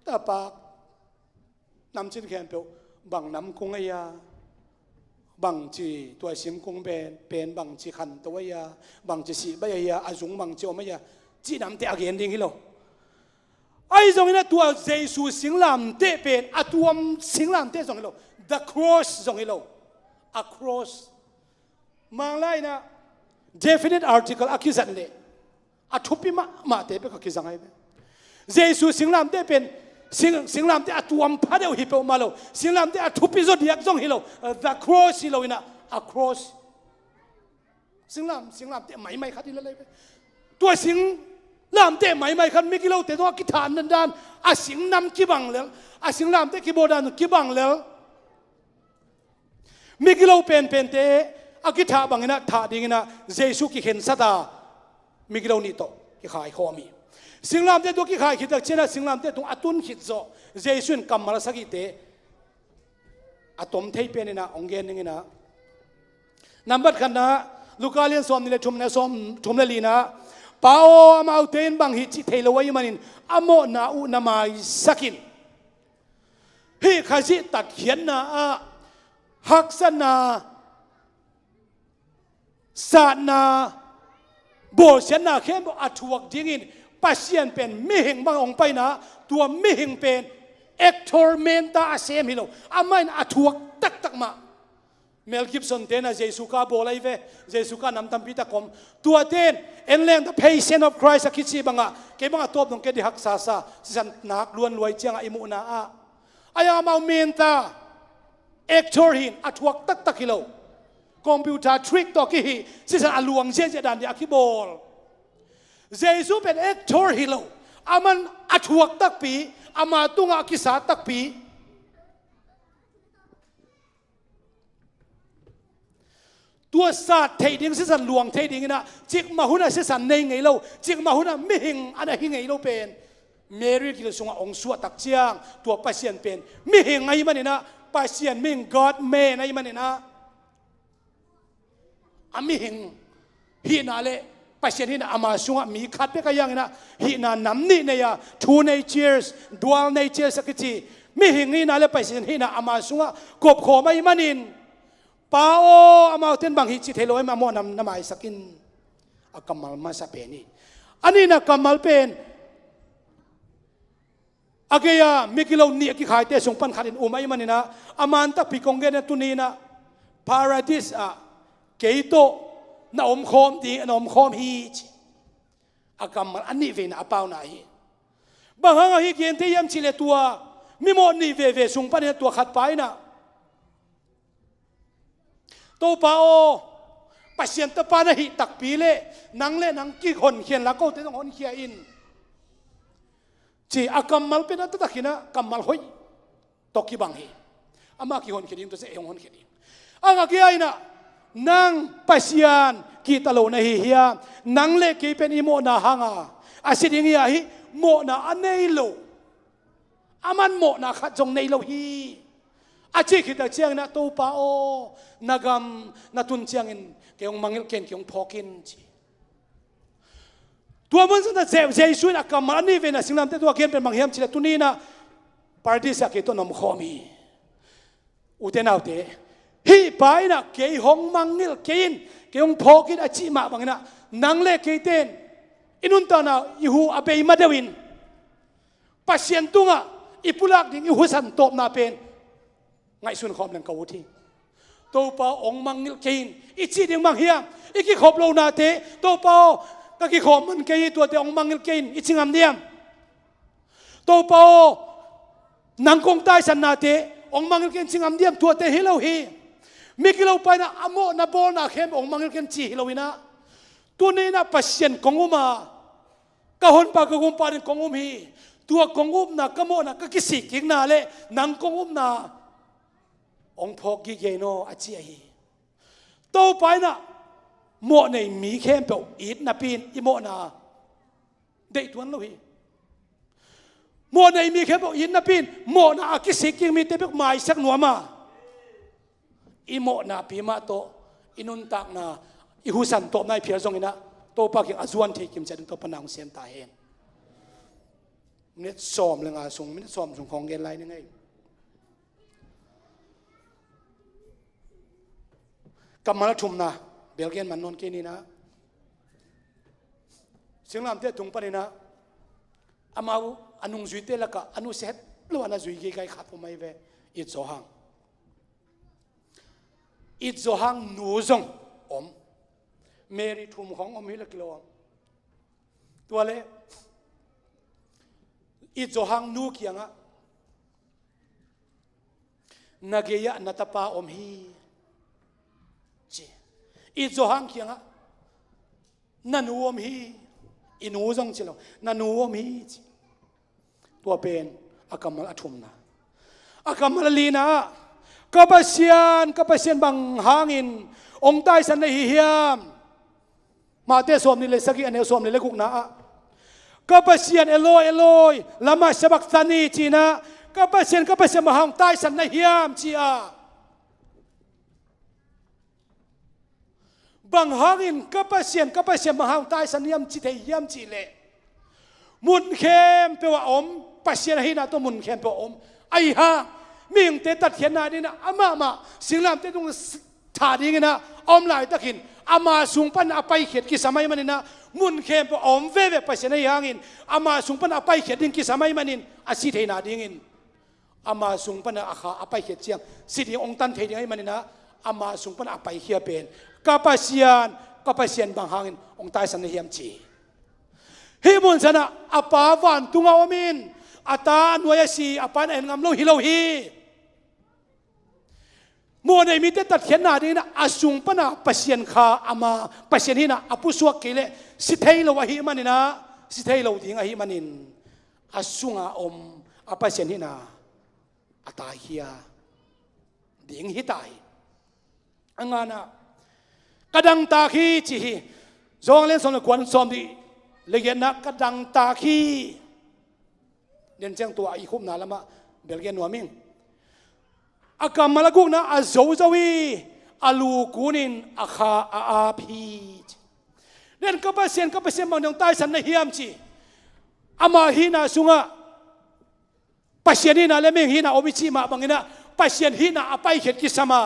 ตาปากนำจิตแขนเปียวบังนำคงไอยาบังจีตัวสิงคงเป็นบังจีขันตัวยาบังจีสีใบยาอาจุงบังจีอมยาจีนำเตอเขียนที่ฮิโลไอ้ตรงนี้ตัวเจสุสิงลามเตเป็นอตัวสิงลามเตส่งฮิโล the cross ส่งฮิโล a cross มังไล่นะ definite article อากิสันเลอาทุพิมาเตเปก็คิดสังไงเจสุสิงลามเตเป็นสิงลามเตอตัวมพัดเอาฮิปโอมาโลสิงลามเตอทุพิจดยักษ์ส่งฮิโล the cross ฮิโลนะ a cross สิงลามเตไม่ขัดที่เลยตัวสิงลามเตไม่ขัดไม่กี่โลเตตัวกิฐานนันดานอาสิงนำกิบังแล้วอาสิงลามเตกิโบดานกิบังแล้วไม่กี่โลเป็นเตอากิฐาบังนะท่าดิ่งนะเจสุกิเห็นสัตามิกเรานี่โตกิขายข้อมีสิงลามเตตัวกิขายคิดจากเช่นสิงลามเตตรงอัตุนคิดโซเจสุนกำมาละสักเตอัตมเทเป็นนะองเกนนี่นะนับบัดกันนะลูกาเลียนสอมนี่เลยชุมนะลีนะป้าโอมาเอาเตนบางฮิจิเทลวัยมันินอโมนาอุนามาสักินฮีขจิตัดเขียนนะฮักษนาศาสนาโบเชนาเข้มอัฐวกดิ้งปัสเซียนเป็นมิหิงบางองไปนะตัวมิหิงเป็นเอ็กทอร์เมนตาเซมฮิโลอามันอัฐวกตักมาเมลกิฟสันเตนะเจสุกาโบไลเวเจสุกานำตัมพิตาคมตัวเตนเอ็นแรงthe patient of Christ คิดชีบังอ่ะเก็บบังอ่ะตัวตรงเกดิฮักซาสันนักล้วนรวยเจียงอิมุนาอายามาเมนตาเอ็กทอร์หินอัฐวกตักฮิโลคอมพิวเตอร์ทริคตัวกี้สิสันอลวงเจดันเดียคิบอลเจสุเป็นเอ็กทอร์ฮิโลอามันอัฐวกตักปีอามาตุงอากิสาตักปีตัวศาสตร์เทดิ้งสิสันลวงเทดิ้งนะจิกมาหุนะสิสันในไงเราจิกมาหุนะไม่หิงอันไหนไงเราเป็นเมริกิลสงองสวดตักเจียงตัวปัสเซียนเป็นไม่หิงไงมันนี่นะปัสเซียนมิงกอดเมไงมันนี่นะอามิหิงฮีนาเล pasien hina ama sunga mi khat pe kayang na hi na namni ne ya two natures dual natures akichi mi hingi na le pasien hina ama sunga kop kho mai manin pao ama ten bang hi chi theloi ma mo nam namai sakin akamal ma sa pe ni ani na kamal pen agaya mikilo ni ki khai te sung pan kharin umai manina amanta pikongge na tunina paradise a keito na khom di na khom hi akamal ani ve na apau na hi bahanga hi kente yam chile tua mi mo ni ve sung pan he tua khat pai na to pao pasien ta pa na hi tak pi le nang ki khon khian la ko te dong hon khia in chi akamal pe na ta takhina kamal hoi toki bang hi ama ki hon khidim to se hon khidim anga ki aina nang pasien ki talo na hi hia nang le ki pen imo na hanga asiding ya hi mo na anei lo aman mo na khat jong nei lo hi achi khita chiang na to pa o nagam na tun chiang in keong mangil ken keong phokin chi tua mun sa je suin akamani ve na singnam te tua ken pe manghiam chile tunina party sa ke to nom khomi uten autte hi pai na ke hong mangil kein keong phokin achi ma bangina nangle ke ten inun ta na ihu abei madawin pasien tunga ipulak ding ihu san top na pen ngai sun khom lang kawuthi to pa ong mangil kein ichi ding manghiam iki khop lo na te to pa ka ki khom man ke to te ong mangil kein ichingam diam to pa nangkong tai san na te ong mangil kein chingam diam to te hilo hi mikilo pa na amo na bol na khem ong mangil kein chi hilowina tunai na pasien konguma kahon pa kongum pa rin kongum hi tua kongum na kamo na kakisi king na le nang kongum na ong phok gi ge no achi hi to pai na mo nei mi khem pe it na pin i mo na dei tuan lo hi mo nei mi khem pe it na pin mo na akisi king mi te bek mai sak no ma i mo na pi ma to inun tak na i husan to nai phiar zong ina to pa ki azuan the kim chading to panang sem ta hen net som lenga sung net som sung khong gen lai ni ngai kamal thum na belgen man non ke ni na singlam te tung panina amau anung zui te laka anu set lo ana zui ge kai khat mai ve it zo hang nu zong om Mary thum khong om hi la kilo tua le i zo hang nu kianga nageya natapa om hi chi i zo hang kianga nanu om hi inu zong chilo nanu om hi chi tua pen akamal athum na akamal lina kapasian bang hangin ong tai san hi hiam ma te som ni le sagi ane som le guk na kapasian eloi lama sabak tani china kapasian mahang tai san na hiam chi a bang hangin kapasian mahang tai san hiam chi thei hiam chi le mun khem pe wa om pasien hi na to mun khem pe om ai ha ming te tat hian na ni na ama singlam te tung tha ding na om lai takin ama sungpan apai khet ki samai manina mun khem po om ve pasena yangin ama sungpan apai khet ding ki samai manin asi theina dingin ama sungpan akha apai khet chiang sidi ong tan thei ding manina ama sungpan apai khia pen kapasian bang hangin ong tai san hiam chi hi mun sana apa van tunga omin ata noya si apan en ngam lo hilo hi mo nei mi te tat khian na ding na asung pana pasien kha ama pasien hina apu suak kele si thei lo wa hi manina si thei lo ding a hi manin asunga om apasien hina ata hia ding hi tai angana kadang ta khi chi hi zong len som kwan som di legen na kadang ta khi den chang tua i khum na lama belgen nuaming akam malaguk na azowi alu kunin akha aapi เล่นกับเสียนบางอย่างใต้สันในเฮียมจีอามาฮีนาสุงะปัสเซียนฮีนาเลเมงฮีนาโอบิชิมาบางนะปัสเซียนฮีนาอภัยเขตกิสมา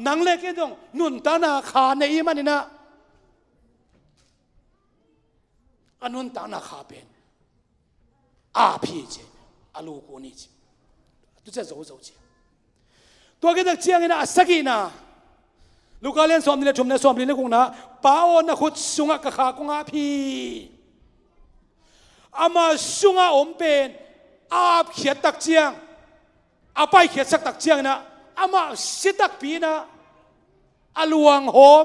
นังเล็กดงนุนตานาขาในอีมันนะอนุนตานาขาเป็นอาพีเจอาลูกูนี่จีตุเจโจจีตัวกิจเชียงนะสกีนาลูกเล่นซ้อมนี่เลยชมในซ้อมนี่เลยคงนะป้าโอนะขุดสุงะกะขาคงอาพีอามาสุงะอมเป็นอาบเขียดตักเชียงอาไปเขียดสักตักเชียงนะอามาสิตักปีนะอาลวงโฮม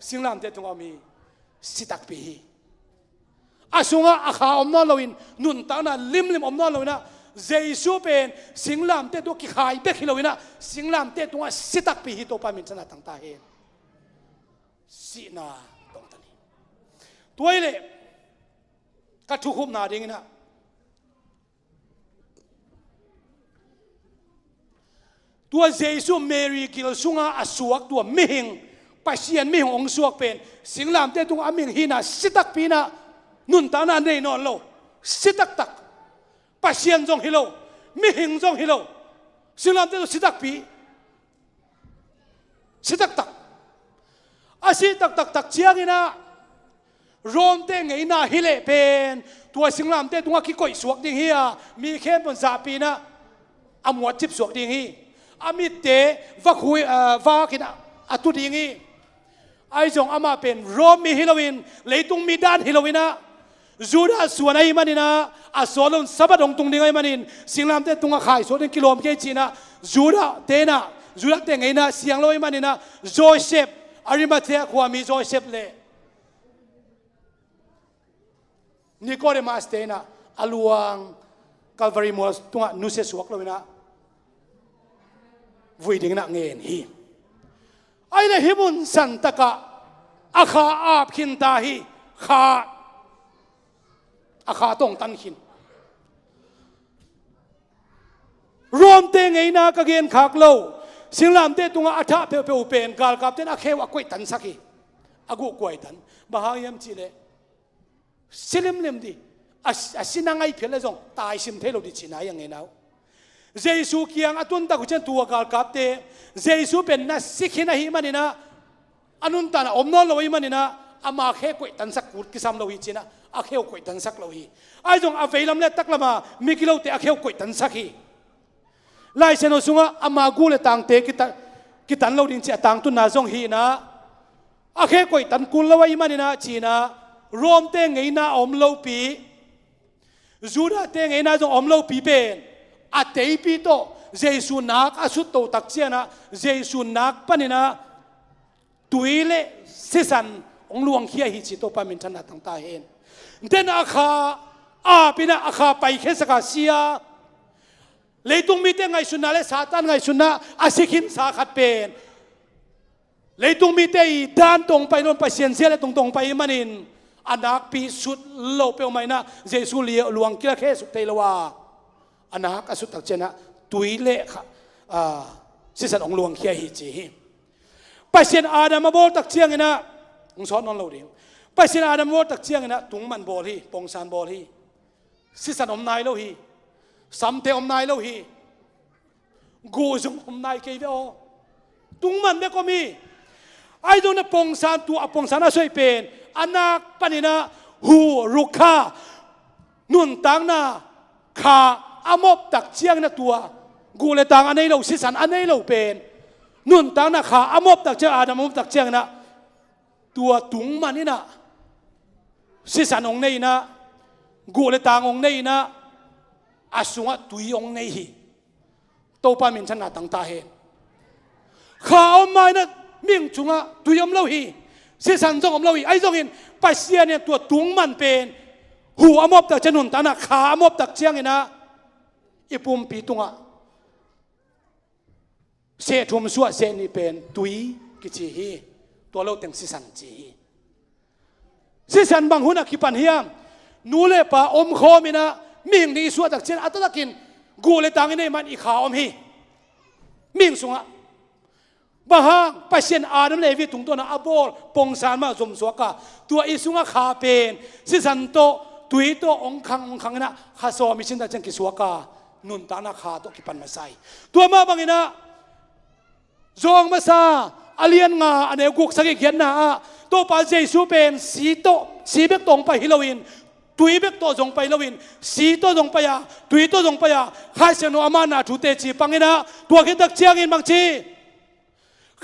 สิ่งลำเตตรงอามีสิตักปีอาสุงะอาขาอมนอนลวินนุนตานะลิมอมนอนลวินะเจสูเป็นสิ่งลำเตตัวกิขายเบกิลวินะสิ่งลำเตตัวสิตักปีฮิโตปามินชนะตั้งตาเห็นสินาตรงนี้ตัวเล่ก็ทุกขุมนาดิ่งนะตัวเจสูเมรีกิลสุงะอสวกตัวมิหิงปัสเซียนมิหิงองสวกเป็นสิ่งลำเตตัวอามิงฮินาสิตักปีนะนุนตานาเนนอนโลสิตักตักปัสเซียนจงฮิโลมิหิงจงฮิโลสิ่งลำเตตัวสิตักปีสิตักตักอาสิตักตักตักเชียงนะรวมเตงไงน่าฮิเลเป็นตัวสิ่งลำเตตัวขี้ก่อยสวกดิ่งเฮียมีแค่บนซาปีนะอมวดจิบสวกดิ่งฮีอามิเตวักคุยวักกินอตุดิ่งฮีไอจงอามาเป็นรวมมีฮิโลวินเลยตุงมีด้านฮิโลวินะจูดาส่วนไอ้มันนี่นะอาสวนสับดงตุงดิ่งไอ้มันนี่สิ่งลำเตตุงขายส่วนกิโลเมตรจีนะจูดาเตนะจูดาเตงไงนะเสียงโลไอ้มันนี่นะโจเซฟอาริมาเทียความมีโจเซฟเลยนิโคเดมัสเตนะอลวงคาลวารีมัวตัวนุเซสวกเลยนะวิ่งดิ่งนักเงินฮีไอ้เนี่ยฮิบุนสันตะกะอาคาอาบขินตาฮีขาอาคาตรงตันขินรวมเตงไงนะกะเกณฑ์ขากโลสิ่งลำเตตุงอาชาเปลวเป็นกาลกับเตนอาเควกวยตันสักีอากูกวยตันบ้ายังจีเลสิลิมเลมดีอาสินังไอเพียรเลยจงตายสิมเทโลดิชินายังไงนะเจสูเกียงอตุนตะกุเชนตัวกาลกับเตเจสูเป็นนัสสิขินะฮิมันนี่นะอนุนตานะอมนอลลอยมันนี่นะอามาเขกวยตันสักกุดกิสามลอยจีนะอาเขวกวยตันสักลอยไอจงอาเวลัมเลตักละมามิกิโลเตอาเขวกวยตันสักฮีไล่เซนสุงะอามากูเลตังเตกิตันเราดินเจตังตุนนาจงฮีนะอาเคกวยตันกุลละวัยมันนี่นะจีนะรวมเตงไงนะอมโลปีจูดาเตงไงนะจงอมโลปีเป็นอาเตยปีโตเจสุนักอาสุตโตตักเจียนะเจสุนักปนินะตุยเลเสสันองลวงเขียหิจิโตปามินชนะตั้งตาเห็นเดนอาคาอาปินะอาคาไปเคสกาเซียเลยตุงมีเตงไงสุนัขและซาตานไงสุนัขอาศิขินสาขัดเป็นเลยตุงมีเตยด้านตรงไปโน่นไปเซียนเสียและตรงไปมันนินอนักปีสุดโลเปลไม่นะเจสุเลียหลวงกิเลเคสุเตลวาอนักอสุตักเจนะตุยเละสิสันองหลวงเขียหิจีไปเซียนอาดามโบตักเชียงนะองสอนนอนเราเดียวไปเซียนอาดามโบตักเชียงนะตุงมันโบลีปงซานโบลีสิสันอมนายเราฮีสัมเทอมนายเราฮีกูจงอมนายเกี่ยวตุงมันเด็กก็มีไอ้ตรงนั้นปงซานตัวปงซานน่าช่วยเป็นอนักปนินะหูรุกานุนตังนาขาอมบตักเชียงนะตัวกูเลยตังอันนี้เราสิสันอันนี้เราเป็นนุนตังนาขาอมบตักเชียงอาดามอมบตักเชียงนะตัวตุงมันนี่นะสิสันองนี้นะกูเลยตังองนี้นะอาสุงะตุยองนี้ฮีโตปามินชนะตั้งตาเห็นข้าเอามานะมิ่งจุงะตุยอมเล่าฮีเสียสันจงอมเล่าฮีไอ้จงเห็นไปเสียเนี่ยตัวตุงมันเป็นหัวมอบตักจะนุนตานะขามอบตักเชียงนะอีปุ่มปีตุงะเสียทุ่มสัวเสียนี่เป็นตุยกิจิฮีตัวเราแต่งเสียสันจีเสียสันบางหุ่นอคิปันเฮียมนูเล่ปะอมคอมินะมิ่งนี่สัวตักเชียงอัตตะกินกูเลยตังนี่มันอีขาอมฮีมิ่งสุงะ บ้าฮะปัสเซียนอาดัมเลวิตุงตัวน่ะอับบอลปงสารมาสมสวกะตัวอิสุงะขาเป็นสิสันโตตุยโตองคังนะข้าโซมิชินตาจังกิสวกะนุนตานาขาโตกิปันมาใส่ตัวมาบังอินะจงมาซาอเลียนงาอันเอกุกสักเขียนนะตัวปาเจสูเป็นสีเบกตรงไปฮิโลวินตุยเบกโตจงไปฮิโลวินสีโตจงไปอะตุยโตจงไปอะข้าเสนออามานาทุเตจีปังอินะตัวคิดตักเชียงอินบางที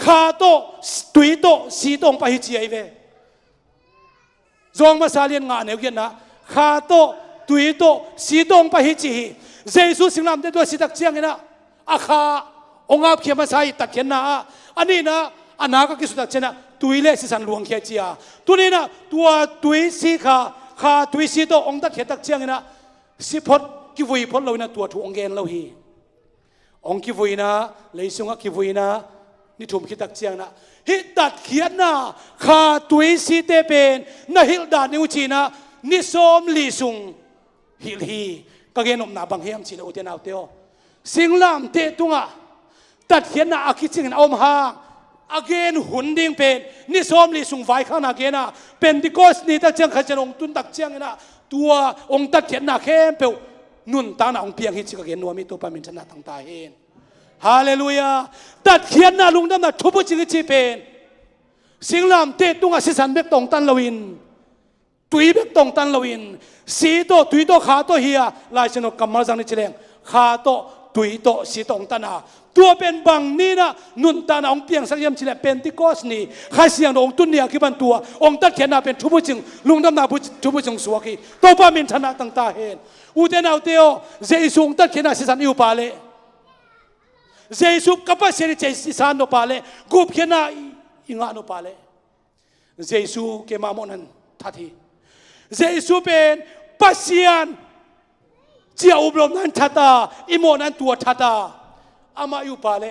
ข้าโตตุยโตสีตรงไปฮิจีไอเวจงมาซาเลียนงาอันเอกุเขียนนะข้าโตตุยโตสีตรงไปฮิจีเจสูสิงลำเตตัวสีตักเชียงอินะอาคาองอาบเขียนมาใส่ตักเขียนนะอันนี้นะอันนั้นก็คิดสุดเจนะตุยเล่สิสันหลวงเขียจีอาตัวนี้นะตัวตุยสีข้าตุยสีโตองตักเขียนตักเชียงนะสิพดกิวุยพดเรานะตัวถูกองเกนเราฮีองกิวุยนะเลยสุงกิวุยนะนี่ถูกคิดตักเชียงนะฮิตัดเขียนนะข้าตุยสีเตเป็นนะฮิลดานิวจีนะนิสอมลีสุงฮิลฮีก็เกนอมนาบังเฮียมจีนะอุเทนเอาเตียวสิงลามเตตุงะตัดเขียนนะอาคิดสิ่งนั้นอมหาอาเกนหุ่นดิ่งเป็นนิสอมลีสุงไฟข้างนาเกนะเป็นดิโกสนี่ตักเชียงขจรองตุนตักเชียงนะตัวองตัดเขียนนะเข้มเปวนุนตาหน้าองเพียงฮิจิกเกนนัวมีตัวปามินชนะตั้งตาเห็นฮาเลลูยาตัดเขียนนะลุงดำนะทุบจิกจิเป็นสิงลามเตตุงะสิสันเบกตองตันลวินตุยเบกตองตันลวินสีโตตุยโตขาโตเฮียลายชนกกำมาจังนิจเลงขาโตตุยโตสีตองตันอาตัวเป็นบังนี่นะนุนตาหน้าองเพียงสักยามจิเลเป็นติโกสนี่ข้าเสียงองตุนเนี่ยคิบันตัวองตัดเขียนนะเป็นทุบจิงลุงดำนะทุบจิงสวกีตัวปามินชนะตั้งตาเห็นอุเทนเอาเตียวเจสุงตัดเขียนนะสิสันอิวปาเลเจสุกับปัสเซนเจสิสันโนปาเลกุบเขียนนะอิงาโนปาเลเจสุเกมาโมนันทัทีเจสุเป็นปัสเซียนเจ้าอุบลมนั้นทัตตาอิโมนั้นตัวทัตตาอามาอยู่ปาเล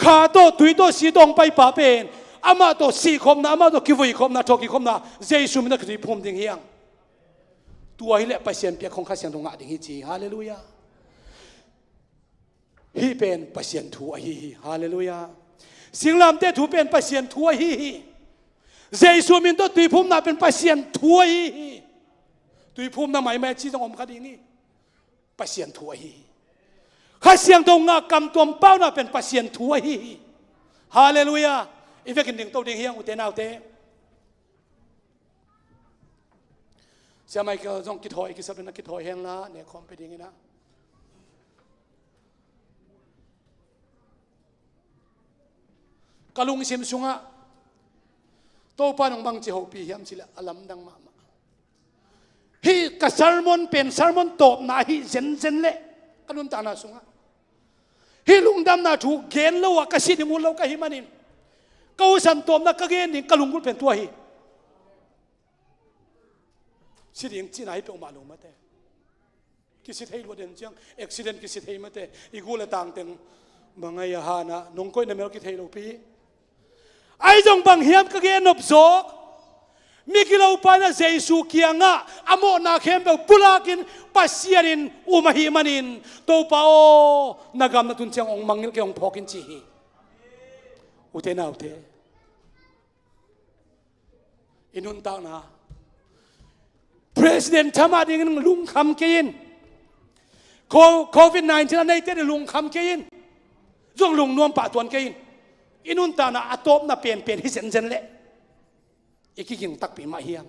ข้าโตตุยโตสีตองไปป่าเป็นอามาโตสีคมนะอามาโตกิวุยคมนะทอกิคมนะเจสุมันนักที่พรมดิ่งเฮียงตัวฮิเลปัสเซียนเปียของข้าเสียงตรงงะดิ่งฮิจีฮาเลลูยาฮีเป็นปัสเซียนทัวฮีฮาเลลูยาสิงลำเตถูเป็นปัสเซียนทัวฮีเจสุมินโตตุยพุ่มนะเป็นปัสเซียนทัวฮีตุยพุ่มนะหมายแม่ชีต้องอมคดีนี้ปัสเซียนทัวฮีข้าเสียงตรงงากำตัวเป้านะเป็นปัสเซียนทัวฮีฮาเลลูยาอีเวกินดิ่งโตดิ่งเฮียงอุเทนเอาเตเสียไม่ก็ต้องคิดถอยคิดสับนะคิดถอยแห้งละเนี่ยคอมไปดิ่งนะกะลุงเสียมสุงะโตปานองบังจิโฮปีเฮียมสิละอลัมดังมาฮีกะซาร์มอนเป็นซาร์มอนโตบนาฮีเซนเละกะลุนตานาสุงะฮีลุงดำนาถูกเกณฑ์แล้วกะสิดิมุลแล้วกะฮิมันินกะอุสันโตมนะกะเกณฑ์นี่กะลุงกุลเป็นตัวฮีสิริงจีนายเป็นมาลุมาเตกิสิเทยลวดเดนจังอุบิเหตุกิสิเทยมาเตอีกูละต่างเต็งบางไงฮานะนงก้อยนเมลกิเทยลูปีไอ้จงบังเฮียมกะเกณฑ์นบโซกมีกิโลปานะเจสุเกียงะอโมนาเข้มเปปุลากินปัสเซียรินอุมาฮิมันินโตปาโอนากามนะตุนเชียงองมังนิลเกองพอกินจีฮีอุเทนาอุเทอินุนตานะPresident ทำมาดิ่งลุงคำเกินโควิด-19 ในเตะลุงคำเกินจงลุงนวมป่าตวนเกินอินุนตานะอัตโตมนะเปลี่ยนฮิเซนเซนเละอีกกิ่งตักปีมาเฮียม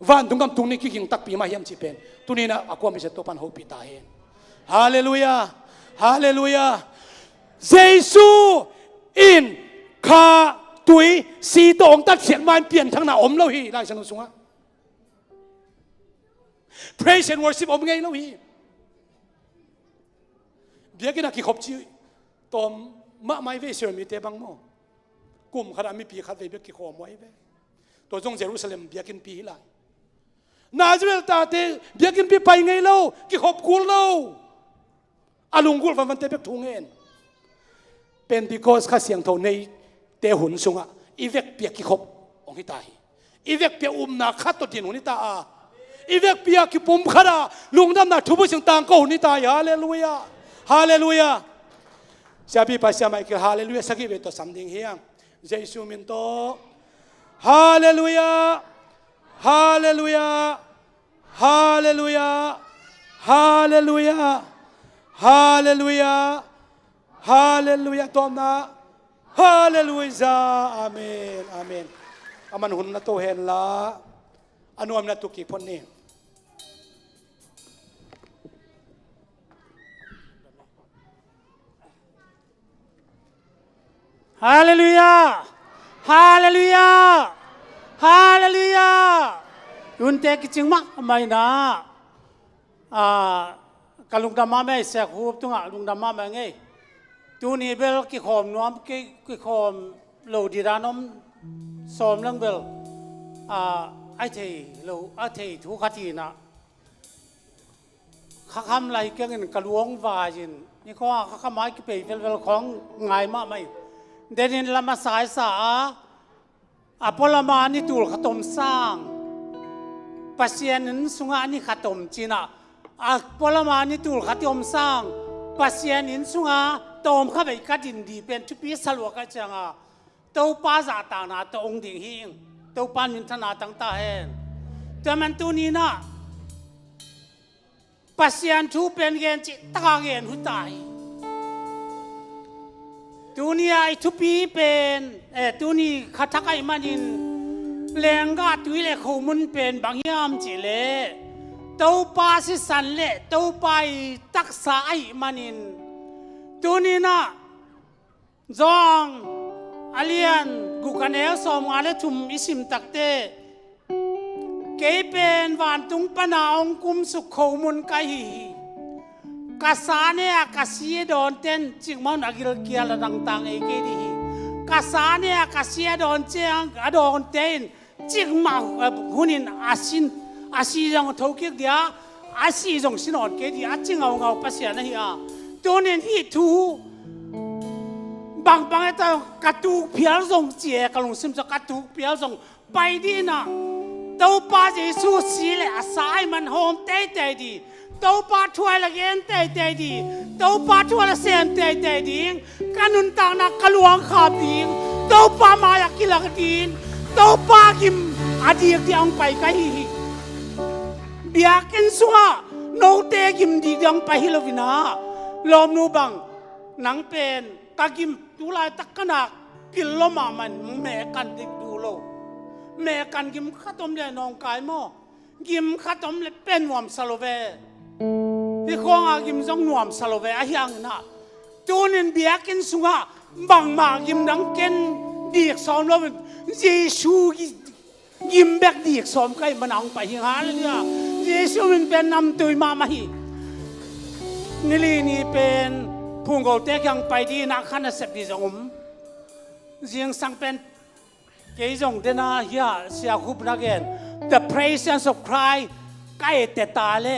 วันตรงกับตรงนี้กิ่งตักปีมาเฮียมจีเป็นตัวนี้นะอากวามิเสตัวปันโฮปิตาเฮนฮาเลลูยาฮาเลลูยาเจสุอินข้าตุยสีตองตัดเขียนมาเปลี่ยนทั้งหน้าอมเราฮีได้ฉันรู้สึกว่าPraise and worship อมไงแล้วฮีเบียกินกี่ขบชีตอมมะไม่เวเชอร์มีเตบังโมกลุ่มขนาดมีปีขัดเวเบียกี่ขอมไว้เวตัวจงเยรูซาเล็มเบียกินปีหลายนาซาเรลตาเตเบียกินปีไปไงแล้วกี่ขบกูแล้วอาลุงกูฟังเตเบียกทุ่งเงินเป็นที่ก็ข้าเสียงโทในเตหุนสุงะอีเวกเบียกี่ขบองค์ที่ตายอีเวกเบียนาคัดตัวดินหุนิตาอีเวกเปียกิปุ่มขราลุงดำนาทุบสิ่งต่างก็หุนิตายฮาเลลูยาฮาเลลูยา เสียพี่ปัสยาไม่เกี่ยวฮาเลลูยาสักกี่เวทสำดิ่งเฮียงเยซูมินโตฮาเลลูยาฮาเลลูยาฮาเลลูยาฮาเลลูยาฮาเลลูยาฮาเลลูยาตอมนะฮาเลลูยาอาเมนอาเมนอามันหุ่นนะโตเห็นละอนุอมนะตุกิพนนี่ฮาเลลูยาฮาเลลูยาฮาเลลูยายุนเตกิจิงมะไม่นะกลุงดำมาไม่เสียคูบตุงลุงดำมาไม่ไงตูนี่เบลกิขอมน้อมกิขอมโลดีรานอมสอมลังเบลไอเทโลไอเททุกขทีนะข้าคำไรเกี่ยงกระลวงวาจินนี่ก็ข้าคำไม้กิเปย์เวลของง่ายมากไหมเดนินละมาสายสาพลมานี่ตูลขตมสร้างปัสยานินสุงานี่ขตมจีน่ะพลมานี่ตูลขตมสร้างปัสยานินสุงาตอมเข้าไปกัดดินดีเป็นทุปีสลวกจังเต้าป้าจ่าต่างนาเต้าองดิ่งหิงเต้าป้านินทนาต่างตาเห็นแต่มันตัวนี้นะปัสยานทูเป็นเงินจิตาเงินหุตายตัวนี้ไอ้ทุปีเป็นตัวนี้ขัดทักไอ้มันยินแรงกาตุยเล่เขามุนเป็นบางยามจิเล่เต้าป้าสิสันเล่เต้าป้าตักษาไอ้มันยินตัวนี้นะจองอาเลียนกูกันเอลสอมงานเลทุมอิสิมตักเตเกยเป็นวันตุงปนาองคุมสุขเขามุนไกฮีกาสาเนียกาเสียดอนเต้นจิงมันอากิลเกียร์ต่างๆเอเกดีกาสาเนียกาเสียดอนเจียงอดอนเต้นจิงมาหุนินอาศิจงทกิกเดียอาศิจงสินอนเกดีอาจิงเอาปัสยานะฮีอาตัวนี้ที่ทูบางไอ้ตัวกระตุกเพียรส่งเจียกระลงซิมจะกระตุกเพียรส่งไปดีนะตัวป้าจะสู้สีเลยอาศัยมันหอมเตะดีตัวป้าช่วยละเงินเตะดีตัวป้าช่วยละเสียนเตะดีการนุนต่างนักกลวงขาบดีตัวป้ามาอยากกินละกันดีตัวป้ากิมอดีตที่อังไปกันฮีเบียกินสัวโนเตกิมดีอังไปฮิลวินาลมนูบังหนังเป็นตากิมดูลายตักขนักกินลมมันแม่กันดิบดูโลแม่กันกิมข้าต้มใหญ่นองกายหม้อกิมข้าต้มเลยเป็นหวมสโลเวที่คงอากิมจงหวมสโลเวอายังนะตูนินเบียกินสุงะบังมากิมดังเกนดีกสอมแล้วเยซูกิมแบกดีกสอมใกล้มันเอาไปหิงหาเลยเนี่ยเยซูมันเป็นนำตุยมาฮีนี่เป็นพุงโกเตกยังไปดีนักขันเสพดีจงเสียงสังเป็นเกยจงเดน่าเฮียเสียคุบนักเกน The presence of Christ ใกล้แต่ตาเล่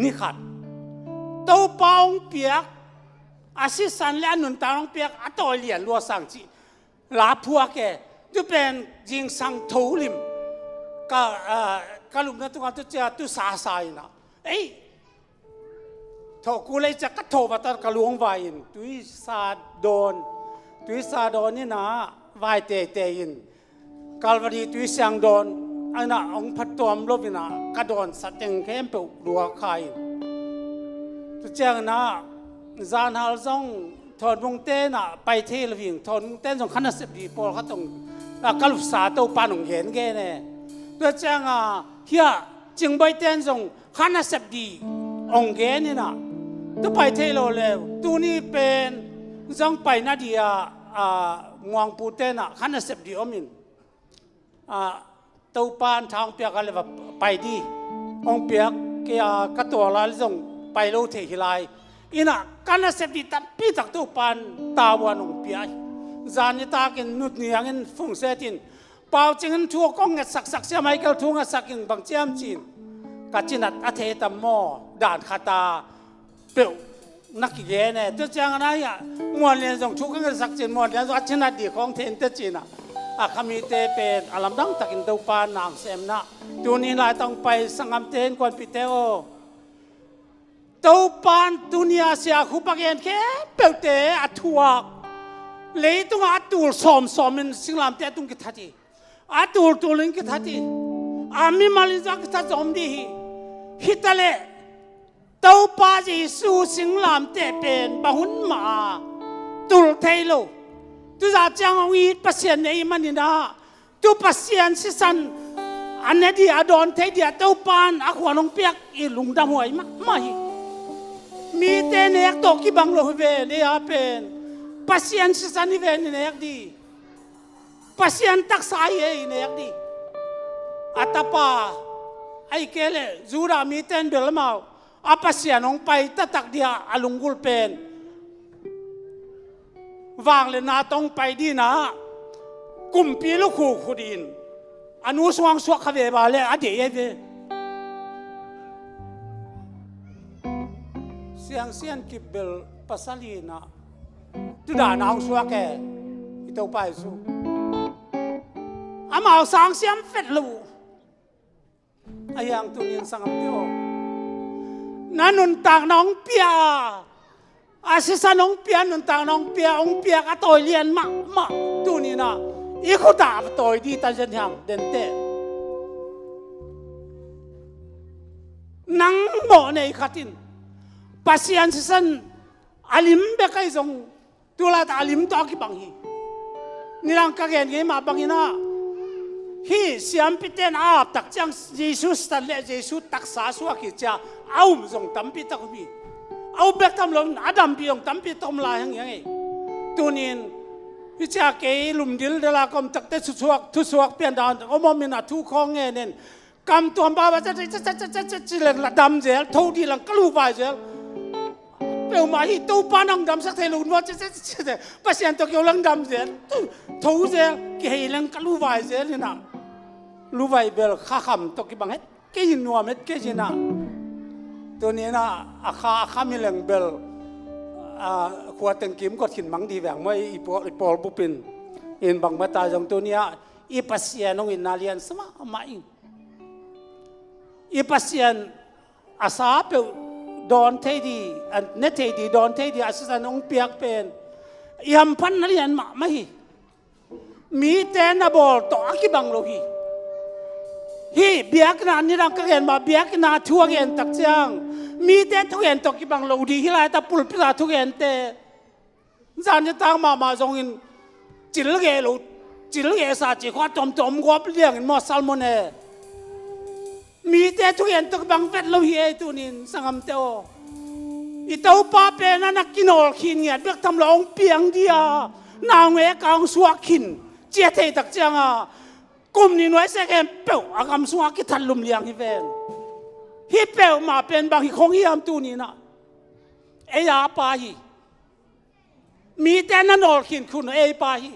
นี่ขัดตัวปองเปียกอาศิสันและนุนตาลงเปียกอัตโตเลียนลัวสังจีลาพัวแกจะเป็นยิงสังทูลิมก็ลุมนั้นตัวตัวเจ้าตัวสาสายนะทอกูเลยจะกัดโถบัตรกลวงวายินตุยซาโดนนี่นะวายเตยินกาลวดีตุยเสียงโดนอันน่ะองพัดตัวมลบนะกระโดนสัตย์ยังเข้มเปล่าดัวใครตุเจ้านะจานฮัลซงถอนวงเต้น่ะไปเทลวิ่งถอนวงเต้นส่งขันเสพดีพอเขาต้องกลุษาตัวปานงเห็นแกเนี่ยตุเจ้าเฮียจึงไปเต้นส่งขันเสพดีองเกนี่นะตัวไปเทโลเลวตัวนี้เป็นจังไปนาเดียงวงปูเตนะขันเสพดีอมินตัวปานทางเปียกอะไรแบบไปดีองเปียกเกียกระตัวลายส่งไปโลเทหิลายอินะขันเสพดีตับปีตักตัวปานตาวันองเปียจานยตากินนุดเนียงินฟงเสตินเป่าจิงทั่วกองเงสักเสียไม่เกลทุ่งสักยิงบางเจียมจีนกัจจินัดอเทตมอด่านคาตาเปล่านักเกณฑ์เนี่ยตัวเจ้าอะไรมวลเรียนส่งชุกกันสักจีนมวลเรียนวัชนาดีของเทนเตจีน่ะขมิเตเป็นอลัมดังตักินตัวปานนางเซมนะตัวนี้ลายต้องไปสังกัมเทนกวนปิเตโอ tàu pan dunia sia khu bagian ke pelte atuak lấy tung atul som in singlam te tung kithati atul tulin kithati ami maliza kitha zom di hitale tàu pa ji su singlam te pen bahun ma tul thailo tu za chang wi pasien nei manina tu pasien sisan anedi adon thei dia tàu pan akhwanong piak i lungdam huai ma hi mi te nek to ki banglo ve ne a pen pasien sisan ni ve ne nek di pasien tak sai e nek di atapa ai kele zura mi ten belmau apasian ong pai tatak dia alungul pen wang le na tong pai di na kumpi lu khu khudin anu suang suak khave ba le ade ye ve siang sian kibel pasalina tu da nang suak ke itau pai su amao sang siam fet lu ayang tunin sangam teo nanun tang nong pia asisa nong pia nun tang nong pia ong pia ka toy lian ma tunina iku da toy di ta jen hang den te nang mo nei khatin pasian sisan alim be kai zong tula ta alim to ki bang hi nilang ka gen ge ma bangina hi siam piten ap tak chang Jesus tan le Jesus tak sa suak ki cha aum zong tampi tak bi au bek tam lom adam bi ong tampi tom la hang yang ei tunin hi cha ke lum dil de la kom tak te tu suak pian dan o mo min a tu khong nge nen kam tuam ba cha chi le la dam zel tho di lang kalu vai zel pel ma hi tu panang dam sak thelun wa cha pasien to kyo lang dam zel tho zel ke hi lang kalu vai zel ni na lu vai bel kha kham to ki bang het ke yin nuam het ke jina to ni na akha mi leng bel khwa teng kim ko thin mang di wang mai i pol bupin in bang mata jong to nia i pasien ong in nalian sama mai i pasien asa pe don thei di an ne thei di don thei di asisan ong piak pen i ham phan nalian ma mai mi te na bol to aki bang lo hi biak na ni rang ka gen ma biak na thua gen tak chang mi te thu gen to ki bang lo di hilai ta pul pila thu gen te zan ni tang ma jong in chil ge sa chi khwa tom gop liang in mo salmone mi te thu gen to bang vet lo hi e tu nin sangam te o i tau pa pe na kinol khin nge bek tham long piang dia na nge kang suak khin che thei tak chang a kum ni noi se kem pe agam suwa ki thalum liang hi ven hi pe ma pen bang hi khong hi am tu ni na e ya pa hi mi te na nol khin khun e pa hi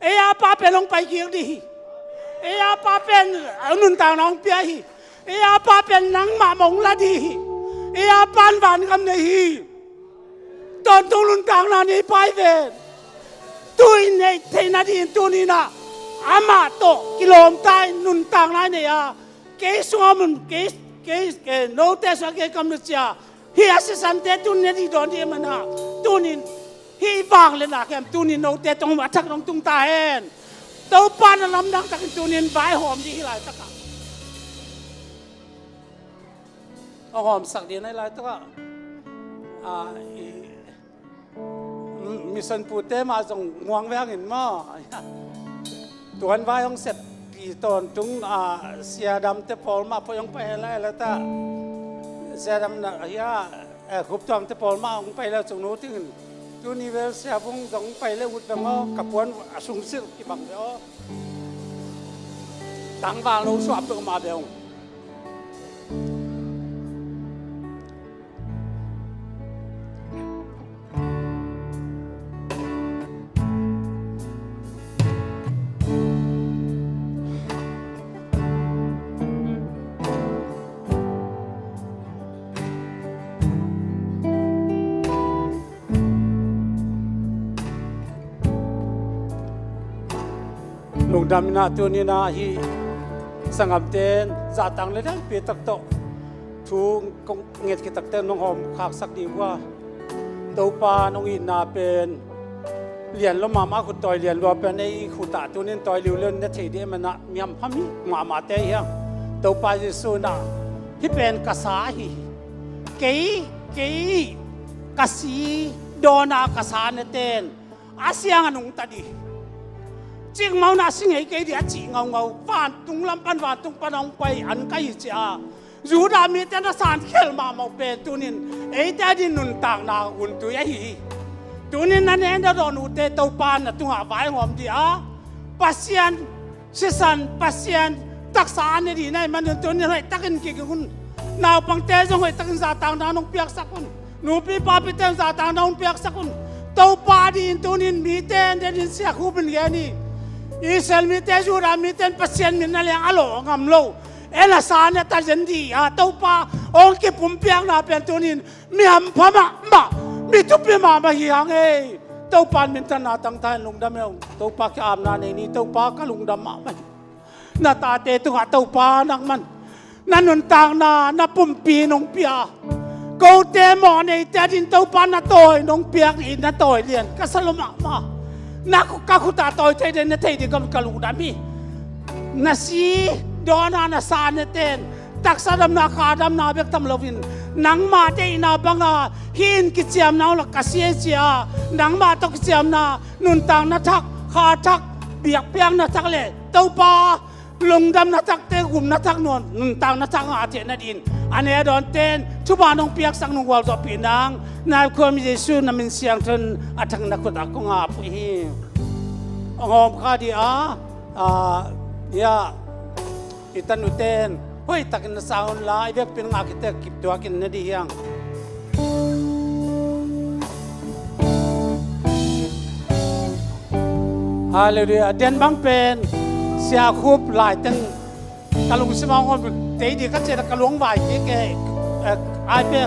e ya pa pe long pai ki di e ya pa pen anun tang nong pia hi e ya pa pen nang ma mong la di e ya pan van kam ne hi ton tu lun tang na ni pai ven tu nei the na di tu ni na ama to kilom tai nun tang lai ne ya ke suamun ke no te sa ke kam cha hi asisan te tun ne di don di mana tunin hi wang le na kem tunin no te tong ma thak nong tung ta hen to pan lam dang tak tunin vai hom di hi lai tak a hom sak di nai lai tak mission pu te ma jong nguang wang in ma tuan vai hong set pi ton tung sia dam te pol ma po yong pai la la ta sia dam na ya khup tom te pol ma hong pai la chung no tin tu ni vel sia bung dong pai le ut bang o kapuan asung sil ki bang o tang wang lo swap to ma beong lung dam na tu ni na hi sangam ten za tang le dang pi tak to ทูกงเงียดกิตักเต้นน้องหอมขากสักดีว่าเต้าปาน้องอินนาเป็นเรียนแล้วมาขุดต่อยเรียนว่าเป็นไอ้ขุดตาตัวนี้ต่อยเร็วเล่นนั่นทีเดียมันนะมีพมิมาเตยยังเต้าปาเยซูนะที่เป็นกษาฮีเก๋กษีโดนากษาเนเตนอาเซียงนุงตัดีจิงเมาหน้าสิงไอ้เกดีจีเงาฟานตุงลำปันฟานตุงปนองไปอันไกจ้าจูดามีแต่ละสารเคลมาเมาเป็นตุนินไอ้แต่ดินุนต่างนาอุ่นตัวยัยตุนินนั่นเองเดรอนุเตเต้าปานนะตุงหาไว้หอมดีอาปัสยันสิสันปัสยันตักษาเนี่ยดีนั่นมันตุนินให้ตักินกี่คนนาวปังเตจงให้ตักินซาต่างนาน้องเปียกสักคนนูปีปาปิเตนซาต่างนาน้องเปียกสักคนเต้าปาดินตุนินมีเตนเดินเสียคู่เป็นแค่นี้อิสลามเตจูรามิเตนปัสยันมินนั่นแหละอโลงามโลเอลาสานเนี่ยตัดสินดีเต้าปาองค์ปุ่มเปียกนาเป็นตัวนี้มีหำพม่ามีทุบมาหิฮังเอเต้าปานมินตันนาตั้งท่านลุงดำเองเต้าปาขี้อามนาในนี้เต้าปาก็ลุงดำมามันนาตาเตตุหะเต้าปานักมันนั่นนุนต่างนาปุ่มปีนงเปียกูเตมอในแต่ดินเต้าปานาโตยนงเปียกอินนาโตยเรียนก็สลมานักกักุตาโตยเทเดนเทเดกับกลุงดำมีนาซีโดนานาสานเตนตักษะดำนาคาดำนาเบกตำลวินนังมาเตอินาบังอาหินกิจยามนาลักเสียเสียนังมาตกกิจยามนานุนตังนาทักขาทักเบียกเปียงนาทักเล่เต้าปาลงดำนาทักเตกุมนาทักนวลนุนตังนาทักอาเจนาดินอันนี้โดนเต้นทุบานองเปียกสังนงวอลจอปีนังนายความเยซูนามินเสียงทนอัฐังนักขุดกงอาปุยหอมข้าดียาitan uten hoi takin na saun la ibek pin nga kita kip tua kin na di yang hallelujah den bang pen sia khup lai ten kalung simang on te di ka che kalung vai ke ai pe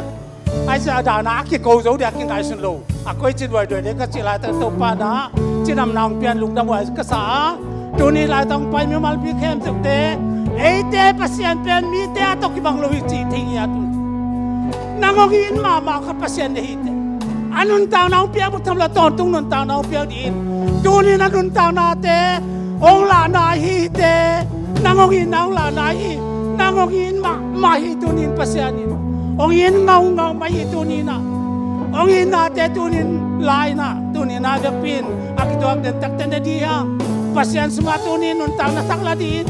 ai sa da na ki ko zo da kin kai sun lo a koi chi doi doi de ka chi lai ta to pa na chi nam nang pian lung dam wai ka sa tu ni lai tong pai mi mal pi khem tuk teไอ้เต้ปัสยันเป็นมีเต้ตกบังโลหิตทิ้งยาตุนางกินมาขับปัสยันเหิตอันนุนตางนางเปียบุตรละตอนตุงนุนตางนางเปียดินดูนี่นักนุนตางนาเต้องลานาหิเต้นางกินนางลานาหินางกินมาหิตุนินปัสยันินองยินเงามาหิตุนินะองยินนาเต้ตุนินลายนะตุนินาเดปินอากิตัวเดินตักเตนเดียปัสยันสมาตุนินนุนตางนาสักลาดิน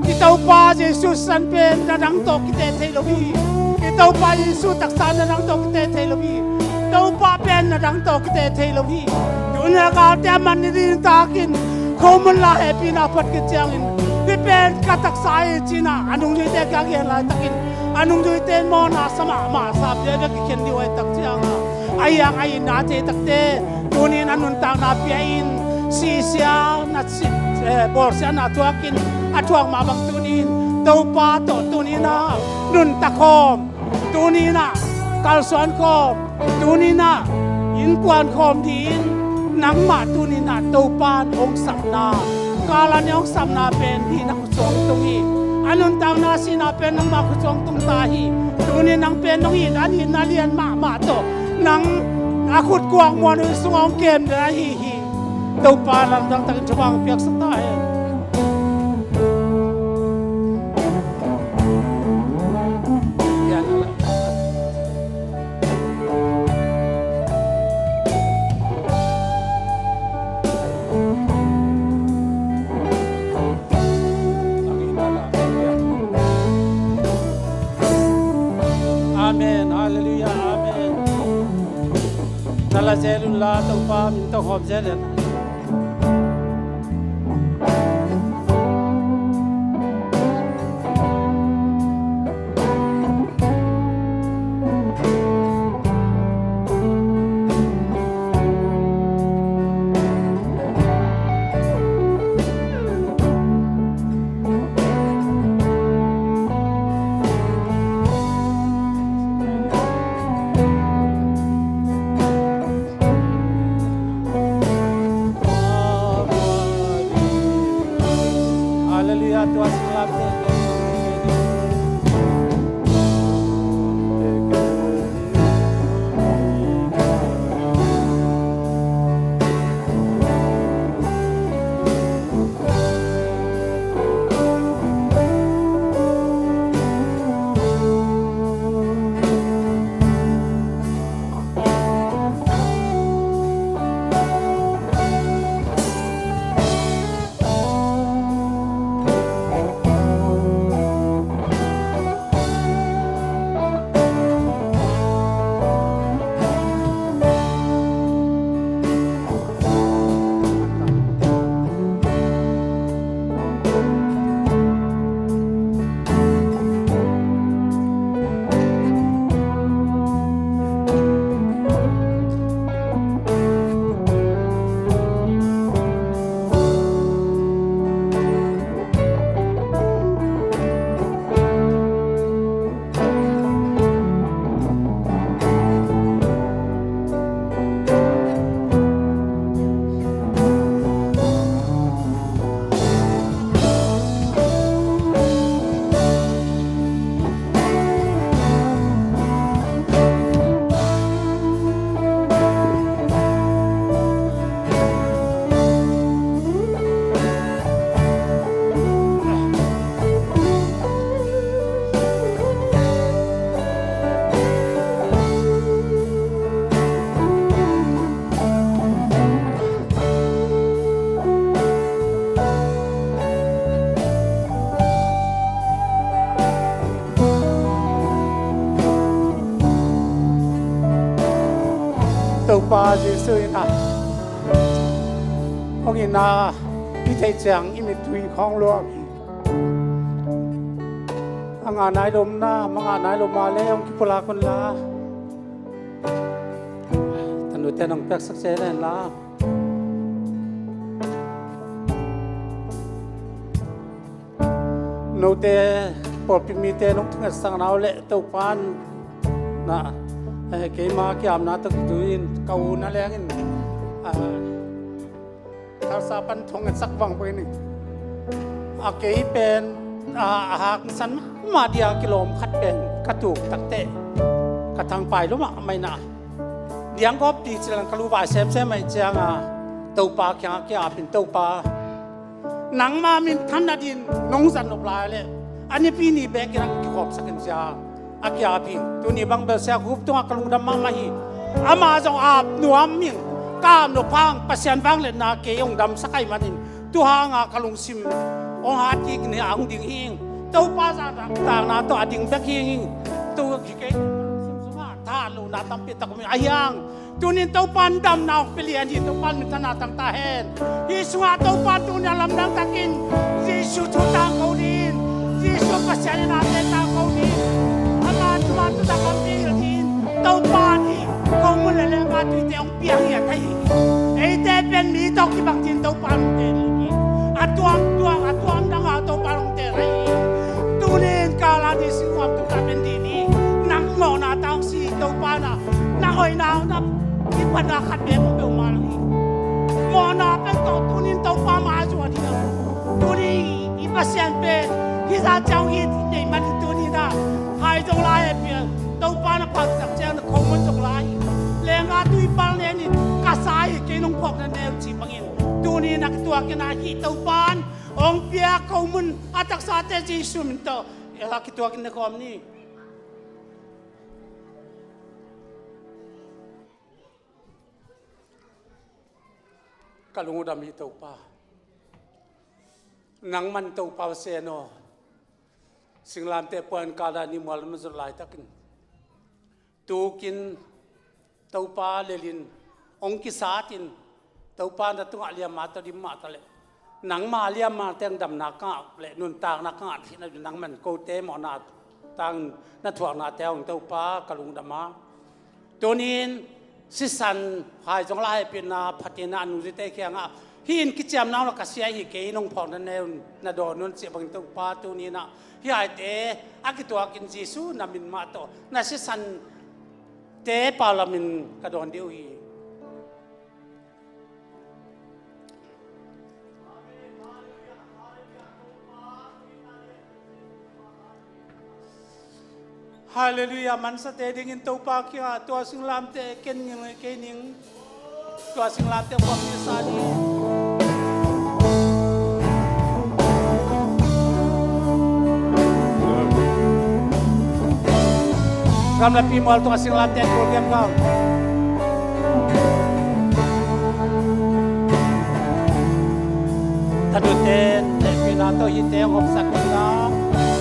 itaw pa Jesus san pen nadang to kite thelobi itaw pa Jesus taksan nadang to kite thelobi itaw pa pen nadang to kite thelobi dunia ka te man ni takin khomun la happy na pat ke changin pi pen ka taksai china anung ni te ka ge la takin anung ni te mo na sama ma sa pe ke ken di wai tak chiang ayang ai na te takte tunin anun tang na piain si sia na sit bor sia na tuakin atuang mabang tunin tau pa to tunina nun takom tunina kalsuan kom tunina in kwan kom din nang ma tunina tau pan ong samna kalan ong samna pen di na kusong tungi anun tang na sina pen nang ma kusong tung tahi tunin nang pen nong in anin na lian ma to nang akut kuang mo nu sungong kem da hi tau pa lang dang tang chawang piak sa tahe Amen, hallelujah, amen. Nala zelun la tau pa min tau hom zelen. pa Giêsu na ông in na đi thấy chẳng im tùy không lo ang anay lom na mga anay lumale ang kipula kon la tanu te nang pek sak se len la no te por pi mi te nong thang sang naw le to pan na ke ma kiam na tak tuin kau na lengin ta sa pan thong sak wang pe ni a ke pen hak sanมาเดียวกิโลมคัดเป็นกระตุกตักเตะกระทางไปรู้มั้ยไม่น่ะเลี้ยงก็ปีจิลังกลูบาเซมไม่เจียงเต้าปลาแข็งแก่เป็นเต้าปลาหนังมามินทันนาดินน้องสันนบลายเลยอันนี้ปีนี้แบกกันขอบสักนิดจ้าอากิอาพินตัวนี้บางเบลเซียกุบตัวกลุงดำมาฮีอามาจงอาบหนัวมิ่งก้ามหนพังปัสยันบางเล่นนาเกยงดำสักไอ้มันตัวหางกลุงซิมองหาจีกเนี่ยองดิ่งหิงตัวป้าจะต่างนาตัวอดิ่งแบกหิงตัวกี่เกยสมท่าลูนาตั้มปิดตะกุมอายังตัวนี้ตัวปันดำนาวเปลี่ยนที่ตัวปันมิถนาตั้งตาเห็นยิสุอาตัวปันตัวนี้ลำนังตะกินยิสุทุตังเขาดินยิสุปัสยันนาเตตังเขาดินอามาตุมาตุตะกัมปีกดินตัวปันนี่เขามุ่งเล่นมาตุเตองเปียงอย่างไรไอ้เตเป็นมีตอกที่บังจินตัวปันเตนี่อัตวมดังอาตัวปันเตไรตัวนี้กาลาดิสิความตุกาเป็นดีนี่นักหมอนาตังสีตัวปันนักหอยนาวนับที่ปันนาขัดเบี้ยมันเป็นมาลีหมอนาเป็นตัวนี้ตัวปันมาจวดที่นั่นตัวนี้อีปัสยันเป็นที่จะเจ้าอีในมันตัวนี้นะหายจงลายเปียตัวปันปักจับเจ้าคงมันจงลายเลี้ยงอาตุยปันเนี่ยนี่กระสายเกยนงพอกนั่นแนวจีบังอินตัวนี้นักตัวกันนะที่ตัวปันองเปียคงมันอาตักษาเตจิสุมโตเอลักตัวกันนะคอมนี่กะลุงดำมีตัวป้านังมันตัวป้าเซโนสิงลามเตปอนกาดานิมอลมันจะลายตักินตูกินตัวป้าเลลินองกิสาตินตัวป้านั่นตัวอาเลียมาตัวดิมมาตะเลหนังมาเลียมาเต็งดำนักเละนุนตางนักงานที่นั่นหนังมันโกเตมอนาตังนัทวงนาเตงตัวป้ากะลุงดำมาตัวนี้สิสันหายจงไล่เป็นนาพัฒนาอนุสิเตเคียงหินกิจจำน้องเรากระเสียหิเกยนงพองนั่นเองนาโดนนนเสียบังตัวป้าตัวนี้นะหิหายเตอากิตัวกินจีซูนามินมาโตนาสิสันเตปาลามินกระโดนเดียวฮีฮาเลลูยามันสเตดิ่งตัวปากี้ตัวสิงลามเตเก่งยังไงเก่งยังตัวสิงลามเตความมีสาดีกำลังพิมพ์ตัวสิงลามเตโปรแกรมเขาถ้าดูเต้นเด็กพินาตัวยิ่งเต้งหอบสักคนละ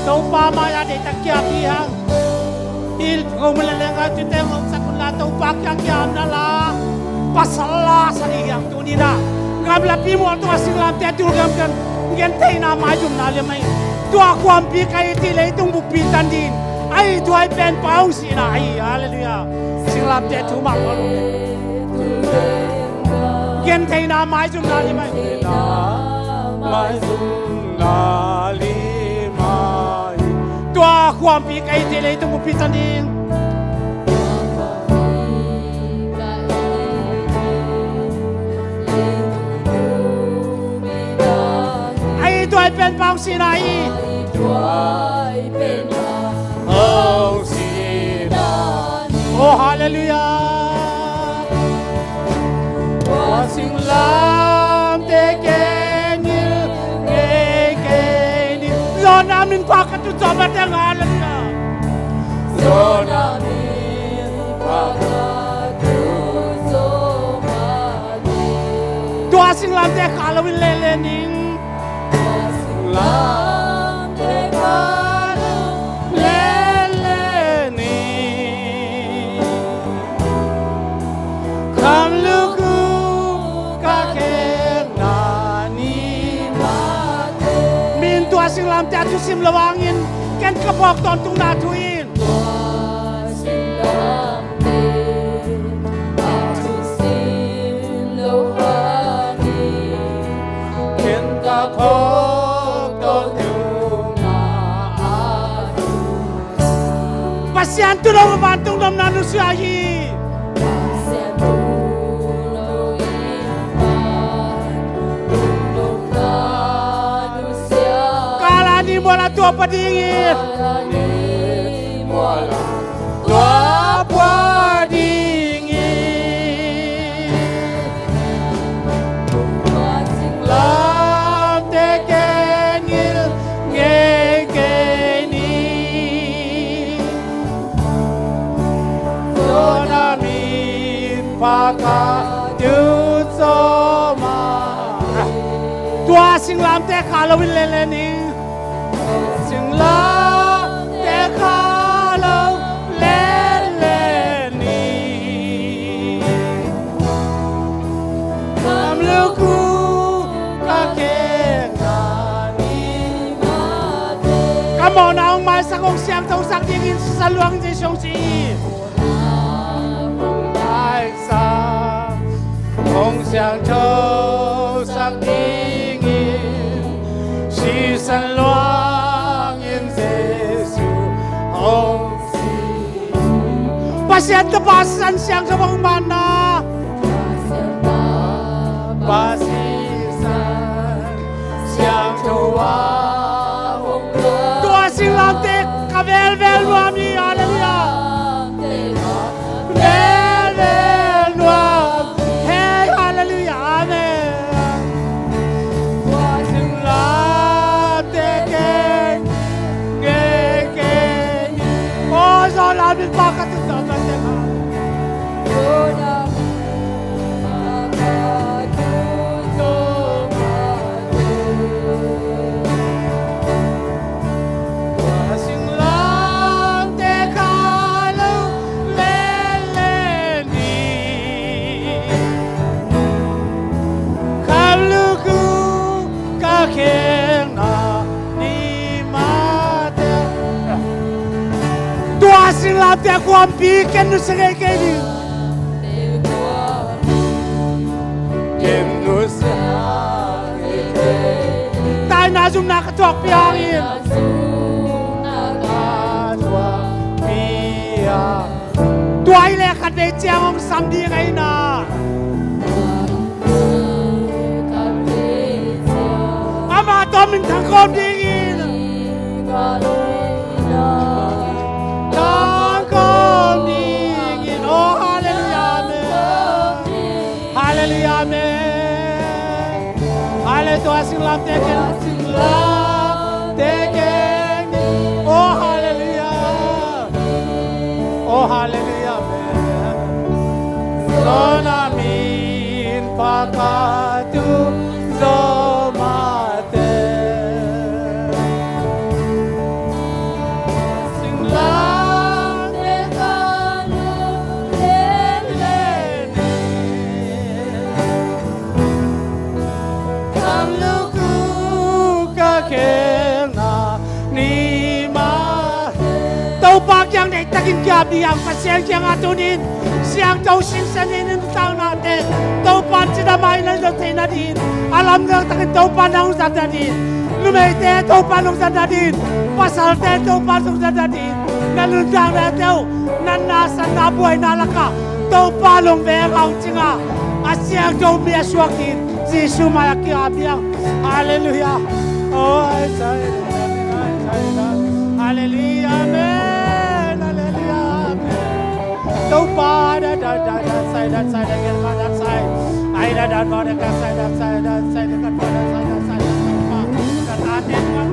ตัวปามาอยากได้ตะเกียบที่หางil ngomelenga tuteng sakula to pakyak yam nala pasalla sari yang tunina ngabla pimo to asilam te turgam kan ngentei na majum na le mai to akwam pi kai ti le tung bu pi tan din ai to ai pen paung si na ai hallelujah silam te tu ma ko ngentei na majum na le mai na majum na leตัวความปีกไอเจเลยต้องบุพิจันดิงไอตัวเป็นปองสีไหนปองสีโอ้ฮาเลลูยาว่าสิ่งลามเตเกนิเกนิZona min pakatu coba dengan lena. Zona min pakatu coba. Dua sing lamte kalau lelening. Dua sing lamte kalau lelening. lam ta tu sim lawangin ken kapok ton tung na tuin Pasian tu dong bantung dom nanu siayi Kalani mola tua padingin Tua padingin Lam tekenil ngekeni Sonamin paka Yusoma Tua sing lam te kalawin leleni Sing lam te kalawin leleni Kam luku kakengani Come on now, mai sa kong siyang tau sak dingin sa luang di siyong si Mai sa kong siyang tau sak dingin si sa luang in Jesu Hong si Pasyan tapasan siyang kabang mana Pasisan siyang tuwa Tuwa silang te kabel-bel wami Hallelujah Bel-bel wami Hey Hallelujah Amen Tuwa silang te keng Ngekeng Oh so lamin pakatutupan te Silam te kuam pi ken nu sere ke ni ken nu sere tai na zum na ka tok pi angin tuai le khat be chiang ong sam di ngai na ama to min thang kom di ngin Hallelujah, amen. Hallelujah, sing lam teken, sing lam teken. Oh, hallelujah. Oh, hallelujah, amen. Sonamin pakatu zomate. Sing lam teken, Bak yang dek takin kiab diam pasien yang atunin siang tau sinsanin in tau nate tau pan sida mainan do tenadin alam ng takin tau pan ang sadadin lumay te tau pan ang sadadin pasal te tau pan ang sadadin nalundang na tau nanasa nabuhay nalaka tau palong begaw tinga asyang tau biaswakin Jisu mayaki abiang hallelujah oh I say hallelujah amen Tau pa that side again that side I that side that side that side that side that side that atin man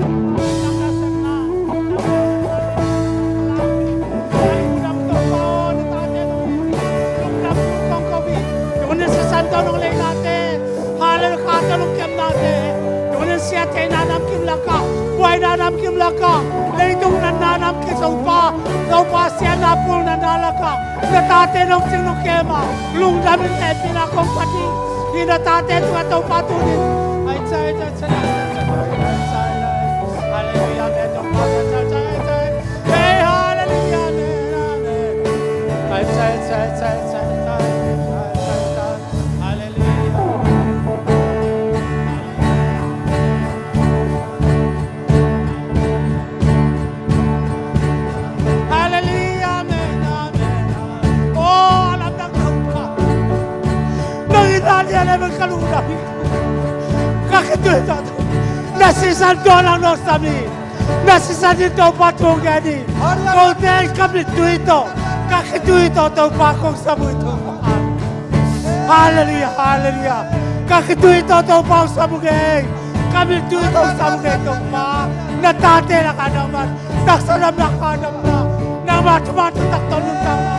santo nung lay natin halal kata nung kem natin yung siya tayo nanam kim laka buhay nanam kim laka laytong nananam kim sa upa siya napul nanalaka natate nung sinong kema lung damin tayo pinakong pati hinatate tuwa tau patunin ay tsay hallelujah kakituloy ito. Nasisan doon ang nosami. Nasisan dito patong gani. Kung dahil kami ito, kakituloy ito ito pakong sabu ito. Hallelujah, hallelujah. Kakituloy ito ito pakong sabu gay. Kami ito sabu gay ito pa. Natate na ka naman. Naksanam na ka naman. Naman tumatatak ito ng tama.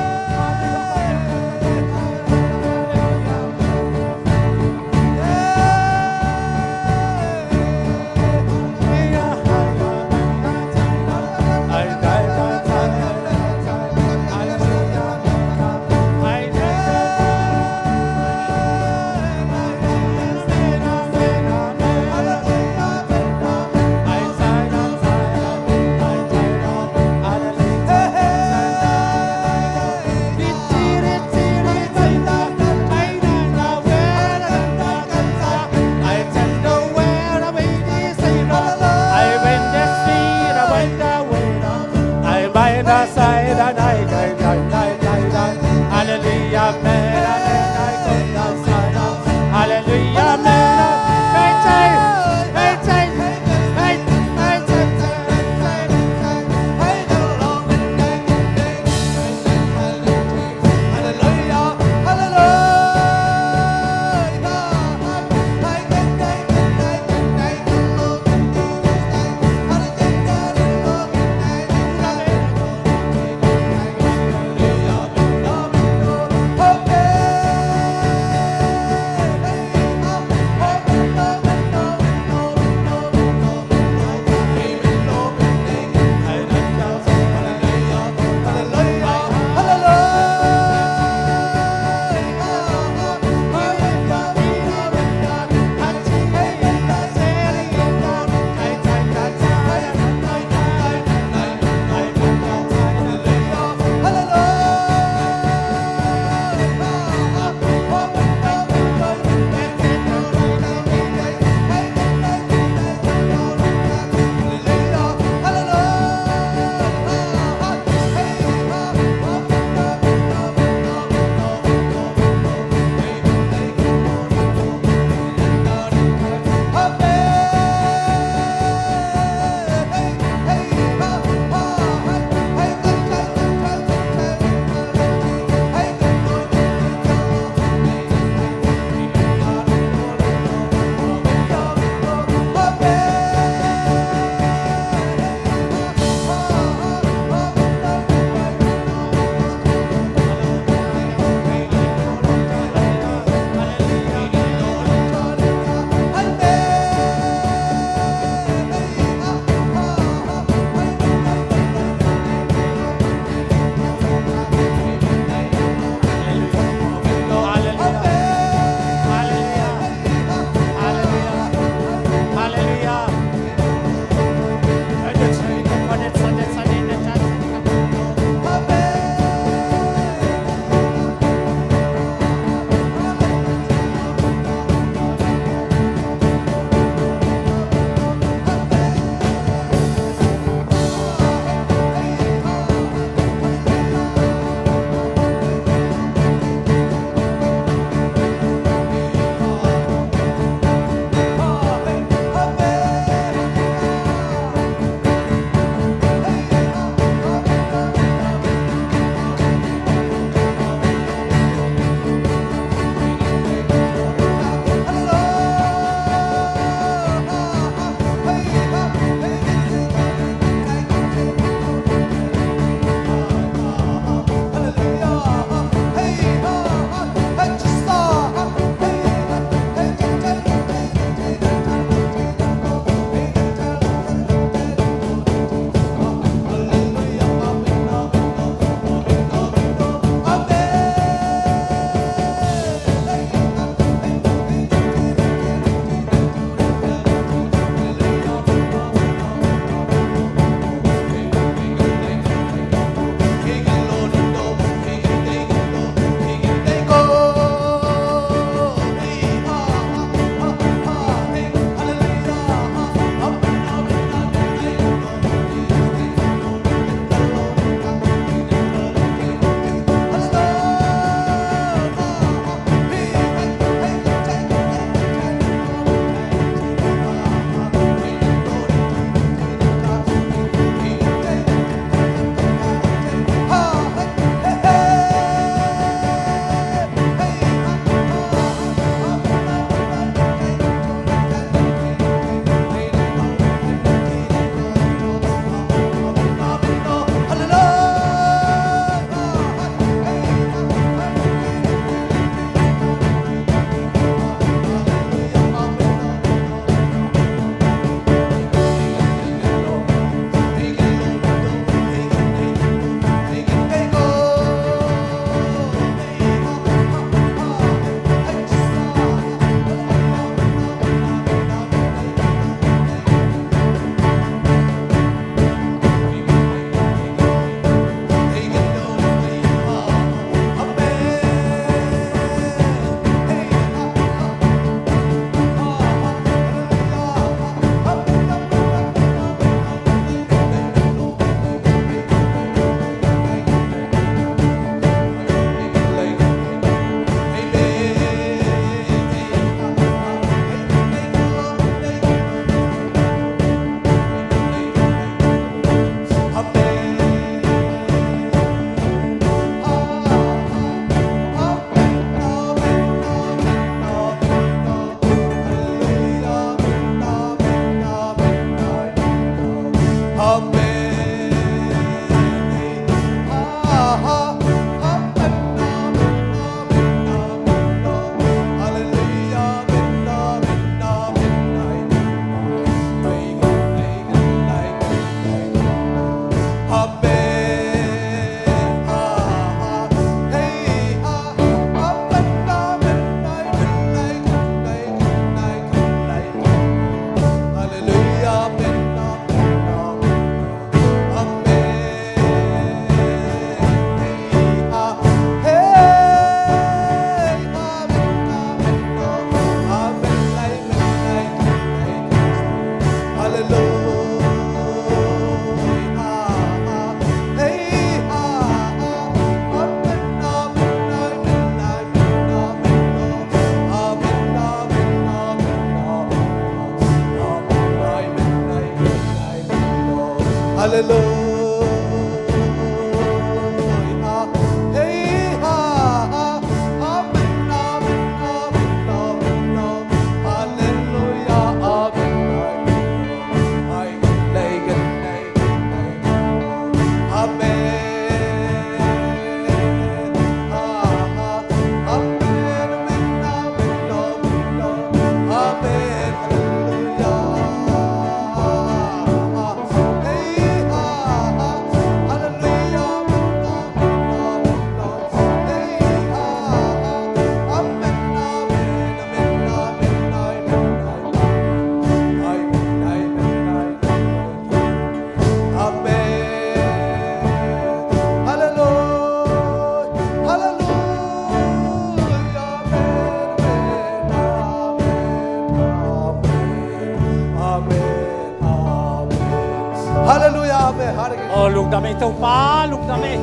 Hallelujah, amen. Hallelujah. Oh, lung dami tau pa, lung dami.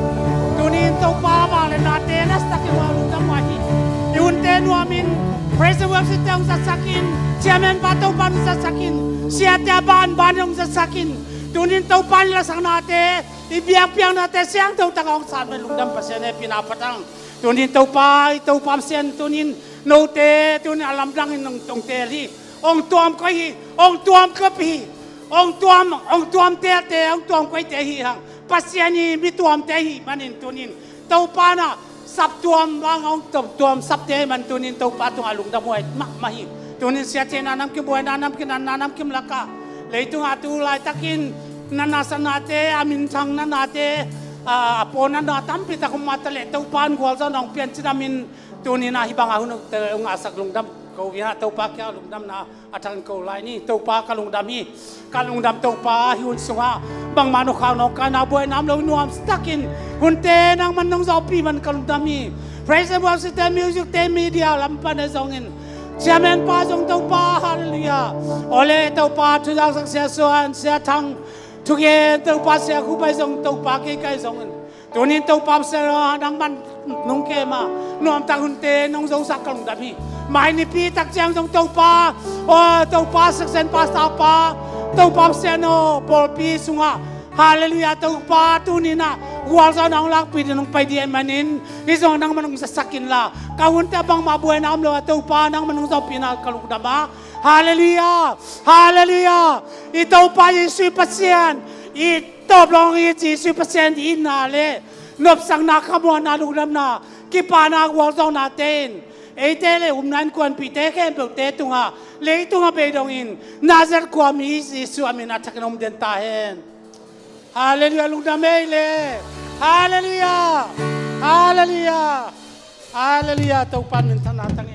Tunin tau pa ba le na te nas ta kiwa lung damahi. Yun te nu amin. Praise the Lord sa sasakin. Chairman pa tau pa sa sakin. Siya te ban yung sa sakin. Tunin tau pa nila sang nate. Ibiyak-piyak nate siyang tau takang sa amin lung dam pa siya na pinapatang. Tunin tau pa siyan tunin no te tunin alam lang ng tong teli. Ong tuam kahi, ong tuam kapi. Ông tuam te ông tuam quay te hi hang pasiani mi tuam te hi manin tunin tau pa na sap tuam bang ông tuam sap te man tunin tau pa tung alung da moi mahi tunin sia te nanam ki boy nanam kim laka leitung atu lai takin nanasana te amin chang nanate apona na tampi ta kumatale tau pan gwal sa nong pian chinamin tunin na hibang ahun te ung asak lungdam kau ya tau pa kya lungdam na atang kau lai ni tau pa ka lungdam hi ka lungdam tau pa hiun sunga bang manu khaw no ka na boy nam lo nuam stakin hunte nang man nong zopi man ka lungdam hi praise the Lord the music the media lampan na zongin chairman pa zong tau pa hallelujah ole tau pa tu dang sang sia suan sia thang tu ge tau pa sia khu bai zong tau pa ke kai zongin tunin tau pa sia nang man nong ke ma nuam ta hunte nong zong sak ka lungdam hi mai ni pi tak chang dong tau pa tau pa saksen pa sa pa tau pa seno por pi sunga hallelujah tau pa tu ni na wal sa nang lang pi nong pai di manin isong nang manong sasakin la kawun ta bang mabuhay na amlo tau pa nang manong sa pinal kalugdama hallelujah hallelujah itau pa Yesu pasien itop long Yesu pasien inale nop sang na kamuan na lugdam na kipana wal sa natin Eitele umnan kuan pite ken pe tunga le tunga pe dongin nazar kuam Yesu amin atakinom den tahen hallelujah lugdamele hallelujah hallelujah hallelujah tau pan min tanatang